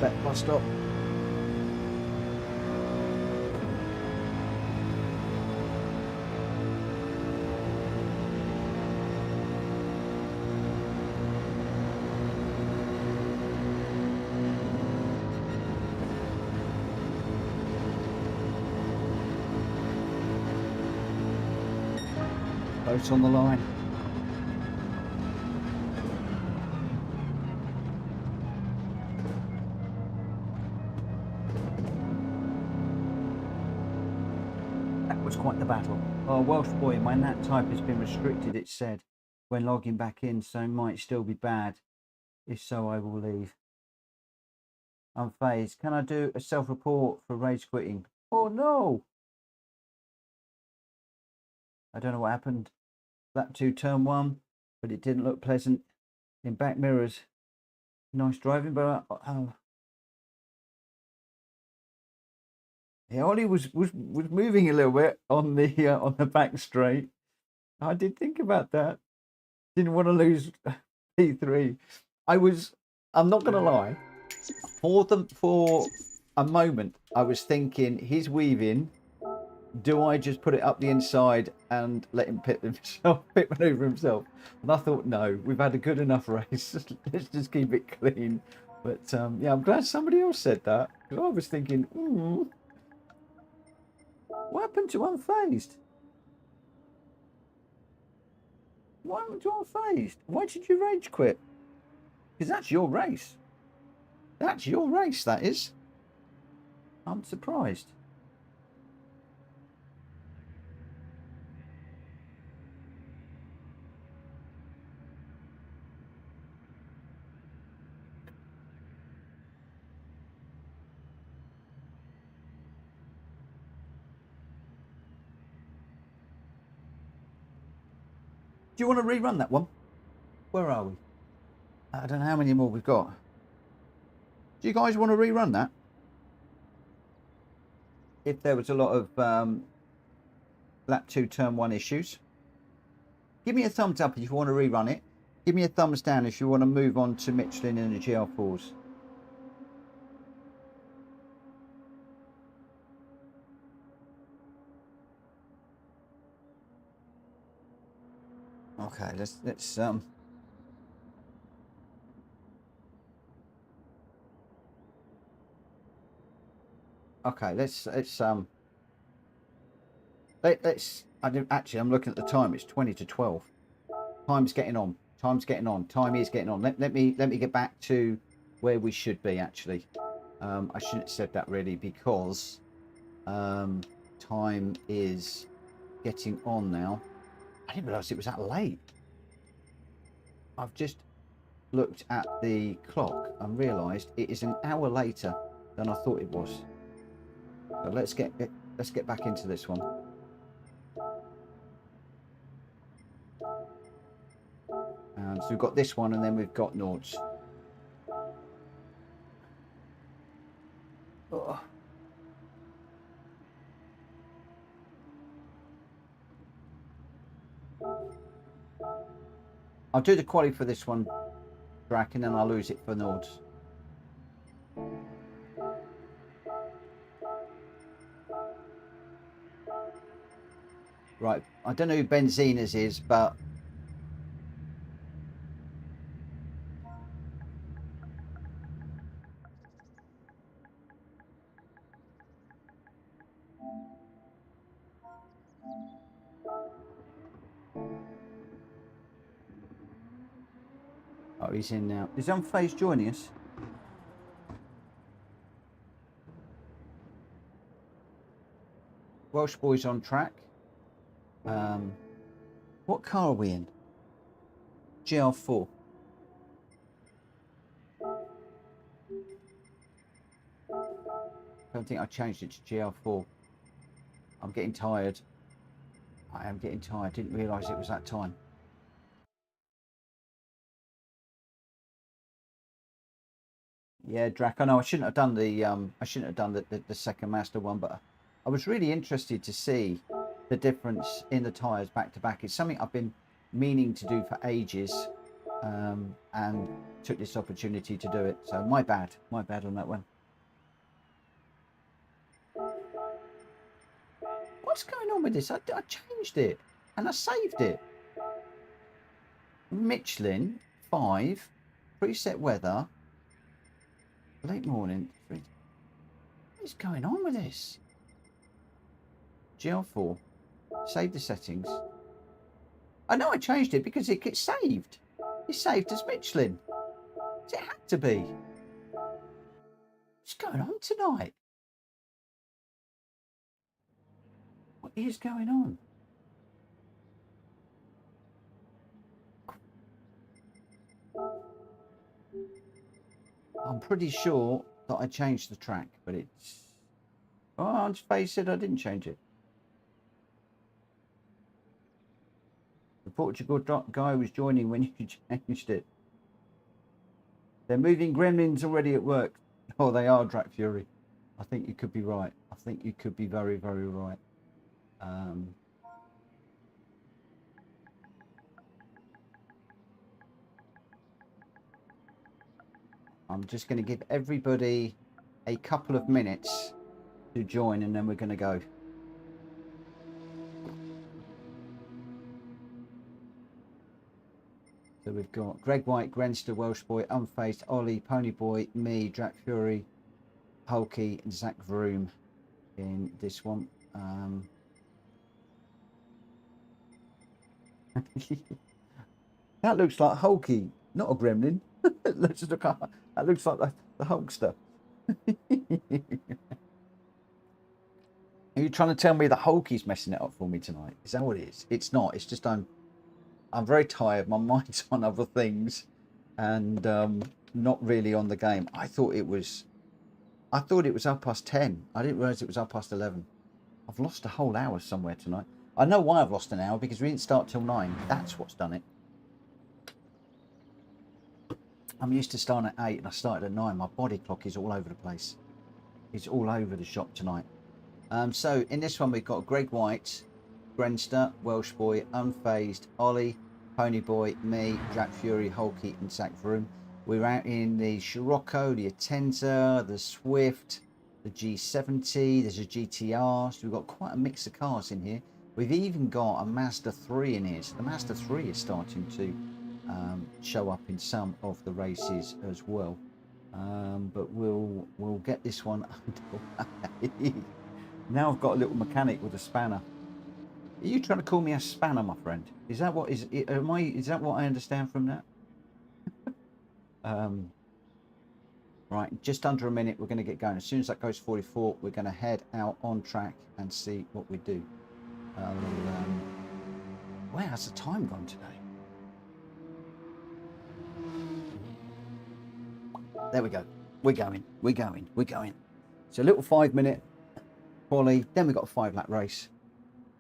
Back bus stop. Boats on the line. Quite the battle. Oh, Welsh boy, my NAT type has been restricted, it said, when logging back in, so might still be bad. If so, I will leave. Unfazed. Can I do a self-report for rage quitting? Oh no! I don't know what happened. Lap 2, turn 1, but it didn't look pleasant in back mirrors. Nice driving, but yeah, Ollie was moving a little bit on the back straight. I did think about that. Didn't want to lose P3. I'm not gonna lie, for a moment I was thinking he's weaving. Do I just put it up the inside and let him pit maneuver himself? And I thought, no, we've had a good enough race. Let's just keep it clean. But yeah, I'm glad somebody else said that, because I was thinking, what happened to Unfazed? What happened to Unfazed? Why did you rage quit? Because that's your race. That's your race, that is. I'm surprised. Do you want to rerun that one? Where are we? I don't know how many more we've got. Do you guys want to rerun that? If there was a lot of lap 2, turn 1 issues. Give me a thumbs up if you want to rerun it. Give me a thumbs down if you want to move on to Michelin and the GL4s. Okay, let's Okay, let's I didn't actually. I'm looking at the time. It's 20 to 12. Time's getting on. Time's getting on. Time is getting on. Let me get back to where we should be. Actually, I shouldn't have said that really, because time is getting on now. I didn't realise it was that late. I've just looked at the clock and realised it is an hour later than I thought it was. So let's get back into this one. So we've got this one, and then we've got Nords. Oh. I'll do the quali for this one, Drac, and then I'll lose it for Nords. Right, I don't know who Benzina's is, but oh, he's in now. Is Unfazed joining us? Welsh boys on track. What car are we in? GR4. I don't think I changed it to GR4. I'm getting tired. I am getting tired. Didn't realise it was that time. Yeah, Drac. I know I shouldn't have done the second Mazda one, but I was really interested to see the difference in the tyres back to back. It's something I've been meaning to do for ages, and took this opportunity to do it. So my bad on that one. What's going on with this? I changed it and I saved it. Michelin 5, preset weather, late morning. What is going on with this? GL4, save the settings. I know I changed it because it gets saved. It's saved as Michelin. It had to be. What's going on tonight? What is going on? I'm pretty sure that I changed the track, but it's... Oh, on Space said I didn't change it. The Portugal guy was joining when you changed it. They're moving gremlins already at work. Oh, they are, Drac Fury. I think you could be right. I think you could be very, very right. I'm just going to give everybody a couple of minutes to join, and then we're going to go. So we've got Greg White, Grenster, Welsh Boy, Unfaced, Ollie, Pony Boy, me, Drac Fury, Hulky, and Zach Vroom in this one. That looks like Hulky, not a gremlin. That looks like the Hulkster. Are you trying to tell me the Hulky's messing it up for me tonight? Is that what it is? It's not. It's just I'm very tired. My mind's on other things, and not really on the game. I thought it was 10:30. I didn't realise it was 11:30. I've lost a whole hour somewhere tonight. I know why I've lost an hour, because we didn't start till 9. That's what's done it. I'm used to starting at 8 and I started at 9. My body clock is all over the place. It's all over the shop tonight. So in this one we've got Greg White, Grenster, Welsh Boy, Unfazed, Ollie, Pony Boy, me, Drac Fury, Hulky, and Zach Vroom. We're out in the Scirocco, the Atenza, the Swift, the G70, there's a GTR. So we've got quite a mix of cars in here. We've even got a Mazda 3 in here. So the Mazda 3 is starting to show up in some of the races as well. But we'll get this one Now I've got a little mechanic with a spanner. Are you trying to call me a spanner, my friend? Is that what is that what I understand from that? Right, just under a minute, we're going to get going. As soon as that goes 44, we're going to head out on track and see what we do. Where has the time gone today? There we go. We're going. So a little 5-minute quali, then we've got a 5-lap race.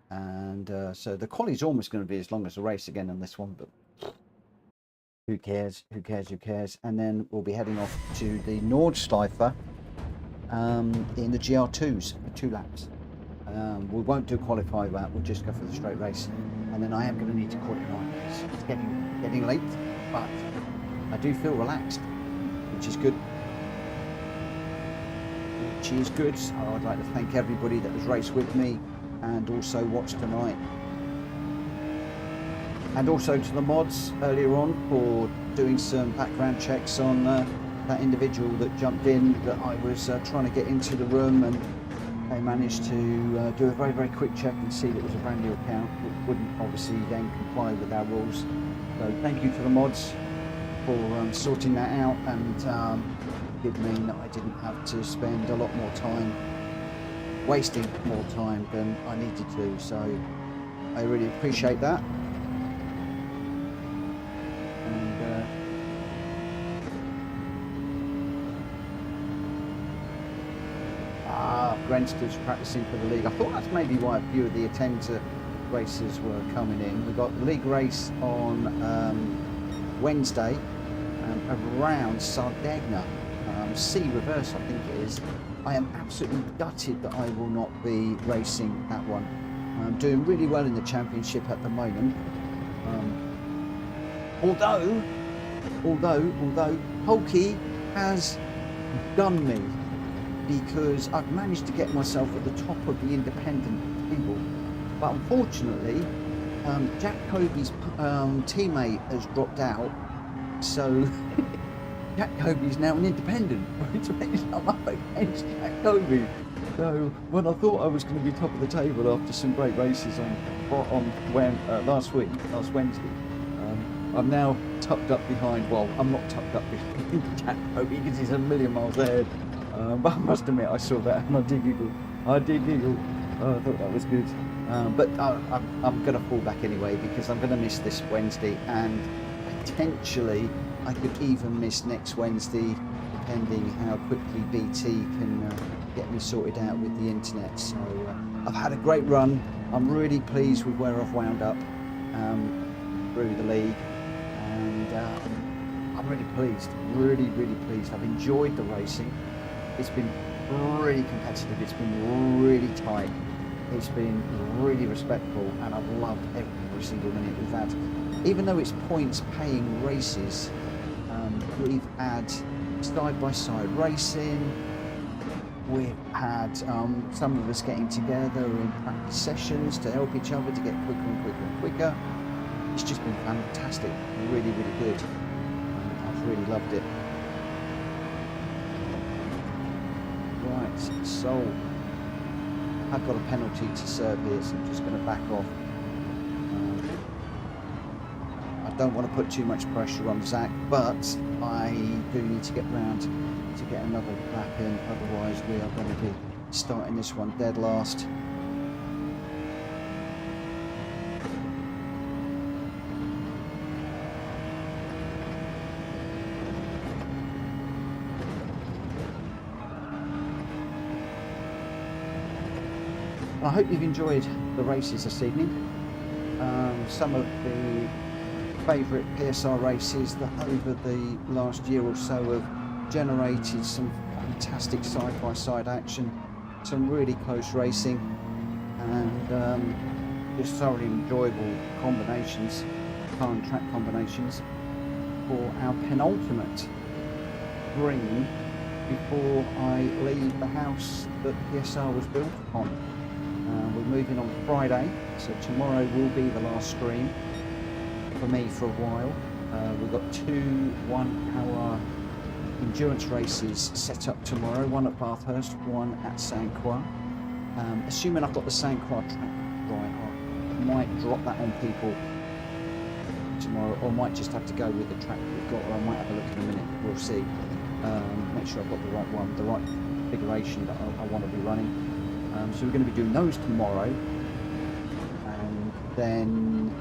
And so the quali is almost going to be as long as the race again on this one, but who cares? And then we'll be heading off to the Norschleife in the GR2s for 2 laps. We won't do qualify that, we'll just go for the straight race. And then I am going to need to call it night because it's getting late, but I do feel relaxed, which is good. So I'd like to thank everybody that has raced with me and also watched tonight. And also to the mods earlier on for doing some background checks on that individual that jumped in that I was trying to get into the room, and they managed to do a very, very quick check and see that it was a brand new account, which wouldn't obviously then comply with our rules. So thank you to the mods for sorting that out, and did mean that I didn't have to spend a lot more time, wasting more time than I needed to. So I really appreciate that. Grenster's practicing for the league. I thought that's maybe why a few of the attender races were coming in. We've got the league race on Wednesday around Sardegna, C reverse I think it is. I am absolutely gutted that I will not be racing that one. I'm doing really well in the championship at the moment. Although Polky has done me, because I've managed to get myself at the top of the independent table, but unfortunately Jack Kobe's teammate has dropped out, so Jack Kobe's now an independent, which means I'm up against Jack Kobe. So when I thought I was going to be top of the table after some great races last Wednesday, I'm now tucked up behind, well, I'm not tucked up behind Jack Kobe because he's a million miles ahead. But I must admit, I saw that and I did giggle. I thought that was good. But I'm going to fall back anyway because I'm going to miss this Wednesday, and potentially I could even miss next Wednesday, depending how quickly BT can get me sorted out with the internet. So I've had a great run. I'm really pleased with where I've wound up through the league, and I'm really pleased, really pleased. I've enjoyed the racing. It's been really competitive, it's been really tight, it's been really respectful, and I've loved every single minute we've had. Even though it's points paying races, we've had side-by-side racing, we've had some of us getting together in practice sessions to help each other to get quicker and quicker and quicker. It's just been fantastic, really good. I've really loved it. Right, so I've got a penalty to serve here, so I'm just going to back off. I don't want to put too much pressure on Zach, but I do need to get round to get another lap in, otherwise we are going to be starting this one dead last. I hope you've enjoyed the races this evening. Some of the favourite PSR races that over the last year or so have generated some fantastic side-by-side action, some really close racing, and just thoroughly enjoyable combinations, car and track combinations, for our penultimate green before I leave the house that PSR was built upon. We're moving on Friday, so tomorrow will be the last stream for me for a while. We've got 2 1-hour endurance races set up tomorrow, one at Bathurst, one at Saint Croix. Assuming I've got the Saint Croix track right, I might drop that on people tomorrow, or might just have to go with the track we've got, or I might have a look in a minute, we'll see. Make sure I've got the right one, the right configuration that I want to be running. So we're going to be doing those tomorrow, and then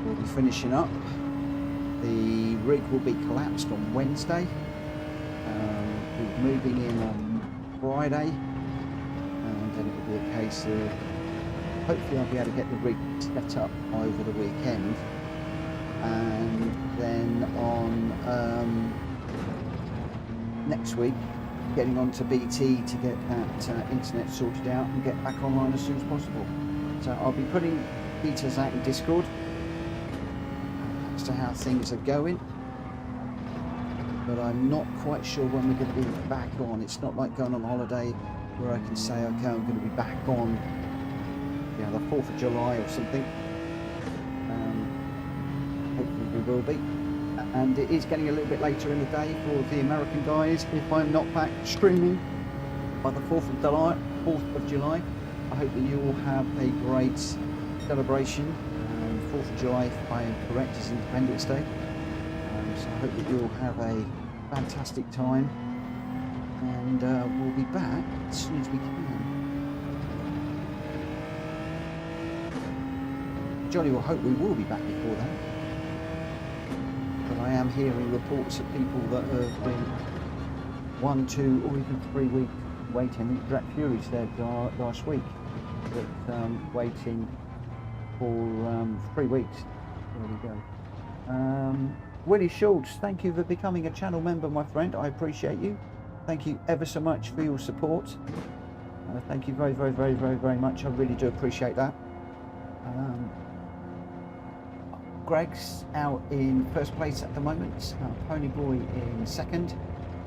we'll be finishing up. The rig will be collapsed on Wednesday. We're moving in on Friday, and then it will be a case of hopefully I'll be able to get the rig set up over the weekend, and then on next week getting on to BT to get that internet sorted out and get back online as soon as possible. So I'll be putting details out in Discord as to how things are going, but I'm not quite sure when we're going to be back on. It's not like going on holiday where I can say, okay, I'm going to be back on, you know, the 4th of July or something. Hopefully we will be. And it is getting a little bit later in the day for the American guys. If I'm not back streaming by the 4th of July, I hope that you all have a great celebration. 4th of July, if I am correct, is Independence Day. So I hope that you all have a fantastic time, and we'll be back as soon as we can. Jolly well hope we will be back before then. But I am hearing reports of people that have been 1, 2 or even 3 week waiting. Jack Fury said last week that waiting for 3 weeks. There we go. Willie Schultz, thank you for becoming a channel member, my friend. I appreciate you. Thank you ever so much for your support. Thank you very, very, very, very, very much. I really do appreciate that. Greg's out in first place at the moment. Pony Boy in second.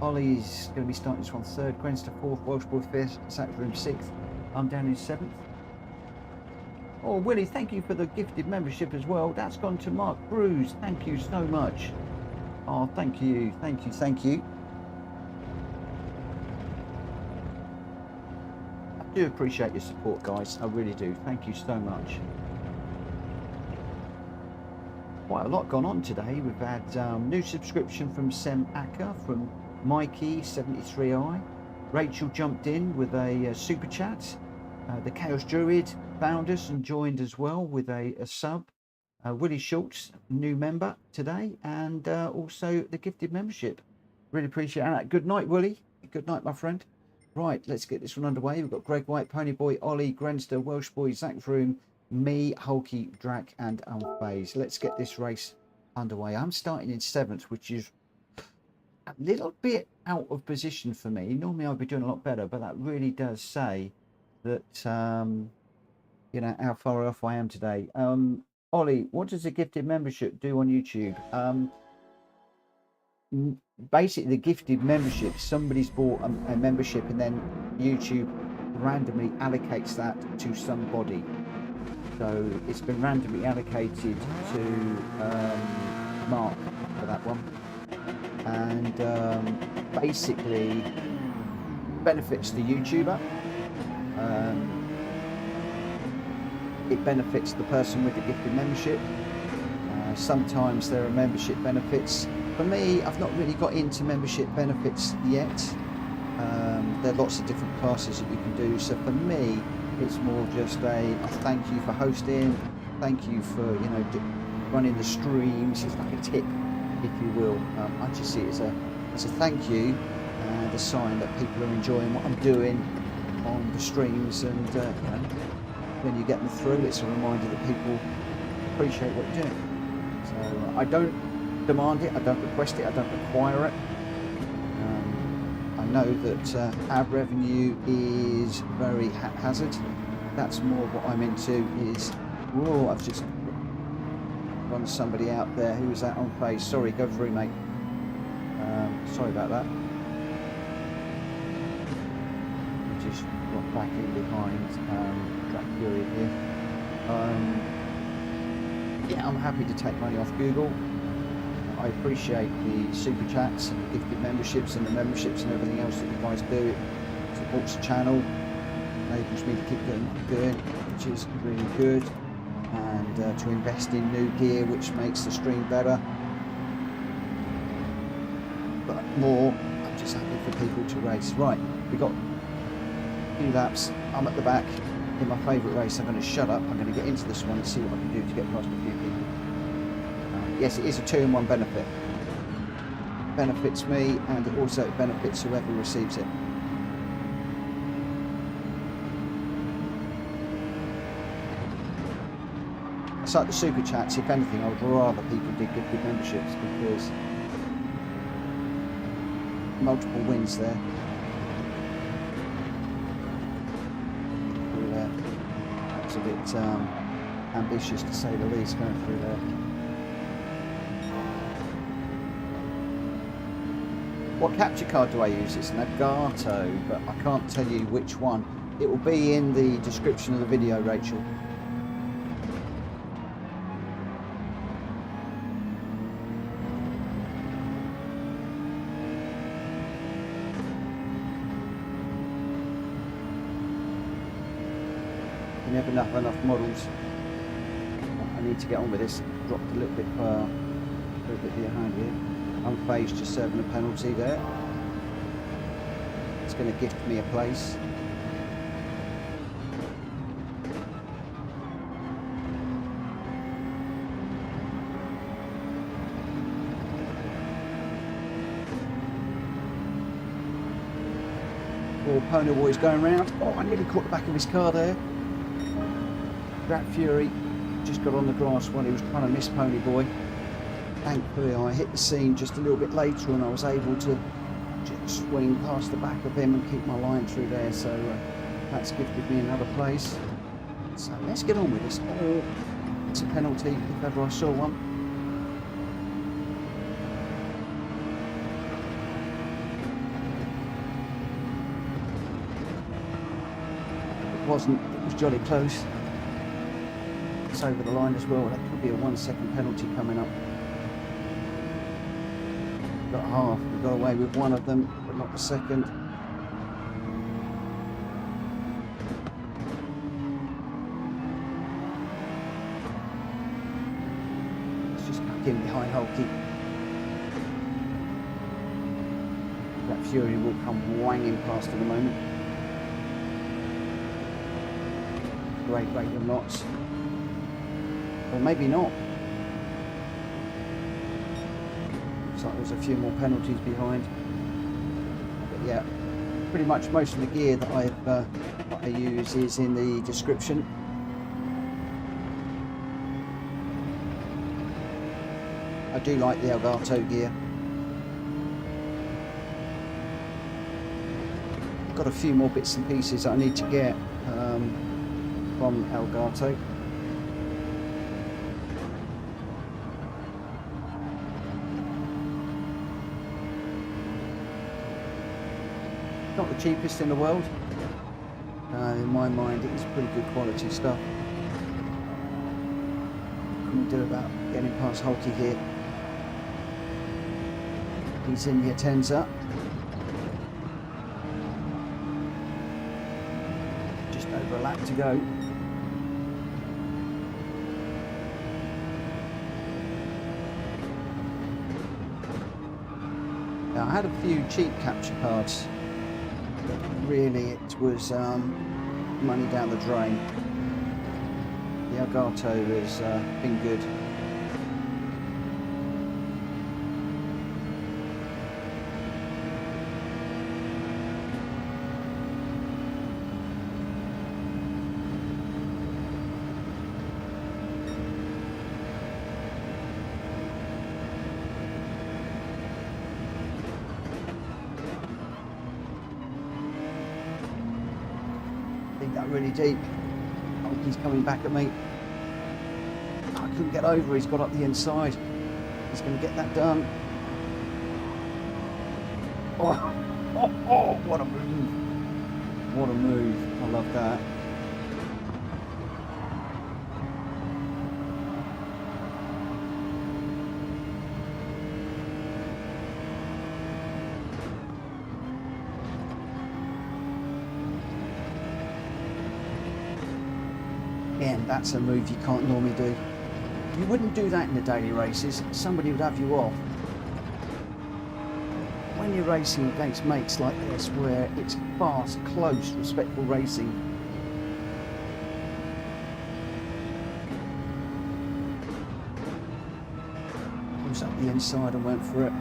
Ollie's going to be starting this one third. Grenster fourth. Welsh Boy fifth. Sackroom sixth. I'm down in seventh. Oh, Willie, thank you for the gifted membership as well. That's gone to Mark Bruce. Thank you so much. Oh, thank you. Thank you. Thank you. I do appreciate your support, guys. I really do. Thank you so much. Quite a lot gone on today. We've had new subscription from Sem Acker, from Mikey 73i. Rachel jumped in with a super chat. The Chaos Druid found us and joined as well with a sub. Willie Schultz, new member today, and also the gifted membership. Really appreciate that. Good night, Willie. Good night, my friend. Right, let's get this one underway. We've got Greg White, Pony Boy, Ollie, Grenster, Welsh Boy, Zach Vroom, me, Hulky, Drac, and Unphased. Let's get this race underway. I'm starting in 7th, which is a little bit out of position for me. Normally I'd be doing a lot better, but that really does say that you know how far off I am today. Ollie, what does a gifted membership do on YouTube? Basically, the gifted membership, somebody's bought a membership and then YouTube randomly allocates that to somebody. So it's been randomly allocated to Mark for that one, and basically benefits the YouTuber. It benefits the person with the gifted membership. Sometimes there are membership benefits. For me, I've not really got into membership benefits yet. There are lots of different classes that you can do. So for me, it's more just a thank you for hosting, thank you for running the streams. It's like a tip, if you will. I just see it as a thank you and a sign that people are enjoying what I'm doing on the streams, and when you get them through, it's a reminder that people appreciate what you're doing. So I don't demand it, I don't request it, I don't require it. I know that our revenue is very haphazard. That's more what I'm into. Is whoa, I've just run somebody out there. Who was that on face? Sorry, go through, mate. Sorry about that. Just got back in behind Track Fury here. Yeah, I'm happy to take money off Google. I appreciate the super chats and the gifted memberships and the memberships and everything else that you guys do. It supports the channel, enables me to keep doing what I'm doing, which is really good, and to invest in new gear, which makes the stream better. But more, I'm just happy for people to race. Right, we got a few laps. I'm at the back in my favourite race. I'm going to shut up. I'm going to get into this one and see what I can do to get past a few people. Yes, it is a 2-in-1 benefit. It benefits me, and it also benefits whoever receives it. It's like the super chats. If anything, I would rather people did gifted memberships, because multiple wins there. Through there. That's a bit ambitious, to say the least, going through there. What capture card do I use? It's an Elgato, but I can't tell you which one. It will be in the description of the video, Rachel. You never have enough models. I need to get on with this. Dropped a little bit behind here. Unfazed, just serving a penalty there. It's going to gift me a place. Poor Pony Boy's going round. Oh, I nearly caught the back of his car there. Rat Fury just got on the grass while he was trying to miss Pony Boy. Thankfully I hit the scene just a little bit later, and I was able to just swing past the back of him and keep my line through there, so that's gifted me another place. So let's get on with this. Oh, it's a penalty if ever I saw one. It wasn't, it was jolly close. It's over the line as well. That could be a 1-second penalty coming up. Got half. We got away with one of them, but not the second. Let's just back in behind Hulky. That Fury will come wanging past in a moment. Great rate of knots. Or maybe not. Looks like there's a few more penalties behind. But yeah, pretty much most of the gear that I use is in the description. I do like the Elgato gear. Got a few more bits and pieces that I need to get from Elgato. Not the cheapest in the world. In my mind, it is pretty good quality stuff. What can we do about getting past Hulky here? He's in the Atenza. Just over a lap to go. Now, I had a few cheap capture cards. Really, it was money down the drain. The Elgato has been good. Really deep. Oh, he's coming back at me. I couldn't get over. He's got up the inside. He's going to get that done. Oh, oh, oh, what a move. What a move. I love that. Again, that's a move you can't normally do. You wouldn't do that in the daily races. Somebody would have you off. When you're racing against mates like this, where it's fast, close, respectful racing, I was up the inside and went for it.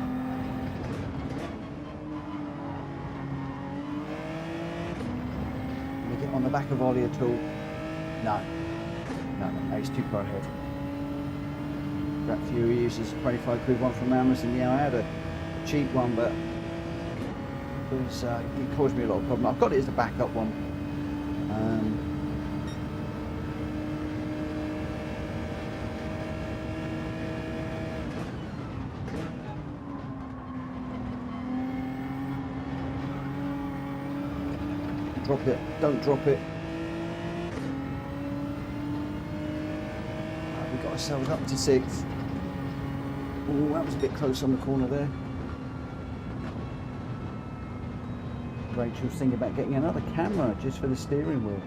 Can we get on the back of Ollie at all? No, he's too far ahead. That Fury uses 25 quid one from Amazon. Yeah, I had a cheap one, but it caused me a lot of problem. I've got it as a backup one. Drop it, don't drop it. Right, we got ourselves up to 6th. Oh, that was a bit close on the corner there. Rachel's thinking about getting another camera just for the steering wheel.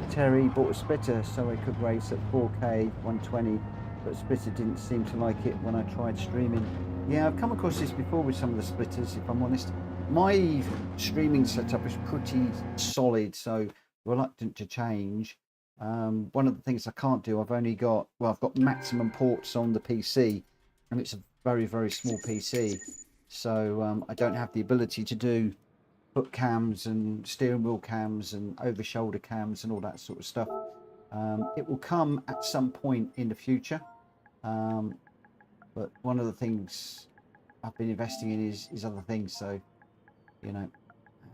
Terry bought a splitter so I could race at 4K 120, but the splitter didn't seem to like it when I tried streaming. Yeah, I've come across this before with some of the splitters, if I'm honest. My streaming setup is pretty solid, so reluctant to change. One of the things I can't do, I've got maximum ports on the PC, and it's a very, very small PC. So I don't have the ability to do foot cams and steering wheel cams and over shoulder cams and all that sort of stuff. It will come at some point in the future. But one of the things I've been investing in is other things. So, you know,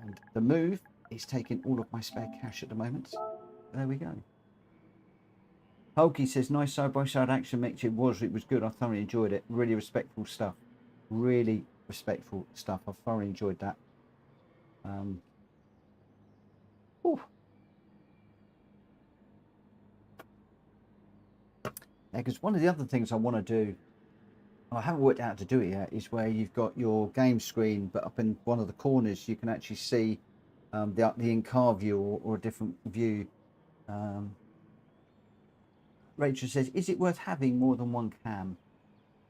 and the move is taking all of my spare cash at the moment. There we go. Hulky says, nice side-by-side action mix. It was good. I thoroughly enjoyed it. Really respectful stuff. Really respectful stuff. I thoroughly enjoyed that. Because one of the other things I want to do, I haven't worked out how to do it yet, is where you've got your game screen, but up in one of the corners you can actually see the in-car view or a different view. Rachel says, is it worth having more than one cam?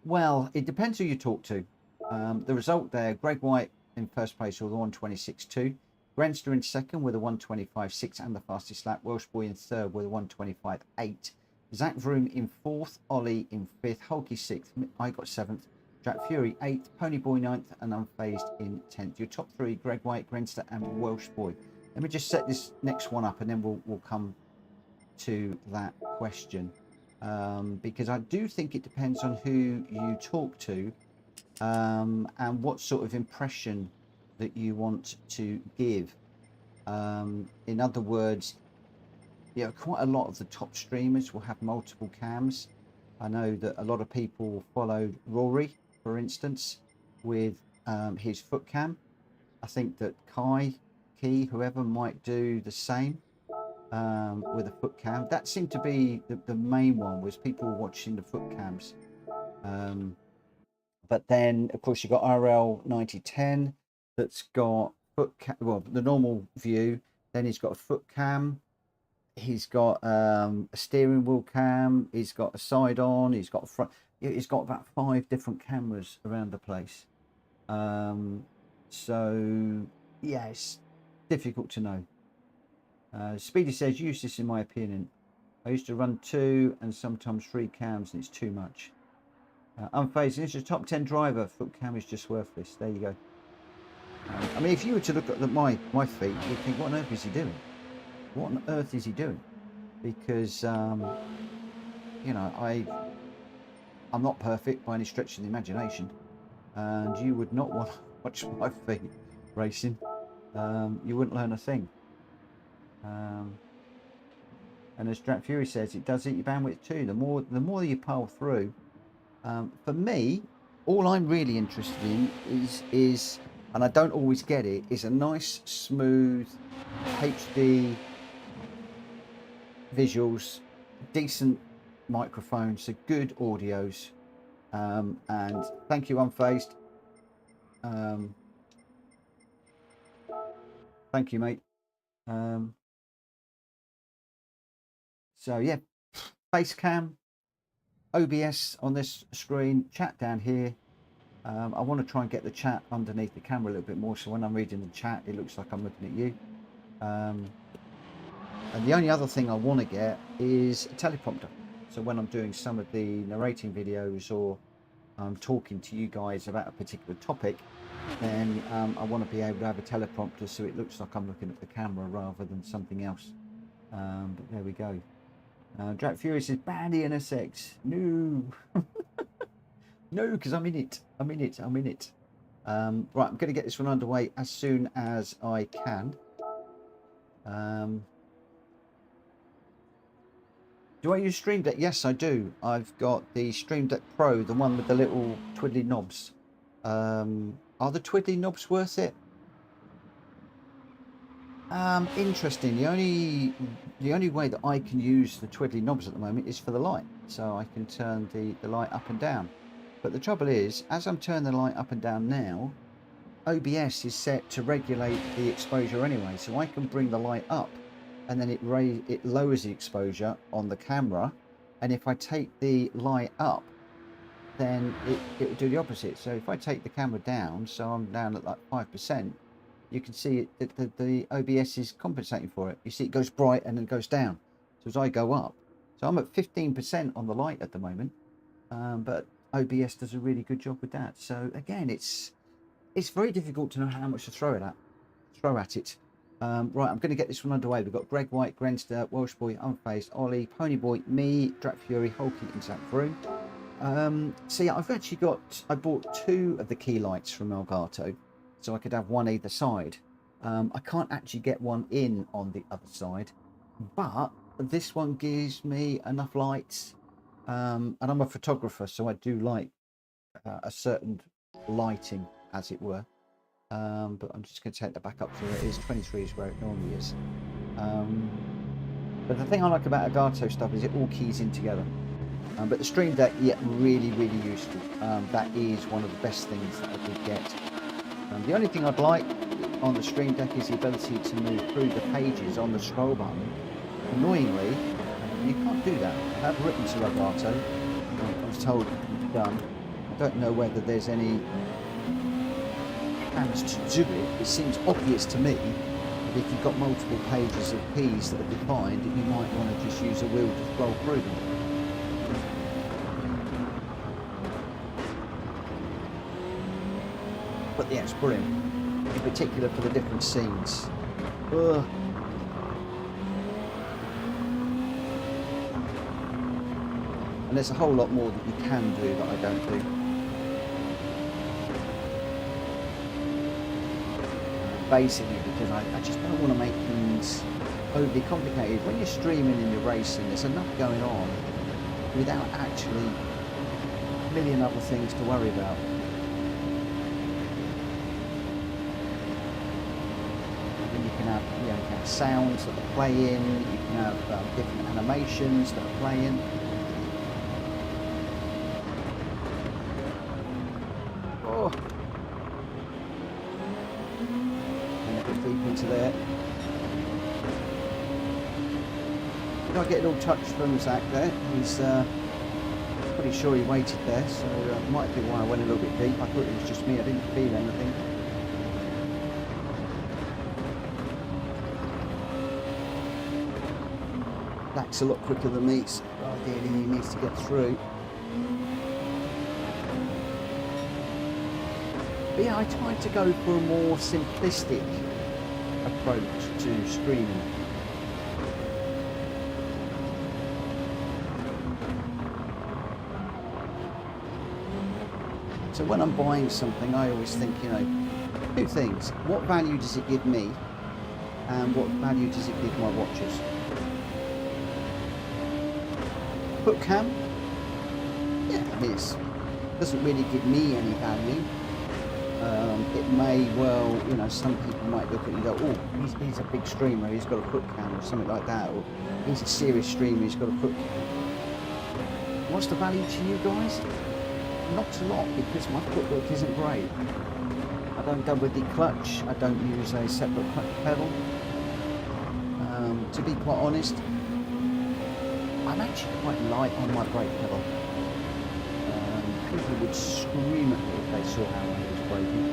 Well, it depends who you talk to. The result there, Greg White in first place with a 126.2, Grenster in second with a 125.6 and the fastest lap, Welsh Boy in third with a 125.8, Zach Vroom in fourth, Ollie in fifth, Hulky sixth, I got seventh, Jack Fury eighth, Pony Boy ninth, and Unfazed in 10th. Your top three, Greg White, Grenster and Welsh Boy. Let me just set this next one up and then we'll come to that question. Because I do think it depends on who you talk to and what sort of impression that you want to give. In other words, yeah, quite a lot of the top streamers will have multiple cams. I know that a lot of people followed Rory, for instance, with his foot cam. I think that Key, whoever might do the same with a foot cam. That seemed to be the main one, was people watching the foot cams. But then, of course, you've got RL 9010 that's got foot cam, well, the normal view. Then he's got a foot cam. He's got a steering wheel cam. He's got a side on. He's got a front. He's got about 5 different cameras around the place. So yeah, it's difficult to know. Speedy says, use this in my opinion. I used to run 2 and sometimes 3 cams, and it's too much. Unfazed, it's a top 10 driver. Foot cam is just worthless. There you go. I mean, if you were to look at my feet, you'd think, what on earth is he doing? What on earth is he doing? Because you know, I'm not perfect by any stretch of the imagination, and you would not want to watch my feet racing. You wouldn't learn a thing. And as Jack Fury says, it does eat your bandwidth too. The more you pile through. For me, all I'm really interested in is, and I don't always get it, is a nice, smooth, HD visuals, decent microphones, so good audios. And thank you, Unfazed. Thank you, mate. So yeah, face cam, OBS on this screen, chat down here. I want to try and get the chat underneath the camera a little bit more, so when I'm reading the chat it looks like I'm looking at you. And the only other thing I want to get is a teleprompter, so when I'm doing some of the narrating videos or I'm talking to you guys about a particular topic, then I want to be able to have a teleprompter so it looks like I'm looking at the camera rather than something else. But there we go. Jack Fury says Bandy NSX. No. No, because I'm in it. I'm in it. I'm in it. Right, I'm going to get this one underway as soon as I can. Do I use Stream Deck? Yes, I do. I've got the Stream Deck Pro, the one with the little twiddly knobs. Are the twiddly knobs worth it? Interesting. The only way that I can use the twiddly knobs at the moment is for the light, so I can turn the light up and down. But the trouble is, as I'm turning the light up and down now, OBS is set to regulate the exposure anyway, so I can bring the light up and then it lowers the exposure on the camera, and if I take the light up, then it will do the opposite. So if I take the camera down, so I'm down at like 5%, you can see that the OBS is compensating for it. You see it goes bright and then goes down. So as I go up, so I'm at 15% on the light at the moment, but OBS does a really good job with that. So again, it's very difficult to know how much to throw at it. Right, I'm going to get this one underway. We've got Greg White, Grenster, Welsh Boy, Unfazed, Ollie, Pony Boy, me, Drac Fury, Hulky, and Zach Vroom. So yeah, I've actually I bought 2 of the key lights from Elgato, so I could have one either side. I can't actually get one in on the other side, but this one gives me enough lights. And I'm a photographer, so I do like a certain lighting, as it were. But I'm just going to take that back up to where it is. 23 is where it normally is. But the thing I like about Elgato stuff is it all keys in together. But the Stream Deck, yeah, really, really useful. That is one of the best things that I did get. The only thing I'd like on the Stream Deck is the ability to move through the pages on the scroll button. Annoyingly, you can't do that. I have written to Elgato. I was told it can be done. I don't know whether there's any plans to do it. It seems obvious to me that if you've got multiple pages of keys that are defined, you might want to just use a wheel to scroll through them. But yeah, it's brilliant, in particular for the different scenes. Ugh. And there's a whole lot more that you can do that I don't do. Basically because I just don't want to make things overly complicated. When you're streaming and you're racing, there's enough going on without actually a million other things to worry about. And you can have, you can have sounds that are playing, you can have different animations that are playing. Into there. Did I get it all touched from Zach there? He's pretty sure he waited there, so might be why I went a little bit deep. I thought it was just me, I didn't feel anything. Zach's a lot quicker than me, so ideally he needs to get through. But yeah, I tried to go for a more simplistic approach to streaming. So when I'm buying something, I always think, 2 things. What value does it give me? And what value does it give my watchers? Hook cam? Yeah, it doesn't really give me any value. It may well, some people might look at it and go, oh, he's a big streamer, he's got a foot cam or something like that, or he's a serious streamer, he's got a foot cam. What's the value to you guys? Not a lot, because my footwork isn't great. I don't double the clutch, I don't use a separate clutch pedal. To be quite honest, I'm actually quite light on my brake pedal. People would scream at me if they saw how I was braking.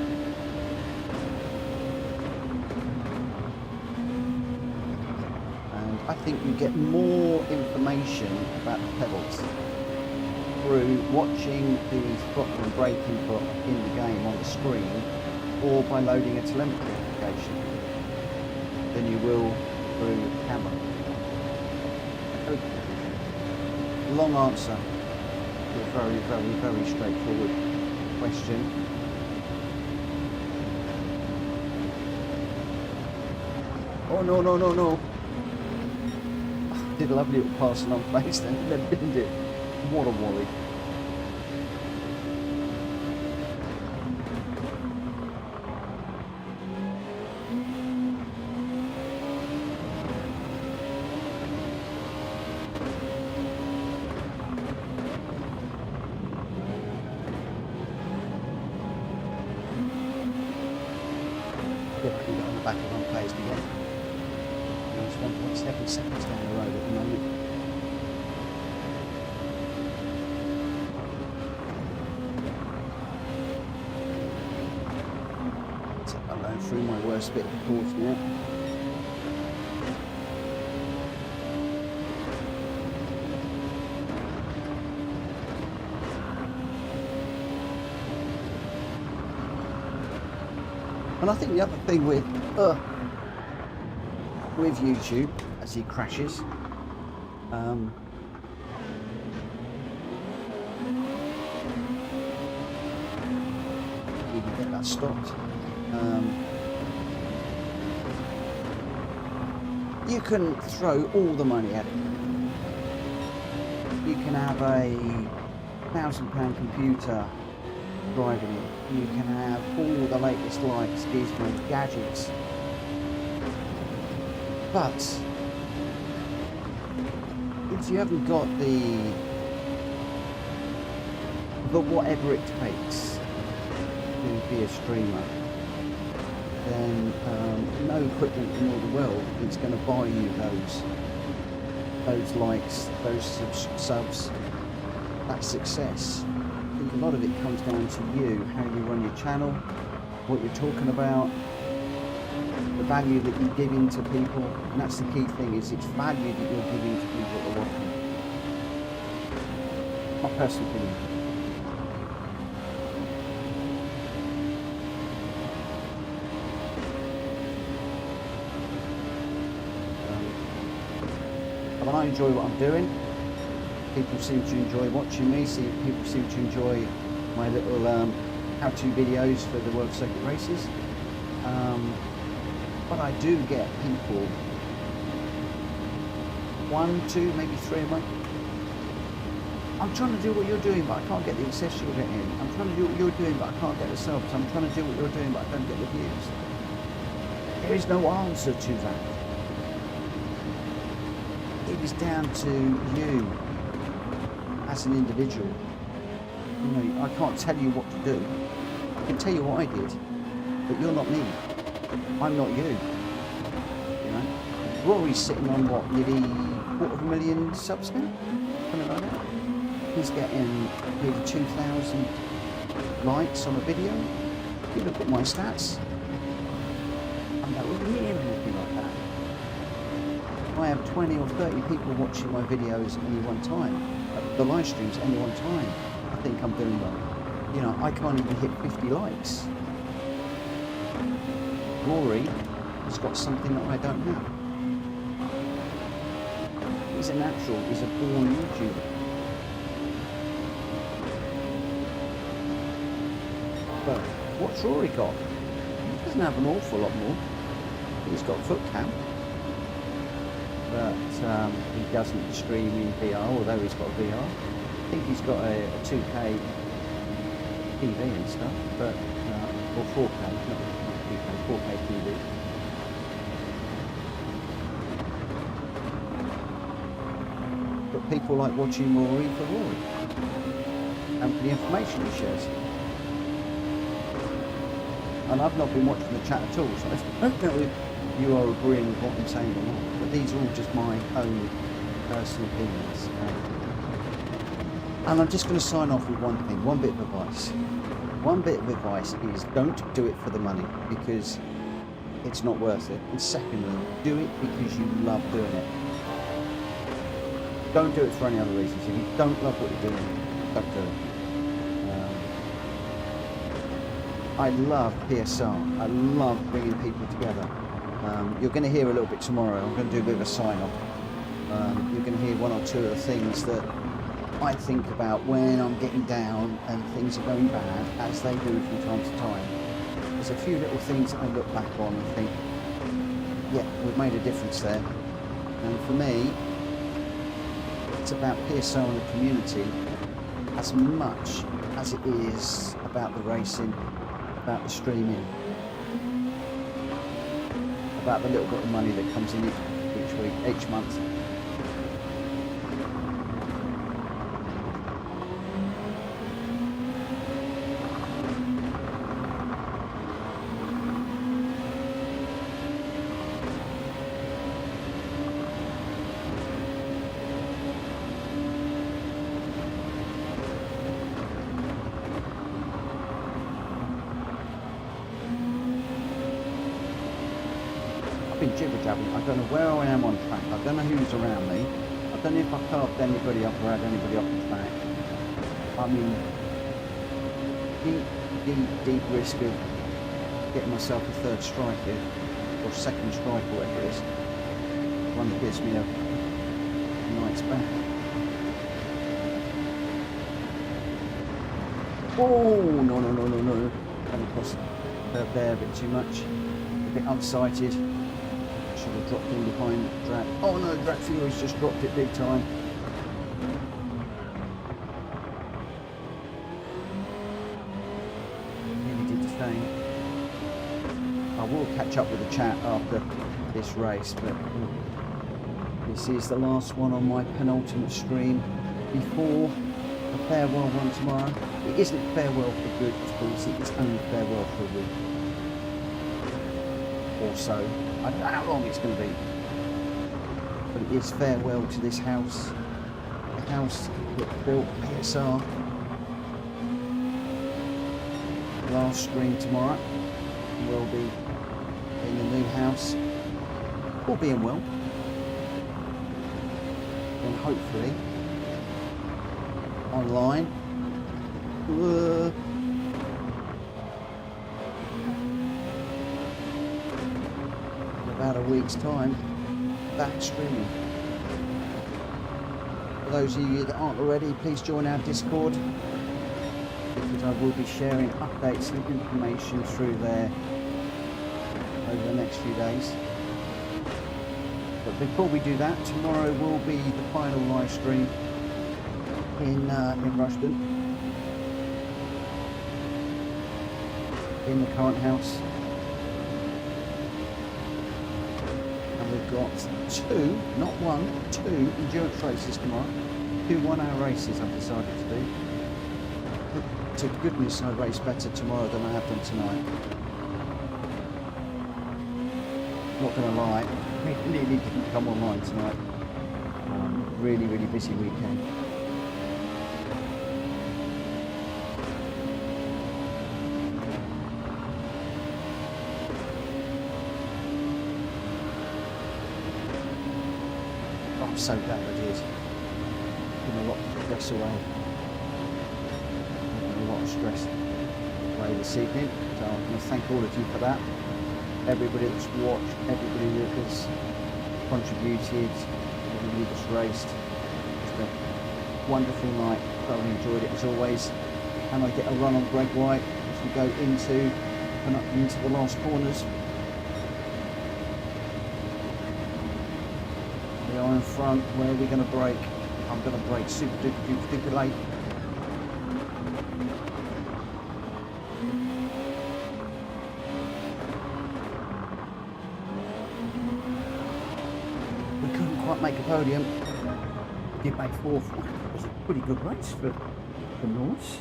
And I think you get more information about the pedals through watching the throttle and brake input in the game on the screen, or by loading a telemetry application, than you will through the camera. Long answer to a very, very, very straightforward question. Oh no, no, no, no. Did a lovely little passing on face then, then binned it. What a wally. Definitely got on the back of unplaced again. It's 1.7 seconds down the road at the moment. I'm going through my worst bit of the course now. And I think the other thing with YouTube, as he crashes, you can get that stopped. You can throw all the money at it. You can have a £1,000 computer driving it. You can have all the latest lights, gizmos, gadgets. But if you haven't got the whatever it takes to be a streamer, then no equipment in all the world is going to buy you those likes, those subs, that success. I think a lot of it comes down to you, how you run your channel, what you're talking about, the value that you're giving to people, and that's the key thing, is it's value that you're giving to people that are watching. My personal opinion. But I enjoy what I'm doing. People seem to enjoy watching me. People seem to enjoy my little how-to videos for the World Circuit races. But I do get people, 1, 2, maybe 3 a month. I'm trying to do what you're doing, but I can't get the access you're getting. I'm trying to do what you're doing, but I can't get the subs. I'm trying to do what you're doing, but I don't get the views. There is no answer to that. It is down to you as an individual. You know, I can't tell you what to do. I can tell you what I did, but you're not me. I'm not you. You know, Rory's sitting on what, nearly 250,000 subs now, something like that. He's getting nearly 2,000 likes on a video. If you look at my stats, I'm nowhere near anything like that. I have 20 or 30 people watching my videos at any one time. The live streams at any one time. I think I'm doing well. You know, I can't even hit 50 likes. Rory has got something that I don't have. He's a natural, he's a born YouTuber. But what's Rory got? He doesn't have an awful lot more. He's got foot cam. But he doesn't stream in VR, although he's got VR. I think he's got a 2K TV and stuff, but or 4K, not 2K, 4K TV. But people like watching Rory for Rory and for the information he shares. And I've not been watching the chat at all, so I don't know if you are agreeing with what I'm saying or not. But these are all just my own personal opinions. And I'm just going to sign off with one thing, one bit of advice. One bit of advice is don't do it for the money, because it's not worth it. And secondly, do it because you love doing it. Don't do it for any other reasons. If you don't love what you're doing, don't do it. I love PSR. I love bringing people together. You're going to hear a little bit tomorrow. I'm going to do a bit of a sign-off. You're going to hear one or two of the things that I think about when I'm getting down and things are going bad, as they do from time to time. There's a few little things that I look back on and think, yeah, we've made a difference there. And for me, it's about PSR and the community as much as it is about the racing, about the streaming, about the little bit of money that comes in each week, each month. Jibber-jabbing. I don't know where I am on track. I don't know who's around me. I don't know if I carved anybody up or had anybody off the track. I'm in deep risk of getting myself a third strike here, or second strike, or whatever it is. One that gives me a night's back. Oh, no. Come across the curve there a bit too much. A bit unsighted. Should have dropped in behind Drat. Oh no, Drat Fury's just dropped it big time. Nearly did the same. I will catch up with the chat after this race, but this is the last one on my penultimate stream before a farewell one tomorrow. It isn't farewell for good, of course, it's only farewell for a week. Or so. I don't know how long it's going to be, but it is farewell to this house, the house that built PSR. Last stream tomorrow will be in the new house, all being well, and hopefully online. About a week's time, back streaming. For those of you that aren't already, please join our Discord, because I will be sharing updates and information through there over the next few days. But before we do that, tomorrow will be the final live stream in Rushden, in the current house. We've got two, not one, two endurance races tomorrow. 2 1-hour races I've decided to do. To goodness, I race better tomorrow than I have done tonight. Not going to lie, it nearly didn't come online tonight. Really busy weekend. I'm so glad I did. Been a lot of stress away. A lot of stress away this evening. So I'm going to thank all of you for that. Everybody that's watched, everybody that has contributed, everybody that's raced. It's been a wonderful night. Thoroughly enjoyed it as always. And I get a run on Greg White as we go into the last corners. In front, where are we going to brake? I'm going to brake super duper late. We couldn't quite make a podium. Did make 4th. It was a pretty good race for Norse.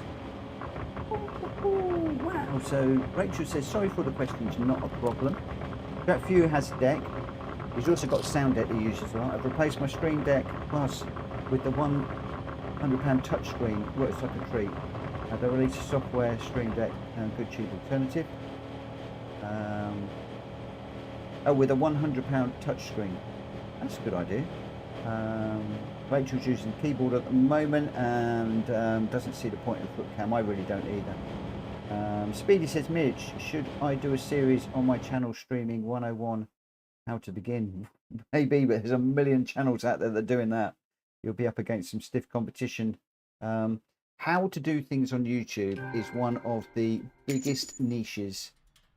Wow. So Rachel says, sorry for the questions, not a problem. That few has a deck. He's also got a sound deck to use as well. I've replaced my Stream Deck Plus with the £100 touchscreen. Works like a treat. They released a software Stream Deck and good cheap alternative. Oh, with a £100 touchscreen. That's a good idea. Rachel's using the keyboard at the moment and doesn't see the point of the foot cam. I really don't either. Speedy says, Mitch, should I do a series on my channel streaming 101 how to begin? Maybe, but there's a million channels out there that are doing that. You'll be up against some stiff competition. How to do things on YouTube is one of the biggest niches,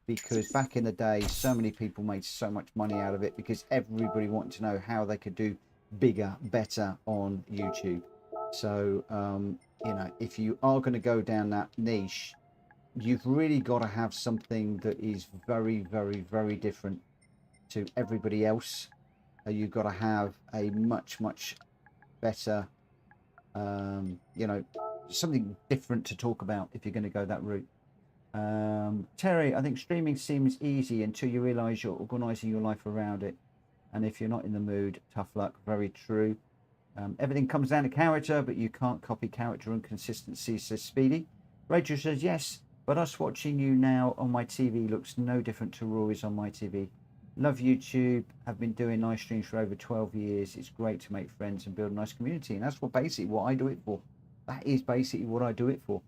because back in the day, so many people made so much money out of it because everybody wanted to know how they could do bigger, better on YouTube. So, you know, if you are going to go down that niche, you've really got to have something that is very, very, very different to everybody else. You've got to have a much, much better, you know, something different to talk about if you're going to go that route. Terry, I think streaming seems easy until you realize you're organizing your life around it, and if you're not in the mood, tough luck. Very true. Everything comes down to character, but you can't copy character and consistency, says Speedy. Rachel says, yes, but us watching you now on my TV looks no different to Rory's on my TV. Love YouTube. I've been doing nice streams for over 12 years. It's great to make friends and build a nice community, and that's basically what I do it for. That is basically what I do it for.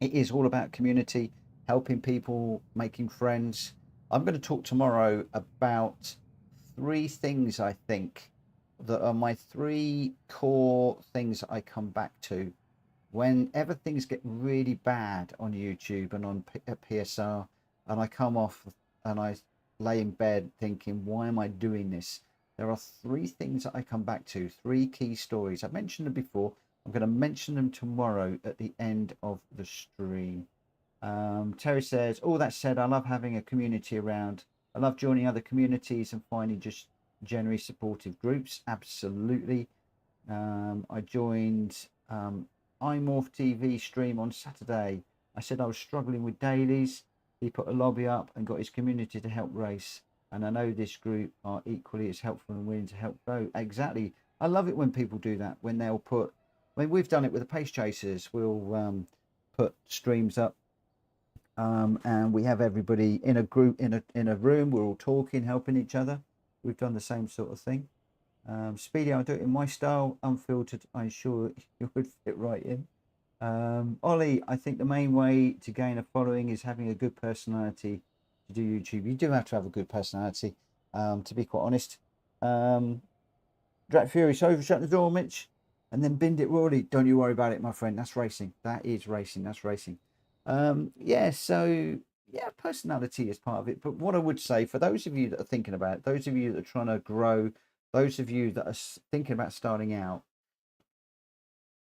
It is all about community, helping people, making friends. I'm going to talk tomorrow about 3 things I think that are my 3 core things that I come back to whenever things get really bad on YouTube and on PSR, and I come off and I lay in bed thinking, why am I doing this? There are 3 things that I come back to, 3 key stories. I've mentioned them before. I'm going to mention them tomorrow at the end of the stream. Terry says, all that said, I love having a community around. I love joining other communities and finding just generally supportive groups. Absolutely. I joined iMorph TV stream on Saturday. I said I was struggling with dailies. He put a lobby up and got his community to help race. And I know this group are equally as helpful and willing to help grow. Exactly. I love it when people do that, when they'll put, when we've done it with the Pace Chasers, we'll put streams up. And we have everybody in a group, in a room. We're all talking, helping each other. We've done the same sort of thing. Speedy, I'll do it in my style, unfiltered. I'm sure you would fit right in. Ollie, I think the main way to gain a following is having a good personality to do YouTube. You do have to have a good personality, to be quite honest. Drat Fury, so shut the door, Mitch, and then binned it Rory. Don't you worry about it, my friend. That's racing. That is racing. That's racing. Yeah, so yeah, personality is part of it. But what I would say, for those of you that are thinking about it, those of you that are trying to grow, those of you that are thinking about starting out,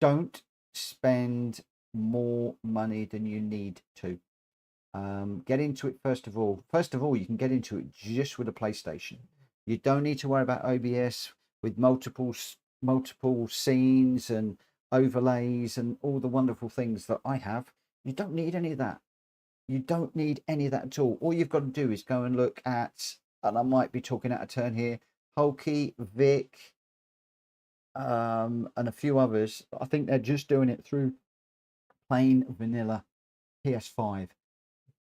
don't spend more money than you need to. Get into it first of all. First of all, you can get into it just with a PlayStation. You don't need to worry about OBS with multiple scenes and overlays and all the wonderful things that I have. You don't need any of that. You don't need any of that at all. All you've got to do is go and look at, and I might be talking out of turn here, Hulky, Vic, and a few others. I think they're just doing it through plain vanilla PS5.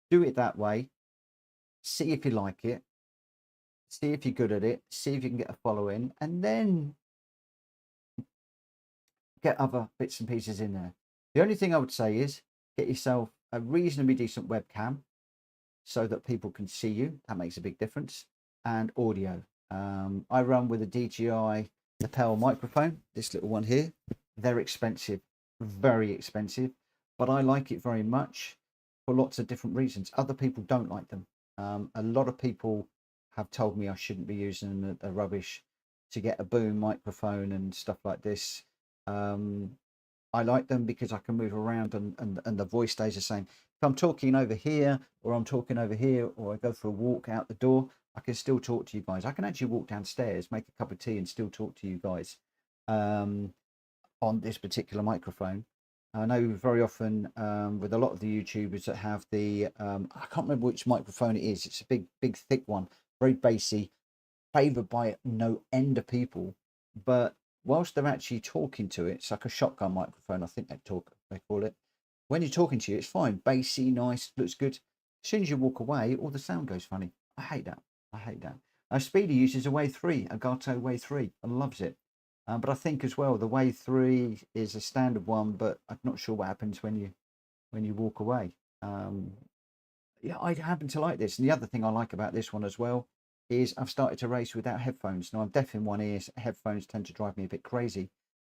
Do it that way. See if you like it. See if you're good at it. See if you can get a following, and then get other bits and pieces in there. The only thing I would say is get yourself a reasonably decent webcam so that people can see you. That makes a big difference. And audio. I run with a DJI lapel microphone, this little one here. They're expensive, very expensive, but I like it very much for lots of different reasons. Other people don't like them. A lot of people have told me I shouldn't be using the rubbish to get a boom microphone and stuff like this. I like them because I can move around and the voice stays the same. If I'm talking over here, or I'm talking over here, or I go for a walk out the door, I can still talk to you guys. I can actually walk downstairs, make a cup of tea, and still talk to you guys on this particular microphone. I know very often with a lot of the YouTubers that have the, I can't remember which microphone it is. It's a big, thick one, very bassy, favoured by no end of people, but whilst they're actually talking to it, it's like a shotgun microphone, I think they call it. When you're talking to you, it's fine, bassy, nice, looks good. As soon as you walk away, all the sound goes funny. I hate that. I hate that. Speedy uses a Wave 3, a Gato Wave 3, and loves it. But I think as well, the Wave 3 is a standard one, but I'm not sure what happens when you walk away. Yeah, I happen to like this. And the other thing I like about this one as well is I've started to race without headphones. Now I'm deaf in one ear, so headphones tend to drive me a bit crazy.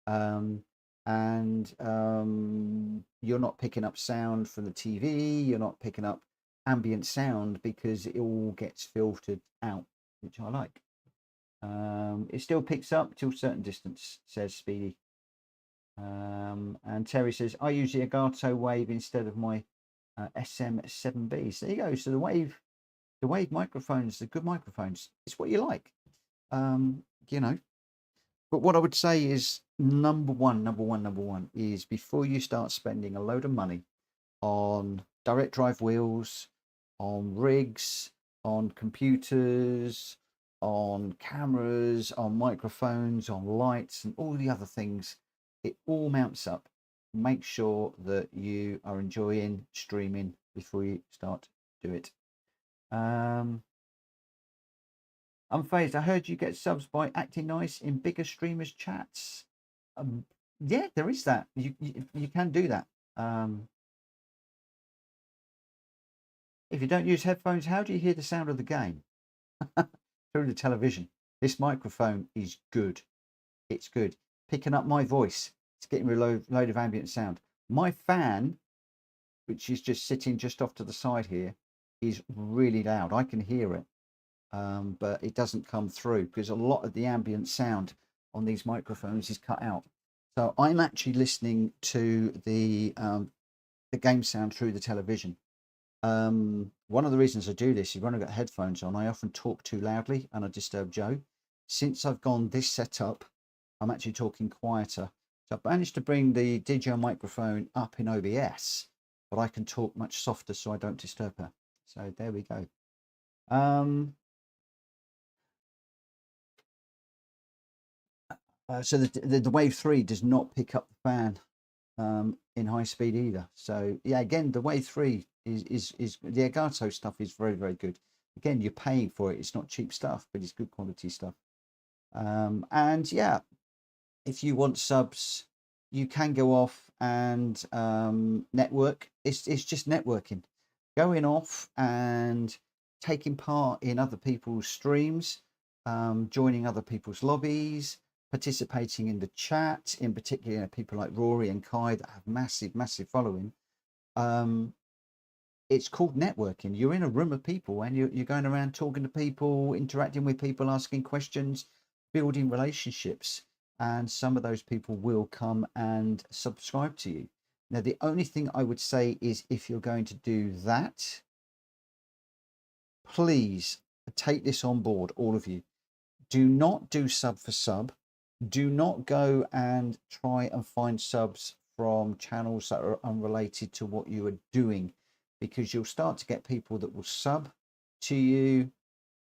You're not picking up sound from the TV, you're not picking up ambient sound because it all gets filtered out, which I like. It still picks up till a certain distance, says Speedy. And Terry says, I use the Elgato Wave instead of my SM7B. So there you go. So the Wave microphones, the good microphones, it's what you like. You know. But what I would say is number one is before you start spending a load of money on direct drive wheels, on rigs, on computers, on cameras, on microphones, on lights, and all the other things, it all mounts up. Make sure that you are enjoying streaming before you start to do it. Unfazed, I heard you get subs by acting nice in bigger streamers' chats. Yeah, there is that. You can do that. If you don't use headphones, how do you hear the sound of the game? Through the television. This microphone is good. It's good. Picking up my voice. It's getting rid of a load of ambient sound. My fan, which is just sitting just off to the side here, is really loud. I can hear it. But it doesn't come through because a lot of the ambient sound on these microphones is cut out. So I'm actually listening to the game sound through the television. One of the reasons I do this is when I've got headphones on, I often talk too loudly and I disturb Joe. Since I've gone this setup, I'm actually talking quieter. So I've managed to bring the DJI microphone up in OBS, but I can talk much softer so I don't disturb her. So there we go. So the Wave 3 does not pick up the fan in high speed either. So yeah, again, the Wave 3 is the Elgato stuff is very, very good. Again, you're paying for it. It's not cheap stuff, but it's good quality stuff. And yeah, if you want subs, you can go off and network. It's just networking, going off and taking part in other people's streams, joining other people's lobbies, participating in the chat, in particular people like Rory and Kai that have massive following. It's called networking. You're in a room of people and you're going around talking to people, interacting with people, asking questions, building relationships, and some of those people will come and subscribe to you. Now, the only thing I would say is if you're going to do that, please take this on board, all of you. Do not do sub for sub. Do not go and try and find subs from channels that are unrelated to what you are doing, because you'll start to get people that will sub to you.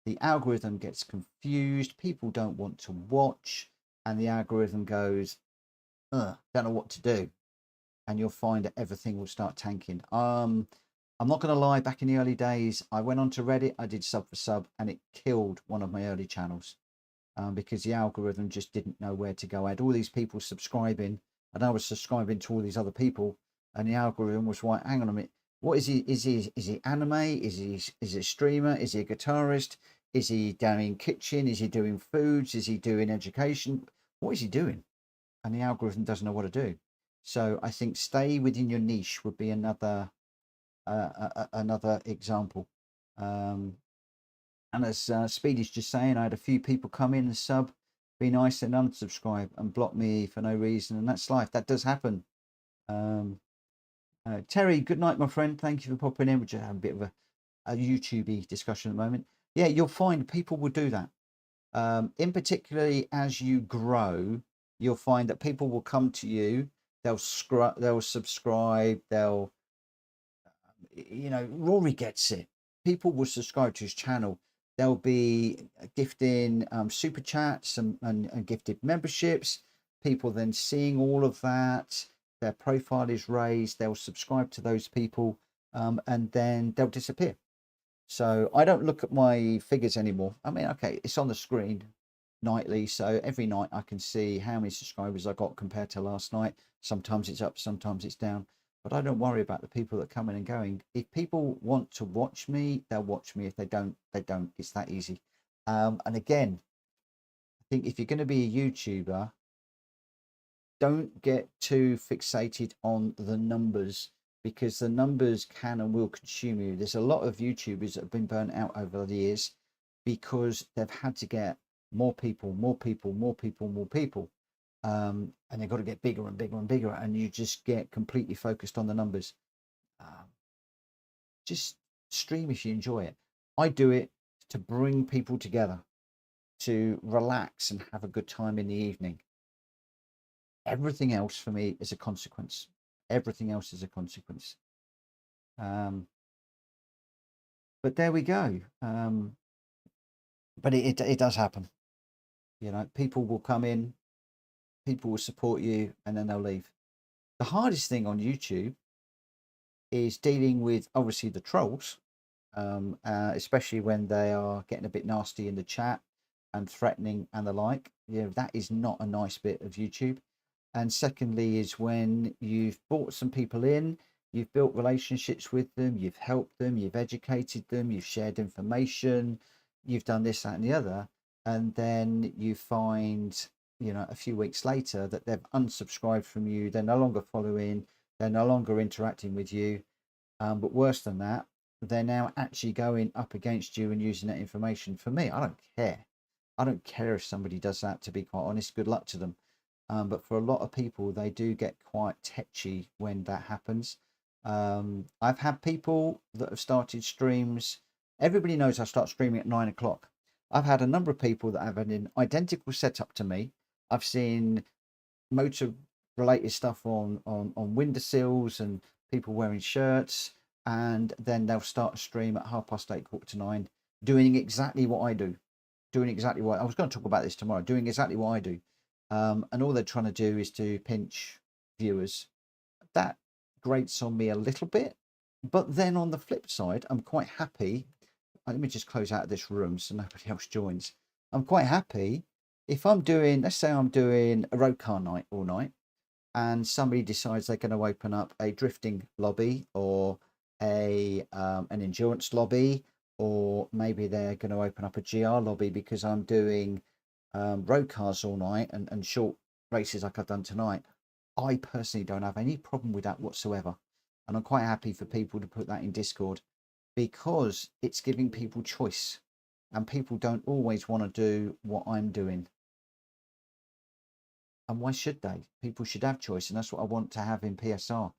The algorithm gets confused. People don't want to watch, and the algorithm goes, don't know what to do. And you'll find that everything will start tanking. I'm not going to lie, back in the early days, I went onto Reddit, I did sub for sub, and it killed one of my early channels. Because the algorithm just didn't know where to go. I had all these people subscribing, and I was subscribing to all these other people, and the algorithm was like, hang on a minute, what is he? Is he anime? Is he a streamer? Is he a guitarist? Is he doing kitchen? Is he doing foods? Is he doing education? What is he doing? And the algorithm doesn't know what to do. So I think stay within your niche would be another example. And as Speedy's just saying, I had a few people come in and sub, be nice and unsubscribe and block me for no reason. And that's life. That does happen. Terry, good night, my friend. Thank you for popping in. We're just having a bit of a YouTube-y discussion at the moment. Yeah, you'll find people will do that. In particularly as you grow, you'll find that people will come to you. They'll subscribe. They'll, Rory gets it. People will subscribe to his channel They'll be gifting super chats and gifted memberships. People then seeing all of that, their profile is raised, they'll subscribe to those people, and then they'll disappear. So I don't look at my figures anymore. I mean, okay, it's on the screen nightly, so every night I can see how many subscribers I got compared to last night. Sometimes it's up, sometimes it's down, but I don't worry about the people that come in and going. If people want to watch me, they'll watch me. If they don't, they don't. It's that easy. And again, I think if you're going to be a YouTuber, don't get too fixated on the numbers, because the numbers can and will consume you. There's a lot of YouTubers that have been burnt out over the years because they've had to get more people, and they've got to get bigger and bigger and bigger, and you just get completely focused on the numbers. Just stream if you enjoy it. I do it to bring people together, to relax and have a good time in the evening. Everything else for me is a consequence. Everything else is a consequence. But there we go. But it does happen. You know, people will come in, people will support you, and then they'll leave. The hardest thing on YouTube is dealing with, obviously, the trolls, especially when they are getting a bit nasty in the chat and threatening and the like. You know, that is not a nice bit of YouTube. And secondly is when you've brought some people in, you've built relationships with them, you've helped them, you've educated them, you've shared information, you've done this, that, and the other, and then you find, you know, a few weeks later that they've unsubscribed from you, they're no longer following, they're no longer interacting with you, but worse than that, they're now actually going up against you and using that information. For me, I don't care. I don't care if somebody does that, to be quite honest. Good luck to them. But for a lot of people, they do get quite tetchy when that happens. I've had people that have started streams. Everybody knows I start streaming at 9 o'clock. I've had a number of people that have an identical setup to me. I've seen motor related stuff on windowsills and people wearing shirts, and then they'll start a stream at 8:30, 8:45, doing exactly what I do. Doing exactly what I was going to talk about this tomorrow, doing exactly what I do. And all they're trying to do is to pinch viewers. That grates on me a little bit, but then on the flip side, I'm quite happy. Let me just close out of this room so nobody else joins. I'm quite happy if I'm doing, let's say I'm doing a road car night all night, and somebody decides they're going to open up a drifting lobby or an endurance lobby, or maybe they're going to open up a GR lobby because I'm doing road cars all night and short races like I've done tonight. I personally don't have any problem with that whatsoever, and I'm quite happy for people to put that in Discord, because it's giving people choice, and people don't always want to do what I'm doing. And why should they? People should have choice, and that's what I want to have in PSR,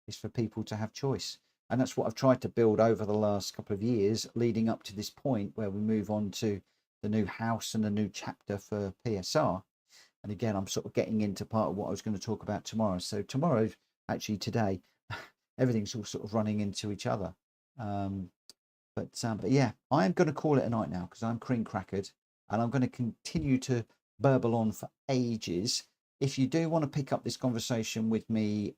is for people to have choice. And that's what I've tried to build over the last couple of years, leading up to this point where we move on to the new house and the new chapter for PSR. And again, I'm sort of getting into part of what I was going to talk about tomorrow. So tomorrow, actually today, everything's all sort of running into each other. But yeah, I am going to call it a night now, because I'm cream crackered, and I'm going to continue to burble on for ages. If you do want to pick up this conversation with me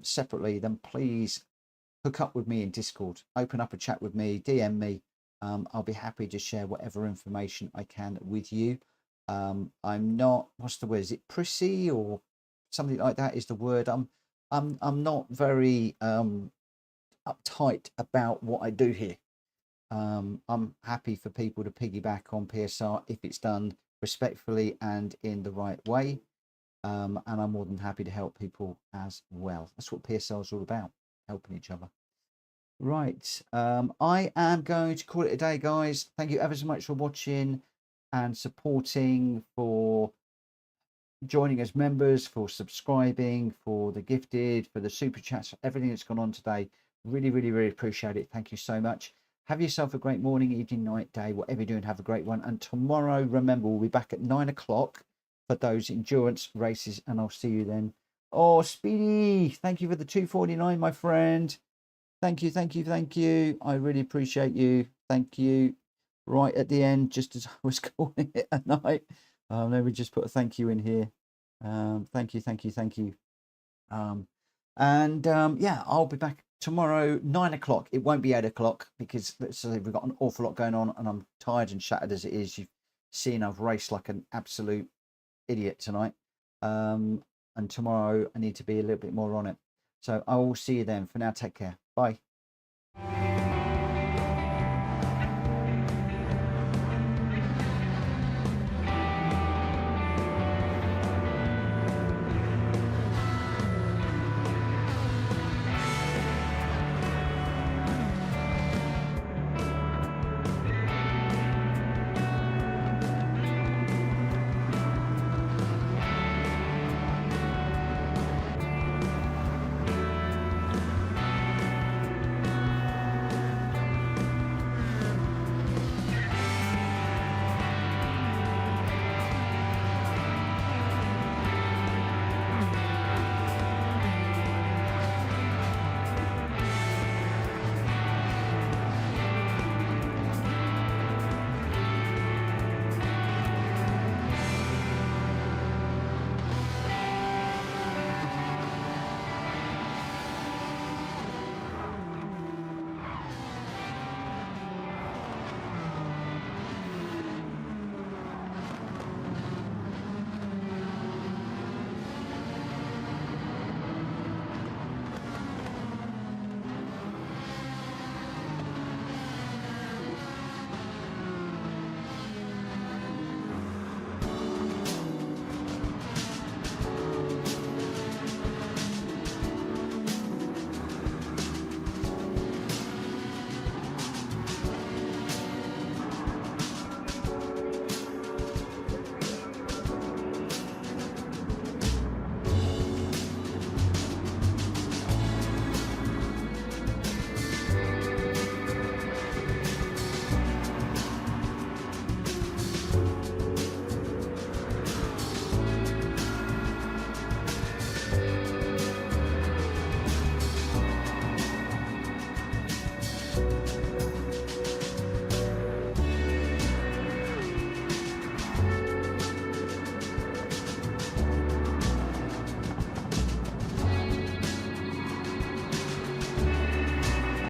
separately, then please hook up with me in Discord. Open up a chat with me, DM me. I'll be happy to share whatever information I can with you. I'm not, what's the word? Is it prissy or something like that is the word? I'm not very uptight about what I do here. I'm happy for people to piggyback on PSR if it's done respectfully and in the right way. And I'm more than happy to help people as well. That's what PSR is all about, helping each other. Right. I am going to call it a day, guys. Thank you ever so much for watching and supporting, for joining as members, for subscribing, for the gifted, for the super chats, for everything that's gone on today. Really, really, really appreciate it. Thank you so much. Have yourself a great morning, evening, night, day, whatever you're doing, have a great one. And tomorrow, remember, we'll be back at 9 o'clock for those endurance races, and I'll see you then. Oh, Speedy, thank you for the 249, my friend. Thank you, thank you, thank you. I really appreciate you. Thank you. right at the end, just as I was calling it a night. Let me just put a thank you in here. Thank you, thank you, thank you. Yeah, I'll be back tomorrow 9 o'clock. It won't be 8 o'clock because we've got an awful lot going on and I'm tired and shattered as it is. You've seen I've raced like an absolute idiot tonight. And tomorrow I need to be a little bit more on it. So I will see you then. For now, take care. Bye.